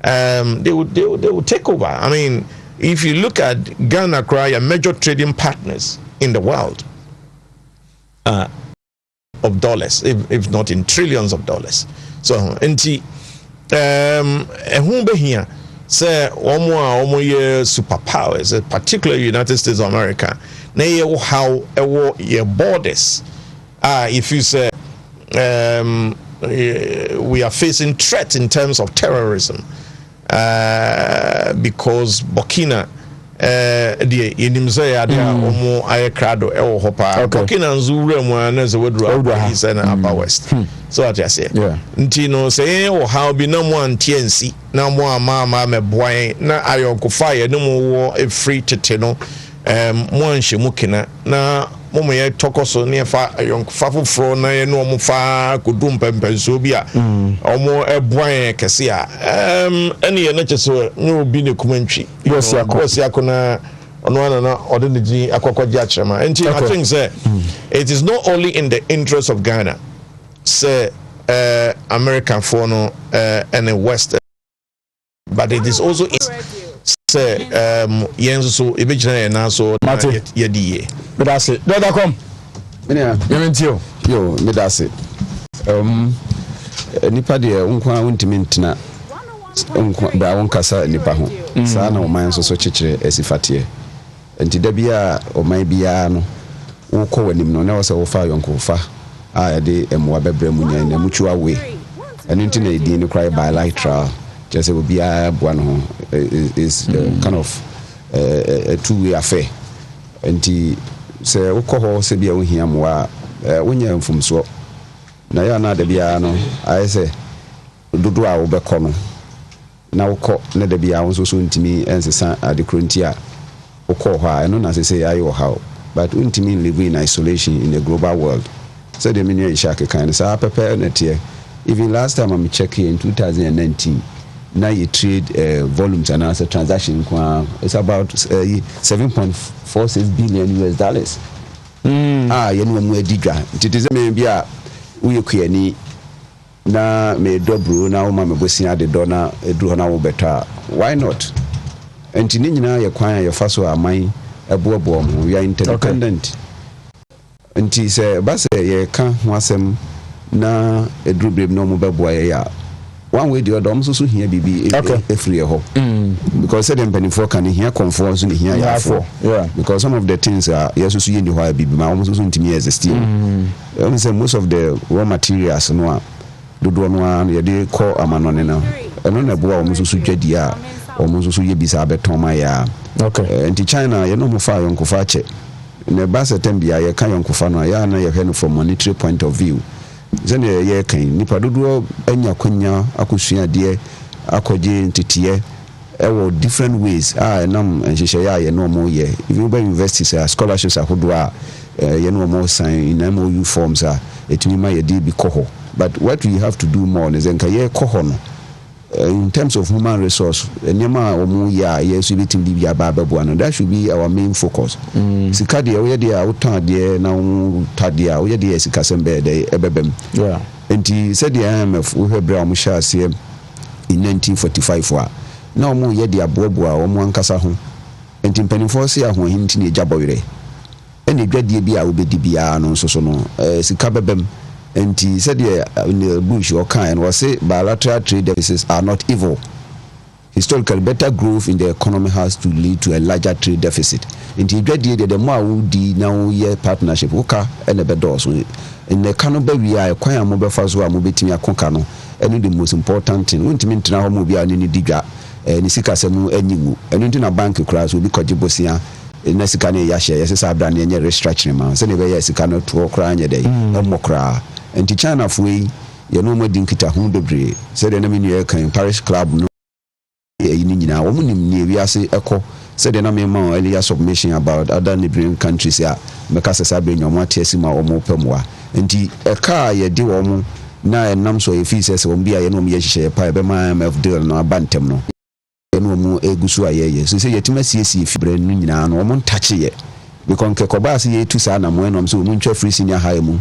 they would take over. I mean, if you look at Ghana, are major trading partners in the world. Of dollars, if not in trillions of dollars. So, who be here? say omo ye superpowers, particularly United States of America. Na ye how your borders. If you say we are facing threat in terms of terrorism, because Burkina the inimze ade omo aye krado e wo hopa Burkina nzure mu anaze wedru east and upper west. So what you say? Yeah. Nti no say wo how bi na mo antiansi na mo ama meboan na ayonkofa ye no mo wo e free tete no mo anhye mu kina na mo ye tokoso ne fa ayonkofa foforo na ye no mo fa kodum pempenso bi a omo eboan kese a ene ye na cheso ne obi ne kumantwi wosi akona ono na odiniji akokogye achema. And I think say it is not only in the interest of Ghana, say American for no and the West, but it is also say yenzo so ebejina na so yediye. But that's it. Don't come. Yo, me that's it. Nipa de unkwa untimi ntina da wonkasa nipa ho. Saa na oman so chechire esifatie. Enti da bia oman bia no wokɔ wanim no na wo sɛ wo fa yonkofa a yɛde emwa bebrɛ mu nya na mutu awe ɛno nti na ɛdi ne cry bilateral just obi a boa no is kind of a two-way affair. Enti sɛ wokɔ hɔ sɛ bia wo hia mwa wonya mfumso na ya na da bia no ayɛ sɛ dodo a wo bɛkɔ no na wokɔ na da bia wo so ntimi ensesa adekro nti a wokɔ hɔ a ɛno na sɛ sɛ ayo how but ntimi live in isolation in a global world. So the menu is shake kind so prepare net here. Even last time I'm checking in 2019 now you trade volumes and as a transaction it's about 7.46 billion US dollars. You know more diga it is maybe a we kwani na me dobro na o ma me bosia de do na eduro na wo beta why not enti ni nyina ye kwan ye fa so aman ebobo mo we are interdependent. Nti se ba se ye ka ho asem na eduru brem no mo beboa ye ya one way the other so hia bibi free ho because say them penifo can hia comfort so hia ya for because some of the things are yes so ye ni ho bibi ma almost so ntimi exist say most of the raw materials no a dodo no a ye de call amanone na eno na boa almost so dwadi a almost so ye bisa beton ma ya nti China ye no mo fa yonkofa che ne ba setembia ye kan yonkofa no ya na ye hwe no from monetary point of view zene ye kan nipa dodo anya kwanya akosua de akoje ntitiye ewo different ways nam nhihye ya ye no mo ye even by universities scholarships ahodo a ye no mo sign in MOU forms etimi ma ye di bi koho. But what we have to do more is enka ye koho no in terms of human resource nyama omu ya yesu bitim bibia bababo no that should be our main focus. Sika de we de awutan de na tade a we de sika sembe de ebebem enti said the IMF we hebra omu sha ase in 1945 wa na omu ye de aboboa omu ankasa ho enti mpanimfo se aho hinti ne jabowere ene dwadie bia wo bedi bia no so no sika bebem. And he said, in the bush or kind was say bilateral trade deficits are not evil. Historically, better growth in the economy has to lead to a larger trade deficit. And he graduated the more woody now year partnership worker and the bedos. In the canoe, we are quite a mobile fast who are moving a concano. And the most important thing, won't mean to now move any diga, and Nisika Samu, and into a bank class will be Kojibosia. Nesikane Yasha, yes, I've done any restructuring amounts. Anyway, yes, you cannot talk around your day, no more cry. And to China way, you know more dinkita home degree. Said the name you can Parish Club no in woman near we are say echo. Said the name more earlier submission about other neighboring countries ya Mekasa Sabin or Matiasima or Mopemwa. And a car ye do omo na and nam so if he says won't be a no me share pie be my of deal no abantem no. No more egusu aye so say yetima CC fibre no nyina no omo touch ye because kekoba say ye tu sa na mo enom so mo ntwa free senior high mu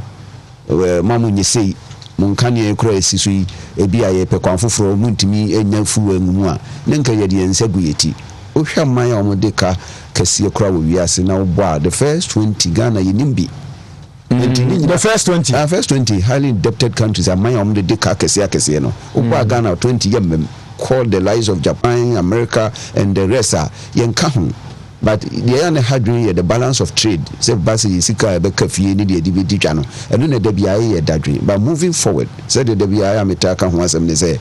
mamu nyesei munkane ekura esisu yi ebi aye pe kwanfoforo muntimi enya fuwa mu a nenka ye de ensagu yeti ohwa man ya omode ka kase ekura wo wiase na wo the first 20 Ghana yenimbi the first 20 highly indebted countries are man ya omode ka kase no wo Ghana 20 yemmem call the lies of Japan, America, and the rest are yenkahu. But the other hadri the balance of trade. Say basi sika beka fie ni the DVD channel. And then the BIA dadri. But moving forward, said the BIA metaka ho asem ne say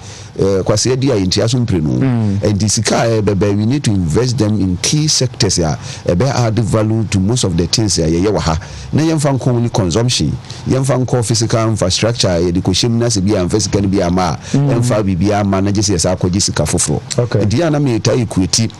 kwase dia intiasum prenu. And the sika we need to invest them in key sectors ya be add value to most of the things ya ye wa ha. Na yemfa nko consumption, yemfa nko physical infrastructure ye de ko shimna se bia physical ni bia ma, yemfa bibia ma na gese yesa akɔgye sika foforo. Okay. Dia na me tai equity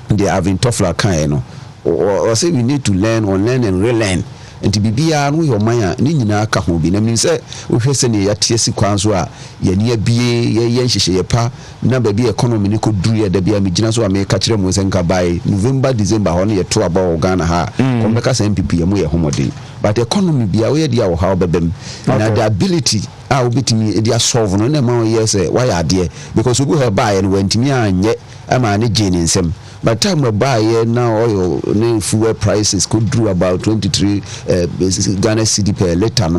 they are having tough like kind, or say we need to learn or learn and relearn. And to be no your maya, Nina Kahobi. I mean, say, we face any at TSC Kwanswa, Yania BA, Yanshe pa, number be economy could do ya, the Bia Mijinaso, I may catch them with Enka by November, December, only a 2 about Ghana ha, Combekas MPP, and we are homody. But economy be aware, dear, how them, and the ability. I will be to me, they are solving on them. Yes, why are dear? Because we go her buy and went to me and yet I'm a Jane in some. By the time we buy now, oil fuel prices could do about 23 Ghana cedi per liter.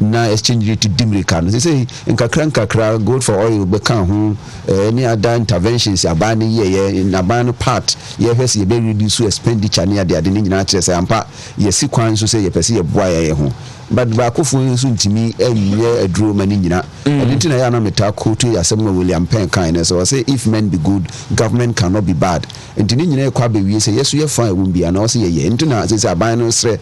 Now exchange it to Dimrican. They say in Kakra good for oil, become any other interventions. Abani in Abani part. Yes, you very reduce expenditure near the United States. And part yes, sequence to say you perceive a boy home. But Bakufu to me a drew manina. And into Nayana Metako to Yasamu William Penn kindness. So I say if men be good, government cannot be bad. And Tinina Kwabi we say yes, we are fine, won't be an also ye internet is a binary say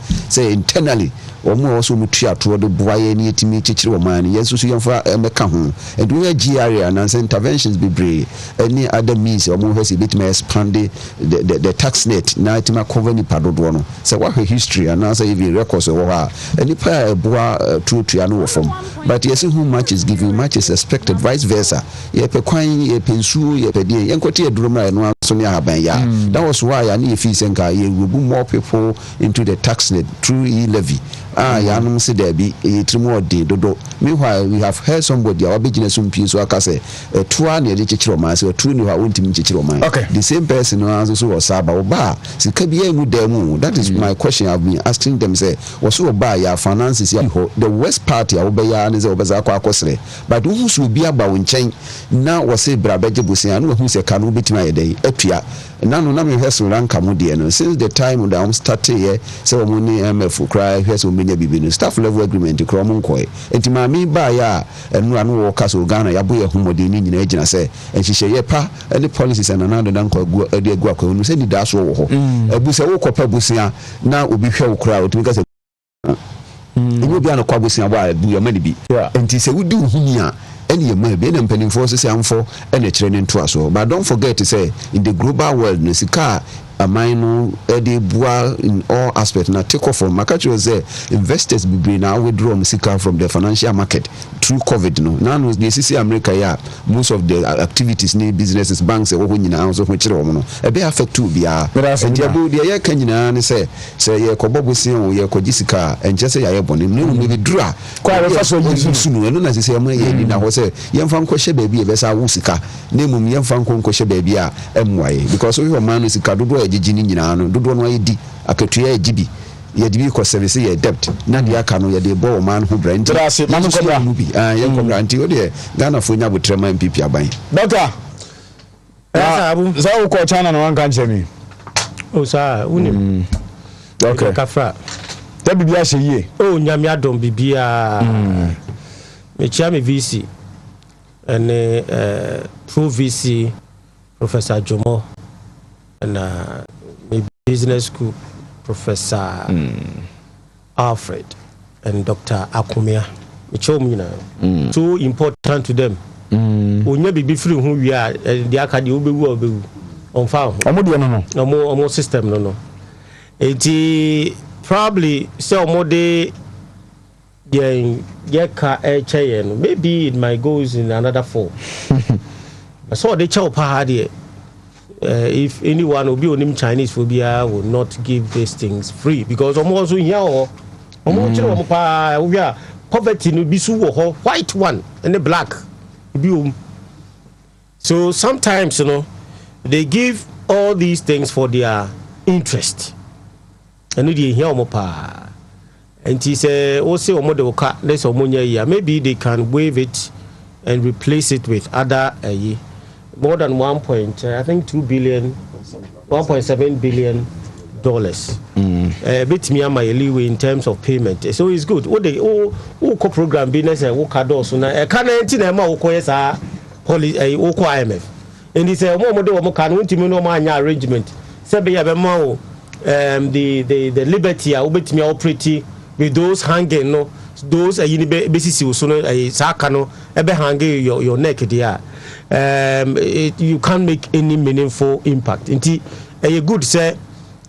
internally or more also mutia toward the boy any to me teacher or man, yes, we are for a mecahu. And we are GRA and answer interventions be brave. Any other means or more has a bit more expand the tax net, Nightima Coveni Padodono. So what her history and answer if you records or any boa true triano from. But yes, who much is given, much is expected, vice versa. Ye pe kwan, ye pensu, ye pe die, yenkoti drama and one sonia haban ya. That was why I need fees and ye will bring more people into the tax net through e-levy. Yanum said there be a more day dodo. Meanwhile, we have heard somebody our business on piece or case a 2 near the chichromas or 2 new own team chichroman. Okay. The same person who also was Saba or Bar. That is my question I've been asking them say, was so buy your finances the West Party Obeyan is Obazaqua Cosre. But who will be about in chain now was say Brabeja Busian who's a canoe between my day, Epia. None of them has to rank Camudian since the time when I started here, so money MF cry, here's so many be staff level agreement to Cromonkoi. And to my me buy ya and run walk castle Ghana, Yabuya Humodini in agent, I say, and she say, Yepa, and the policies and another uncle, a dear Guaco, who said the dash over. A Busa Busia now will be show crowd because it will be on a Quabusia while Buya Medibi. And he said, we do here. Any may be an penny forces for any training to us. But don't forget to say in the global world, Nisika, a minor Eddie Bois in all aspects. Now take off from Makachi was there. Investors be now withdraw Nisika from the financial market through COVID. No, now with the CC America, yeah, most of the activities need businesses, banks, or when you know, so much no. A be affect to be a. And the year can you say ye Kobobusian, ye Kojisika, and just say I have one. Maybe draw. Quite a fast one soon. And as I say, I'm a say, young Fanko baby, Vesa Wusika, name young Fanko baby, MY, because we were man is a Kadudo. Jijinino, do one way di a Katia GB. Ye do because service ye debt. Nadia Kano, ye de bow man who brand. Mamma movie, young Granty, dear, Ghana Funya with Trema and Pipia by. Doctor, so call China and one can't me. Oh, sir, okay, Cafra. That be a ye. Oh, Yamia don't be Michami VC and true VC, Professor Jomo. And my business school Professor Alfred and Dr. Akumia. Too important to them. We never be free who we are. The academy will be on file. No more system. No. It probably so more day. Maybe it might go in another 4. I saw the chow party. If anyone will be on him Chinese phobia will not give these things free because almost we are poverty will be so white one and the black. So sometimes they give all these things for their interest. And we hear and he said also maybe they can waive it and replace it with other more than 1.7 billion dollars. Bit me my leeway in terms of payment. So it's good. What they co program business and what card also na can enti ma wo koye sa policy wo ko IMF. And it's a more do mo can Wontumi no ma anya arrangement. Say be ya be ma wo the liberty a bit me operate with those hanging no those BCC so no saka no e be hanging your neck there. You can't make any meaningful impact. Inti good say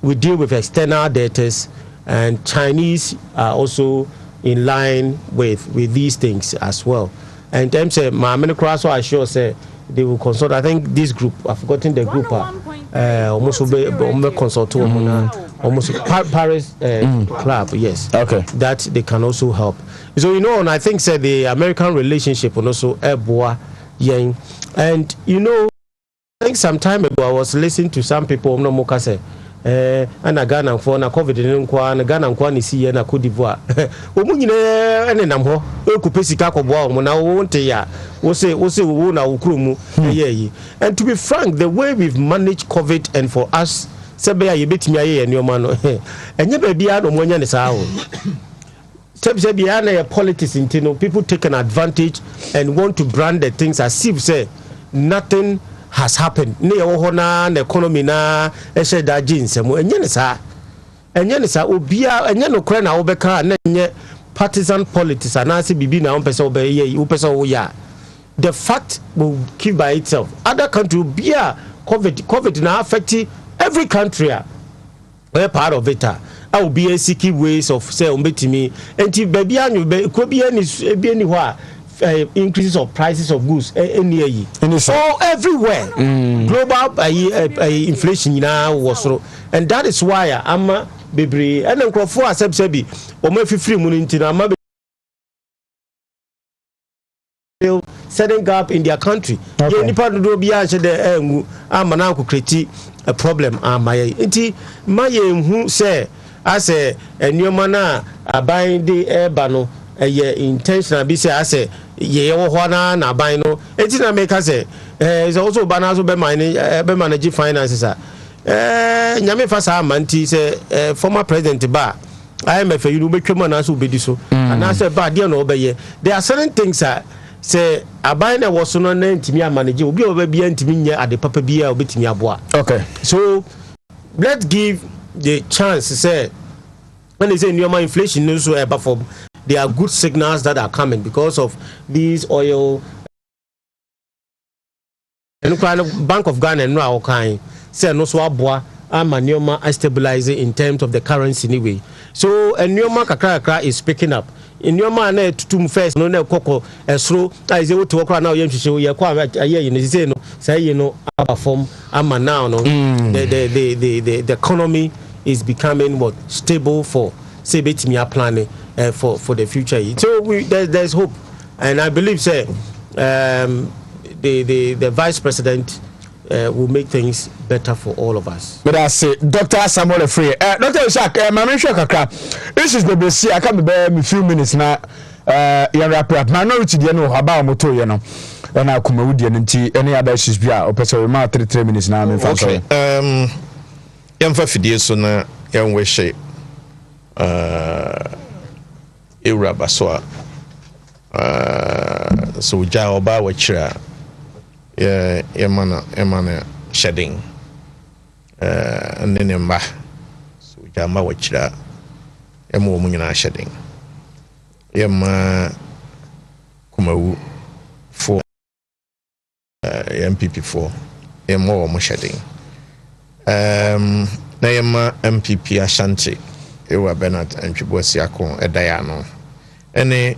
we deal with external debtors, and Chinese are also in line with these things as well. And them say my cross so I sure say they will consult. I think this group, I've forgotten the group almost consult almost Paris club, yes. Okay. That they can also help. So and I think say the American relationship and also Yang. And I think some time ago I was listening to some people no more say ana Ghana for na COVID nkwa na Ghana nkwa ni si na Cote d'Ivoire omu nyine ene nam ho ekupesika koboa omu na wo nte ya wo se wo na ukrumu yeyi. And to be frank, the way we've managed COVID and for us sebe ya yebetimi aye enioma no enye ba bia no monya ne saa ho sebe bia na politics intino, people take an advantage and want to brand the things as if say nothing has happened. Ne wo na economy na ehye da jeans mo enye ne saa obia enye no kora na wo beka na enye partisan politics anase bibi na pese wo ya. The fact will keep by itself. Other country bia COVID na affect every country. We're part of it. I will be seeking ways of say umbetimi enti baby anyu be ko bia ni hwa increases of prices of goods everywhere. Global inflation was so, and that is why I'm bebre and nkrofo asebsebi o ma fifiri mu nti na ma setting gap in their country. You nipa do bia che de engu amana ko create a problem amaye nti maye hu say as a nneoma na aban de eba no intentional be say as a ye wo ho na aban no enti na make say is also banazo be manage finances nyame fa sa amanti say former president ba IMF you be twema na so obedi so and I say ba de na obeye. There are certain things say aban na was no na ntimi amanage obi oba bia ntimi nya ade papa bia obetimi aboa. Okay, so let's give the chance say when they say new inflation no so perform, there are good signals that are coming because of these oil. And Bank of Ghana no our kind say no so aboa amanioma stabilizing in terms of the currency anyway. So enioma kakra is picking up. Enioma na tutum first no na kokko esro is able to okra na yemhwehwe ye kwa aye no say no say no perform ama now no the economy is becoming what stable for say betimi planning for the future. So there's hope, and I believe say the vice president will make things better for all of us. But I say Dr. Samuel Free, Dr. Ishak, my mention kakra. This is the best. I can't be a few minutes now. You wrap up. Minority, you know about motor, you know. And I come with you and any other issues. Be out. Person, we might 3 minutes now. Okay. Young Fafidi, so na young we say. Eura baswa. So ja oba wachira. Emana shedding. Nene mba. So ja ma wachira. Emu munyina shedding. Yema kumawu for MPP 4. Yema mo shedding. Na yema MPP Ashanti. Ewa Bernard and Chibwesiako Edayano. Any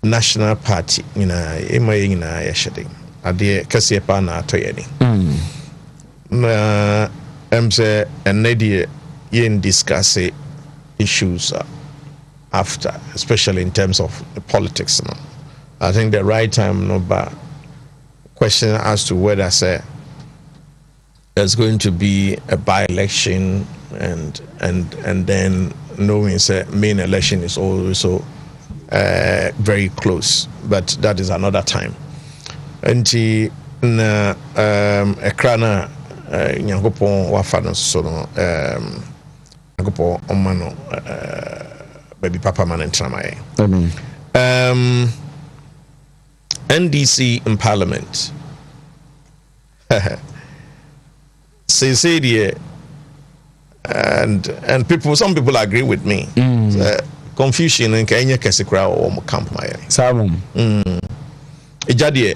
national party ina yeshading. Adie Kasiepa na toyeni. Na emse enedi yen discuss issues after, especially in terms of the politics. No? I think the right time no ba question as to whether say there's going to be a by-election and then knowing say main election is also very close, but that is another time. And na ekra na nyankopon wafa no so no nyankopon omano baby papa man entramaye. Amen. NDC in parliament. Say dear, and some people agree with me. Confusion and Kenya Kasikra or Campire. Salmon. Ejadie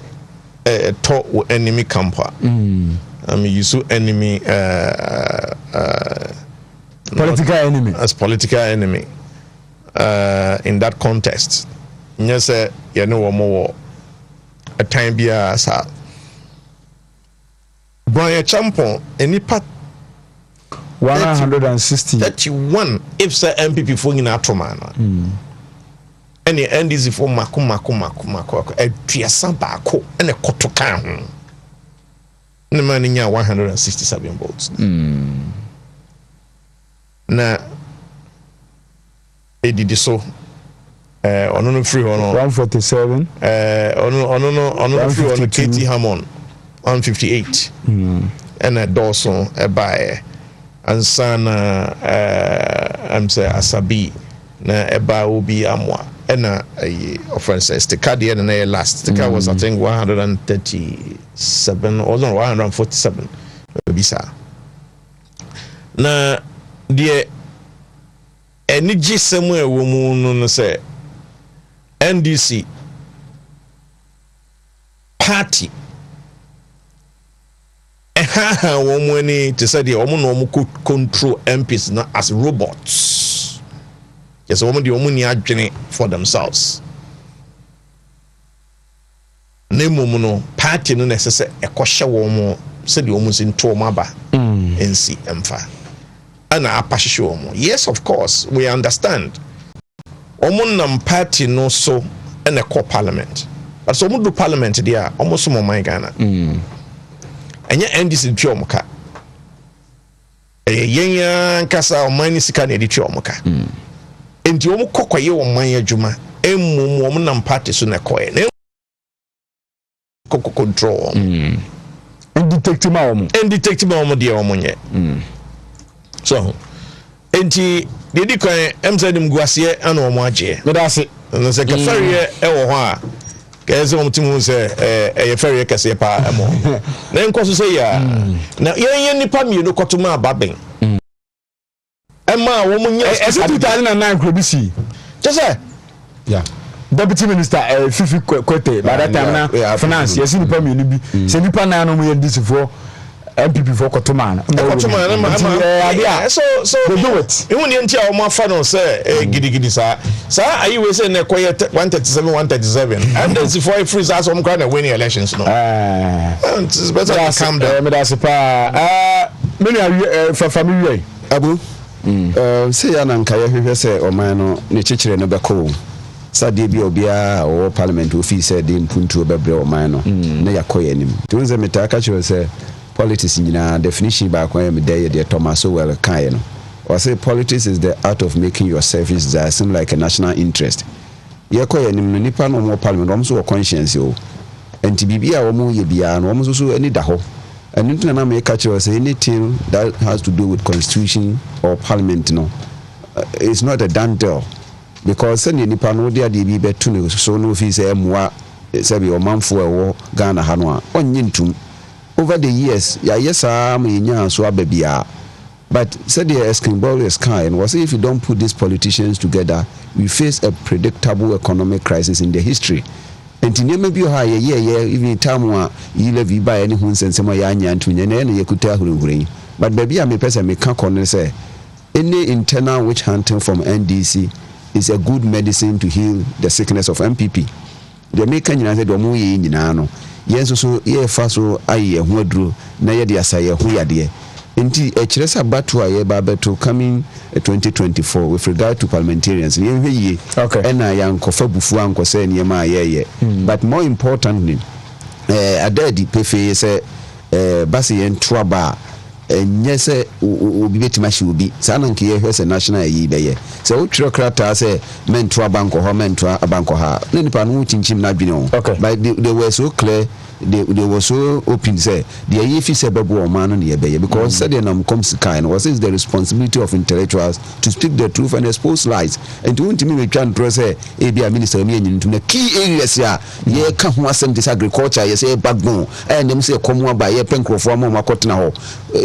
talk with enemy camper. I mean, you saw enemy political enemy. As political enemy. In that context. Yes, you know more a time be as Brian Champon, any part 131 if say MPP for in Atomana. Any NDC for Makumako, a Triasamba and a Kotokan. The man in 167 votes. Now, they did so. On free on 147. On free on Katie Hammond 158. And a Dawson a buy and Sana I'm say Asabi na eba obi amwa and a offenses the card and a last the car was I think 137 or 147 bisa na the energy somewhere woman no say NDC party woman to say the woman could control MPs not as robots. Yes, woman the woman adwene for themselves. Name woman party no necessary a kwasha woman say the woman in Tomaba NC emfa. And apashisho woman. Yes, of course, we understand. Woman nam party no so and a core parliament. But so do parliament there almost some my Ghana. And yet NDC Chiomoka. A yenya kasa o mani sika na Chiomoka. And you kokwa ye o manya juma. Woman nam party so na koe. Ne control. And detective ma dia omonye. So enti dedi kwan emzadem guase ana omo age. Me da se. No se ka ferry e wo ho a. Keze omtimu se e ferry kase pa emo. Na enkoso se ya. Na yen nipa mi no kotuma ababen. Emma wo munya 2009 krobisi. Just yeah. Deputy Minister Fifi Kwete by that time na finance yes nipa mi ni bi. Se nipa na no mu ye disifo MPP for Kotoman. So they do it. Even the entire Omafa no say gidi sa. Sir, are you saying na quiet 137 and then for a freeze as some kind of winning elections no. It's better to calm down. Me da se pa many for family Abu say ya na nka ye hwehwe say oman no ne chichire no beko. Sadie bi obia o parliament office say dey mpuntu obebre oman no na yakoye nim. Tunze metaka chiwo say politics in definition by the Thomas Sowell kind. Or say politics is the art of making your service that seem like a national interest. Yako ni nipa no more parliament almost conscience yo. And tibia omo ye bia no almost so any daho. And into na make catch say anything that has to do with constitution or parliament no. It's not a done deal. Because any nipa no dia de bi betu no so no fi say emwa say be o manfo ewo Ghana ha no a onyintum. Over the years, but said the Eskinbol kind was if you don't put these politicians together, we face a predictable economic crisis in the history. And to name you high even time you live by any who sends some yan to you could tell who. But baby, I'm a person me can't say any internal witch hunting from NDC is a good medicine to heal the sickness of MPP. The American United Omu in Nano. Yes, so ye faso aye ho aduro na ye de asaye ho yade enti echiresa batwa ye babeto coming 2024 with regard to parliamentarians ye hwe okay na yankofa bufu ankose ne ma ye but more importantly adadi pefe say basi ye ntroba nyese obi betima shi obi sana nke ye hwe se national yi beye se o twiro krata se mentoa banko ho mentoa abanko ha ne nipa no chinchim na dwene o but they were so clear they were so open say the if say bebo man no because said them comes kind was is the responsibility of intellectuals to speak the truth and expose lies and to Wontumi we try to say e be minister me into the key areas here ye ka ho asem this agriculture ye say backbone and them say come by ye penkrofo am makotena ho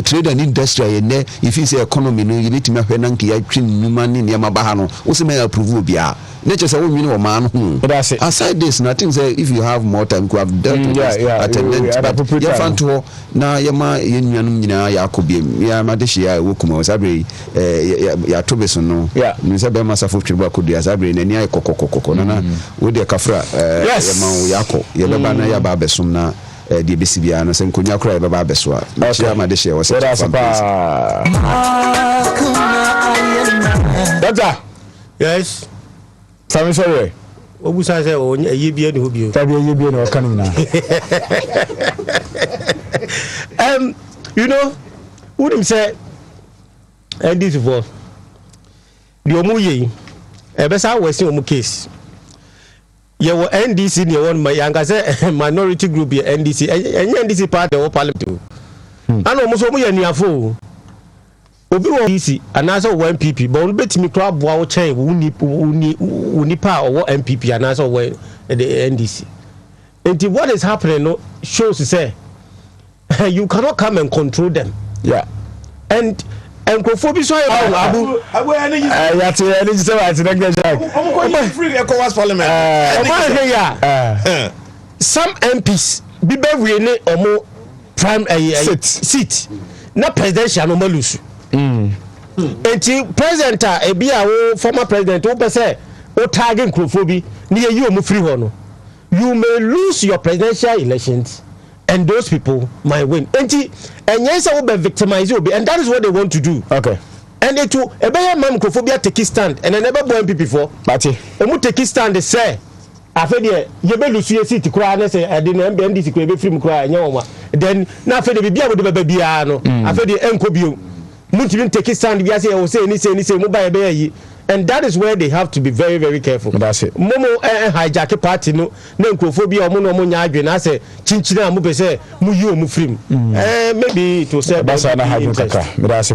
trade and industry ye ne if you say economy no you need to make nanki ya twin numa ni ne mabaha no wo say may approve bia nature say wonwini o man ho aside this nothing say if you have more time you have dealt with attendant but ye fanto na ye ma ye nuanum nyina ya akobiem ya madehia wo kuma sabre ya tobeso no ni say be masafo twirba kodua sabre na ni ay kokokokoko na wo de kafra ye ma wo yakọ ye be ba na ya ba besom na de besi bia no se nkonya kra ye be ba beso a chia madehia wo say Doctor. Yes. Sami sorry. Obusa say o ye bia ni hobio. Tabi ye bia no kan na. You know, who him say and this for the omu ye e be sa wesi omu case. Ye wo NDC ne won my yanga say minority group ye NDC NDC party o parliament. Ana omu so omu ye niafo. Obi wo DC anasa wo MPP but on betimi kra boa wo chen uni pa or MPP anasa wo the NDC. And what is happening no shows to say you cannot come and control them. Yeah. And Kofobi so Abu energy say what the free ECOWAS parliament. Some MPs be we ne omo prime seat na presidential no lose. Enti president ebi a former president wo pese o target Kofobi ni you omo free ho no. You may lose your presidential elections and those people might win. And yes, I will be victimized, and that is what they want to do. Okay. And it will a better man Kofobi take his stand, and I never born people before. But and we take his stand, they say, I feel you better lose your seat to cry and say, I didn't end this baby film cry, then now for the baby with the baby, I feel the Enkobu. Mutin take his stand, I say, any mobile baby. And that is where they have to be very, very careful. That's it. Momo hijack party no Nkophobia or mono munya adwen I say chinchina mu be say mu you mu free. Maybe it will say that's why I have no kaka. That's